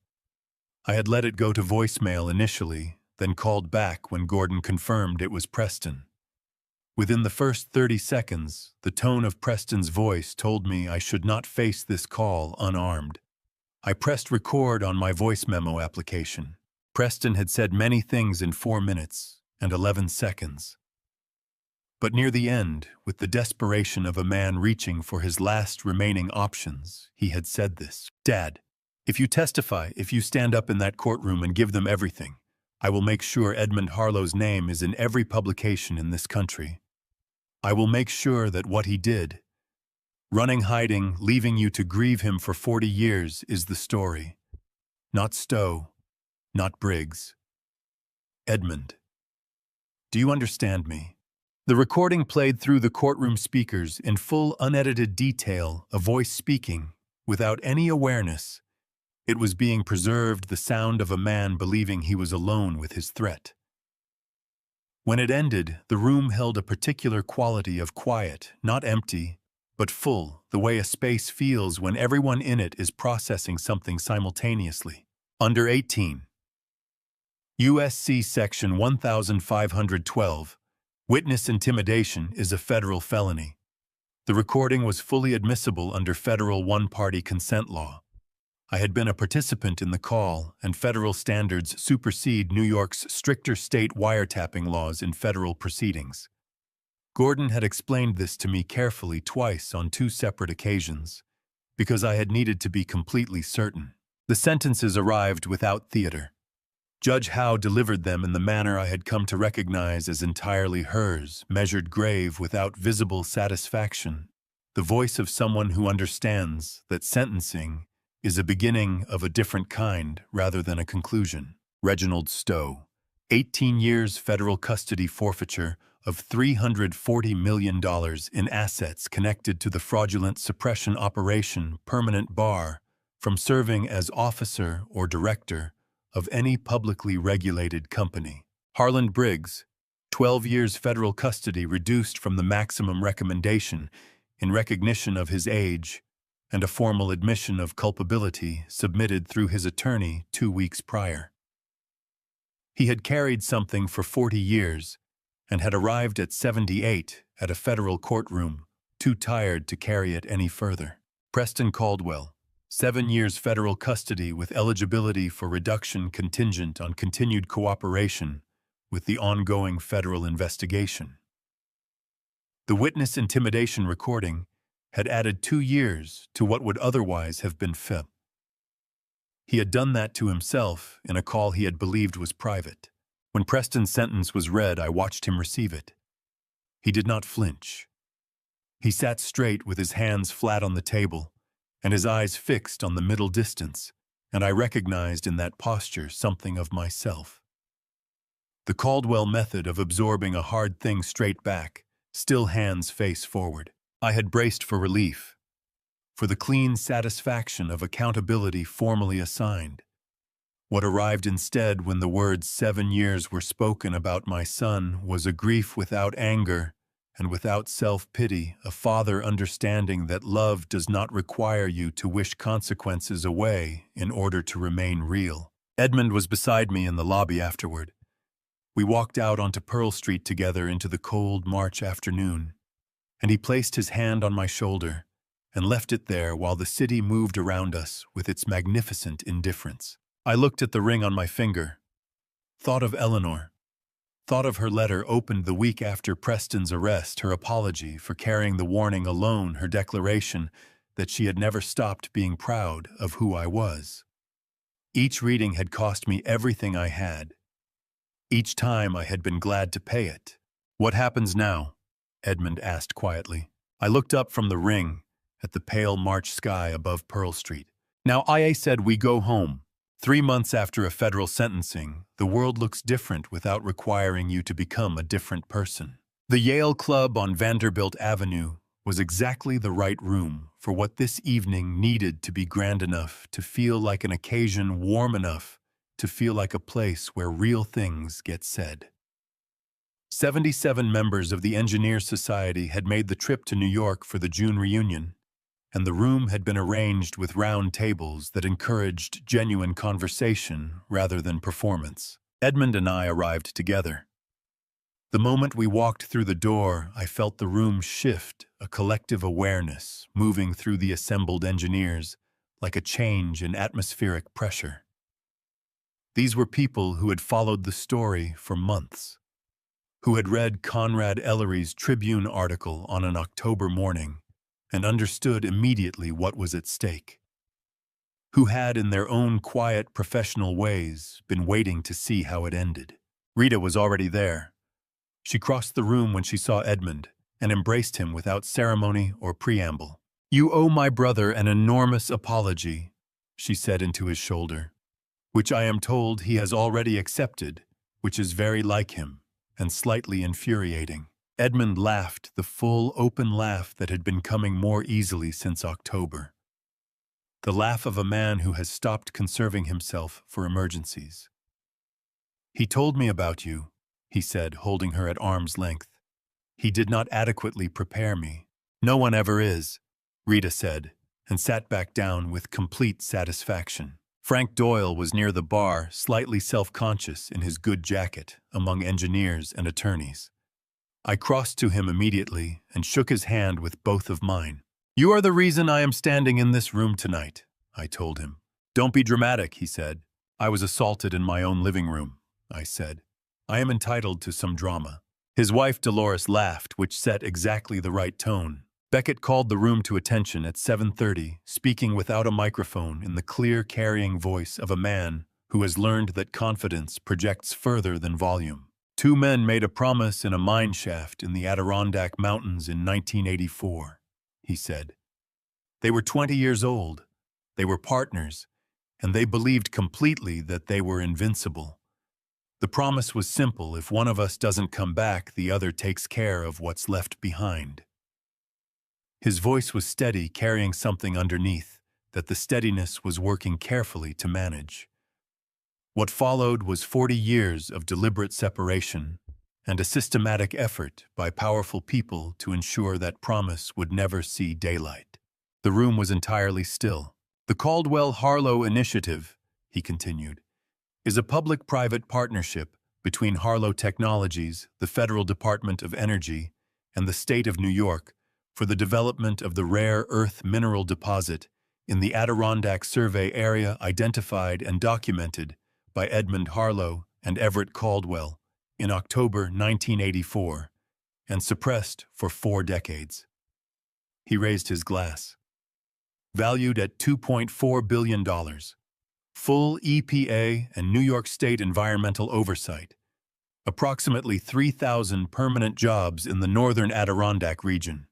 I had let it go to voicemail initially, then called back when Gordon confirmed it was Preston. Within the first 30 seconds, the tone of Preston's voice told me I should not face this call unarmed. I pressed record on my voice memo application. Preston had said many things in 4 minutes and 11 seconds. But near the end, with the desperation of a man reaching for his last remaining options, he had said this: "Dad, if you testify, if you stand up in that courtroom and give them everything, I will make sure Edmund Harlow's name is in every publication in this country. I will make sure that what he did, running, hiding, leaving you to grieve him for 40 years, is the story. Not Stowe, not Briggs. Edmund. Do you understand me?" The recording played through the courtroom speakers in full, unedited detail, a voice speaking, without any awareness. It was being preserved, the sound of a man believing he was alone with his threat. When it ended, the room held a particular quality of quiet, not empty, but full, the way a space feels when everyone in it is processing something simultaneously. Under 18. USC Section 1512. Witness intimidation is a federal felony. The recording was fully admissible under federal one-party consent law. I had been a participant in the call, and federal standards supersede New York's stricter state wiretapping laws in federal proceedings. Gordon had explained this to me carefully twice on 2 separate occasions, because I had needed to be completely certain. The sentences arrived without theater. Judge Howe delivered them in the manner I had come to recognize as entirely hers, measured grave without visible satisfaction, the voice of someone who understands that sentencing is a beginning of a different kind rather than a conclusion. Reginald Stowe, 18 years federal custody forfeiture of $340 million in assets connected to the fraudulent suppression operation, permanent bar from serving as officer or director of any publicly regulated company. Harland Briggs, 12 years federal custody reduced from the maximum recommendation in recognition of his age and a formal admission of culpability submitted through his attorney 2 weeks prior. He had carried something for 40 years and had arrived at 78 at a federal courtroom, too tired to carry it any further. Preston Caldwell, 7 years federal custody with eligibility for reduction contingent on continued cooperation with the ongoing federal investigation. The witness intimidation recording had added 2 years to what would otherwise have been FIP. He had done that to himself in a call he had believed was private. When Preston's sentence was read, I watched him receive it. He did not flinch. He sat straight with his hands flat on the table and his eyes fixed on the middle distance, and I recognized in that posture something of myself. The Caldwell method of absorbing a hard thing straight back, still hands face forward. I had braced for relief, for the clean satisfaction of accountability formally assigned. What arrived instead when the words 7 years were spoken about my son was a grief without anger and without self-pity, a father understanding that love does not require you to wish consequences away in order to remain real. Edmund was beside me in the lobby afterward. We walked out onto Pearl Street together into the cold March afternoon, and he placed his hand on my shoulder and left it there while the city moved around us with its magnificent indifference. I looked at the ring on my finger, thought of Eleanor, thought of her letter opened the week after Preston's arrest, her apology for carrying the warning alone, her declaration that she had never stopped being proud of who I was. Each reading had cost me everything I had. Each time I had been glad to pay it. "What happens now?" Edmund asked quietly. I looked up from the ring at the pale March sky above Pearl Street. "Now, IA said we go home. 3 months after a federal sentencing, the world looks different without requiring you to become a different person. The Yale Club on Vanderbilt Avenue was exactly the right room for what this evening needed to be grand enough to feel like an occasion, warm enough to feel like a place where real things get said. 77 members of the Engineers Society had made the trip to New York for the June reunion, and the room had been arranged with round tables that encouraged genuine conversation rather than performance. Edmund and I arrived together. The moment we walked through the door, I felt the room shift, a collective awareness moving through the assembled engineers, like a change in atmospheric pressure. These were people who had followed the story for months, who had read Conrad Ellery's Tribune article on an October morning and understood immediately what was at stake, who had, in their own quiet, professional ways, been waiting to see how it ended. Rita was already there. She crossed the room when she saw Edmund and embraced him without ceremony or preamble. "You owe my brother an enormous apology," she said into his shoulder, "which I am told he has already accepted, which is very like him and slightly infuriating." Edmund laughed, the full, open laugh that had been coming more easily since October. The laugh of a man who has stopped conserving himself for emergencies. "He told me about you," he said, holding her at arm's length. "He did not adequately prepare me." "No one ever is," Rita said, and sat back down with complete satisfaction. Frank Doyle was near the bar, slightly self-conscious in his good jacket, among engineers and attorneys. I crossed to him immediately and shook his hand with both of mine. "You are the reason I am standing in this room tonight," I told him. "Don't be dramatic," he said. "I was assaulted in my own living room," I said. "I am entitled to some drama." His wife Dolores laughed, which set exactly the right tone. Beckett called the room to attention at 7:30, speaking without a microphone in the clear, carrying voice of a man who has learned that confidence projects further than volume. "Two men made a promise in a mine shaft in the Adirondack Mountains in 1984, he said. "They were 20 years old, they were partners, and they believed completely that they were invincible. The promise was simple: if one of us doesn't come back, the other takes care of what's left behind." His voice was steady, carrying something underneath that the steadiness was working carefully to manage. What followed was 40 years of deliberate separation and a systematic effort by powerful people to ensure that promise would never see daylight. The room was entirely still. "The Caldwell-Harlow Initiative," he continued, "is a public-private partnership between Harlow Technologies, the Federal Department of Energy, and the State of New York for the development of the rare earth mineral deposit in the Adirondack Survey area identified and documented by Edmund Harlow and Everett Caldwell in October 1984 and suppressed for 4 decades. He raised his glass. "Valued at $2.4 billion. Full EPA and New York State environmental oversight. Approximately 3,000 permanent jobs in the northern Adirondack region.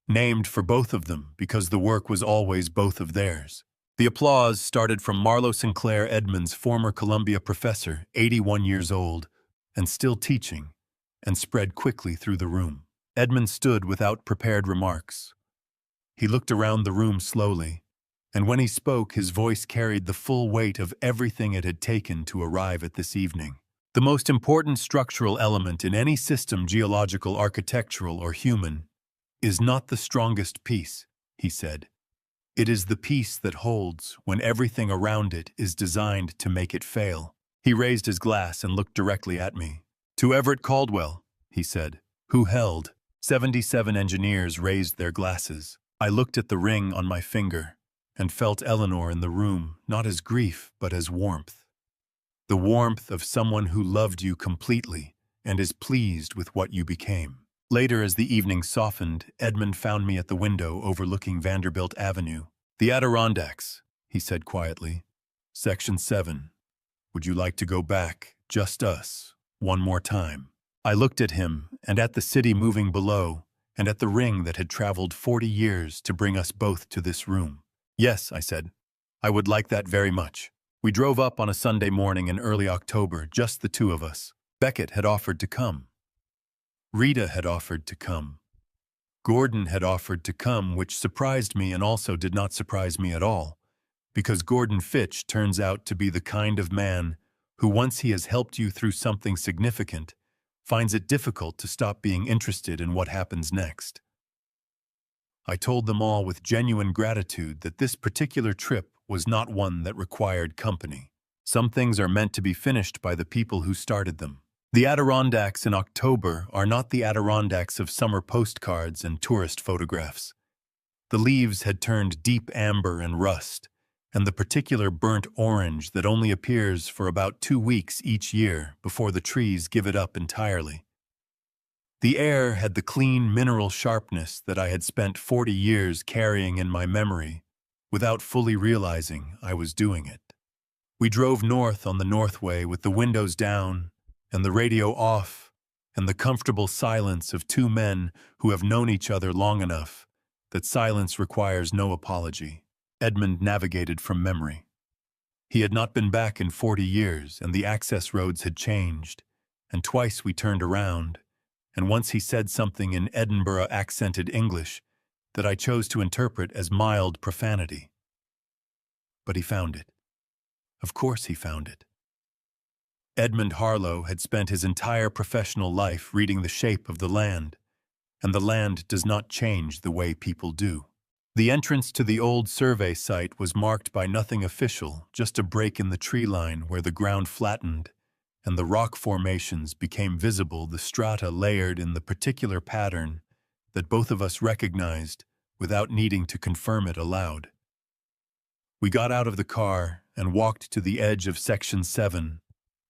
Named for both of them because the work was always both of theirs." The applause started from Marlo Sinclair Edmonds, former Columbia professor, 81 years old, and still teaching, and spread quickly through the room. Edmonds stood without prepared remarks. He looked around the room slowly, and when he spoke, his voice carried the full weight of everything it had taken to arrive at this evening. "The most important structural element in any system, geological, architectural, or human, is not the strongest piece," he said. "It is the piece that holds when everything around it is designed to make it fail." He raised his glass and looked directly at me. "To Everett Caldwell," he said, "who held." 77 engineers raised their glasses. I looked at the ring on my finger and felt Eleanor in the room, not as grief, but as warmth. The warmth of someone who loved you completely and is pleased with what you became. Later, as the evening softened, Edmund found me at the window overlooking Vanderbilt Avenue. "The Adirondacks," he said quietly. "Section 7. Would you like to go back, just us, one more time?" I looked at him, and at the city moving below, and at the ring that had traveled 40 years to bring us both to this room. "Yes," I said. "I would like that very much." We drove up on a Sunday morning in early October, just the two of us. Beckett had offered to come. Rita had offered to come. Gordon had offered to come, which surprised me and also did not surprise me at all, because Gordon Fitch turns out to be the kind of man who, once he has helped you through something significant, finds it difficult to stop being interested in what happens next. I told them all with genuine gratitude that this particular trip was not one that required company. Some things are meant to be finished by the people who started them. The Adirondacks in October are not the Adirondacks of summer postcards and tourist photographs. The leaves had turned deep amber and rust, and the particular burnt orange that only appears for about 2 weeks each year before the trees give it up entirely. The air had the clean mineral sharpness that I had spent 40 years carrying in my memory without fully realizing I was doing it. We drove north on the Northway with the windows down and the radio off and the comfortable silence of two men who have known each other long enough that silence requires no apology. Edmund navigated from memory. He had not been back in 40 years, and the access roads had changed, and twice we turned around, and once he said something in Edinburgh-accented English that I chose to interpret as mild profanity. But he found it. Of course he found it. Edmund Harlow had spent his entire professional life reading The Shape of the Land, and the land does not change the way people do. The entrance to the old survey site was marked by nothing official, just a break in the tree line where the ground flattened and the rock formations became visible, the strata layered in the particular pattern that both of us recognized without needing to confirm it aloud. We got out of the car and walked to the edge of Section 7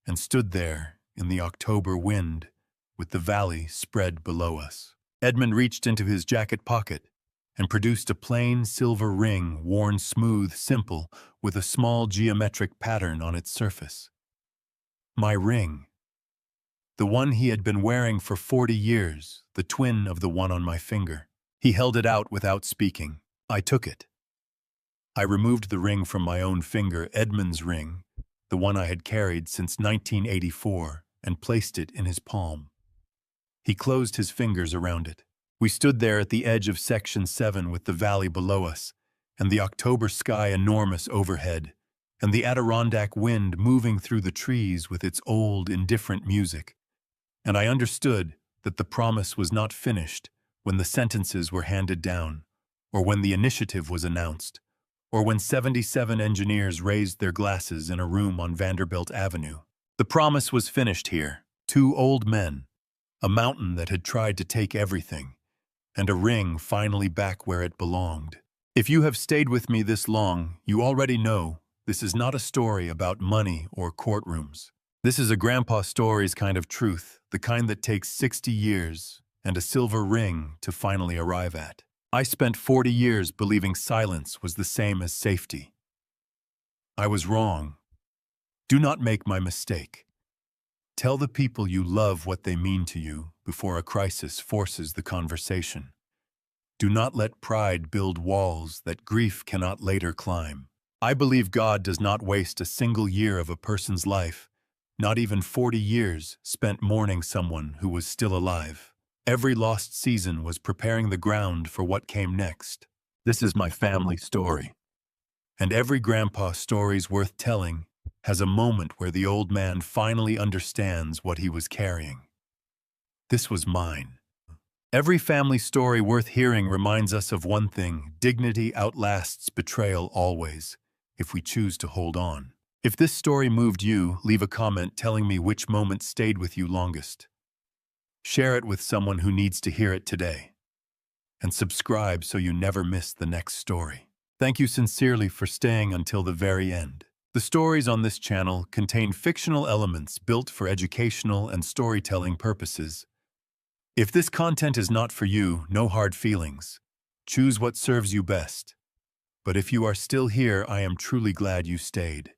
and stood there in the October wind with the valley spread below us. Edmund reached into his jacket pocket and produced a plain silver ring worn smooth, simple, with a small geometric pattern on its surface. My ring. The one he had been wearing for 40 years, the twin of the one on my finger. He held it out without speaking. I took it. I removed the ring from my own finger, Edmund's ring, the one I had carried since 1984, and placed it in his palm. He closed his fingers around it. We stood there at the edge of Section 7 with the valley below us, and the October sky enormous overhead, and the Adirondack wind moving through the trees with its old, indifferent music. And I understood that the promise was not finished when the sentences were handed down, or when the initiative was announced, or when 77 engineers raised their glasses in a room on Vanderbilt Avenue. The promise was finished here. 2 old men, a mountain that had tried to take everything, and a ring finally back where it belonged. If you have stayed with me this long, you already know this is not a story about money or courtrooms. This is a grandpa stories kind of truth, the kind that takes 60 years and a silver ring to finally arrive at. I spent 40 years believing silence was the same as safety. I was wrong. Do not make my mistake. Tell the people you love what they mean to you before a crisis forces the conversation. Do not let pride build walls that grief cannot later climb. I believe God does not waste a single year of a person's life, not even 40 years spent mourning someone who was still alive. Every lost season was preparing the ground for what came next. This is my family story. And every grandpa stories worth telling has a moment where the old man finally understands what he was carrying. This was mine. Every family story worth hearing reminds us of one thing: dignity outlasts betrayal always, if we choose to hold on. If this story moved you, leave a comment telling me which moment stayed with you longest. Share it with someone who needs to hear it today. And subscribe so you never miss the next story. Thank you sincerely for staying until the very end. The stories on this channel contain fictional elements built for educational and storytelling purposes. If this content is not for you, no hard feelings. Choose what serves you best. But if you are still here, I am truly glad you stayed.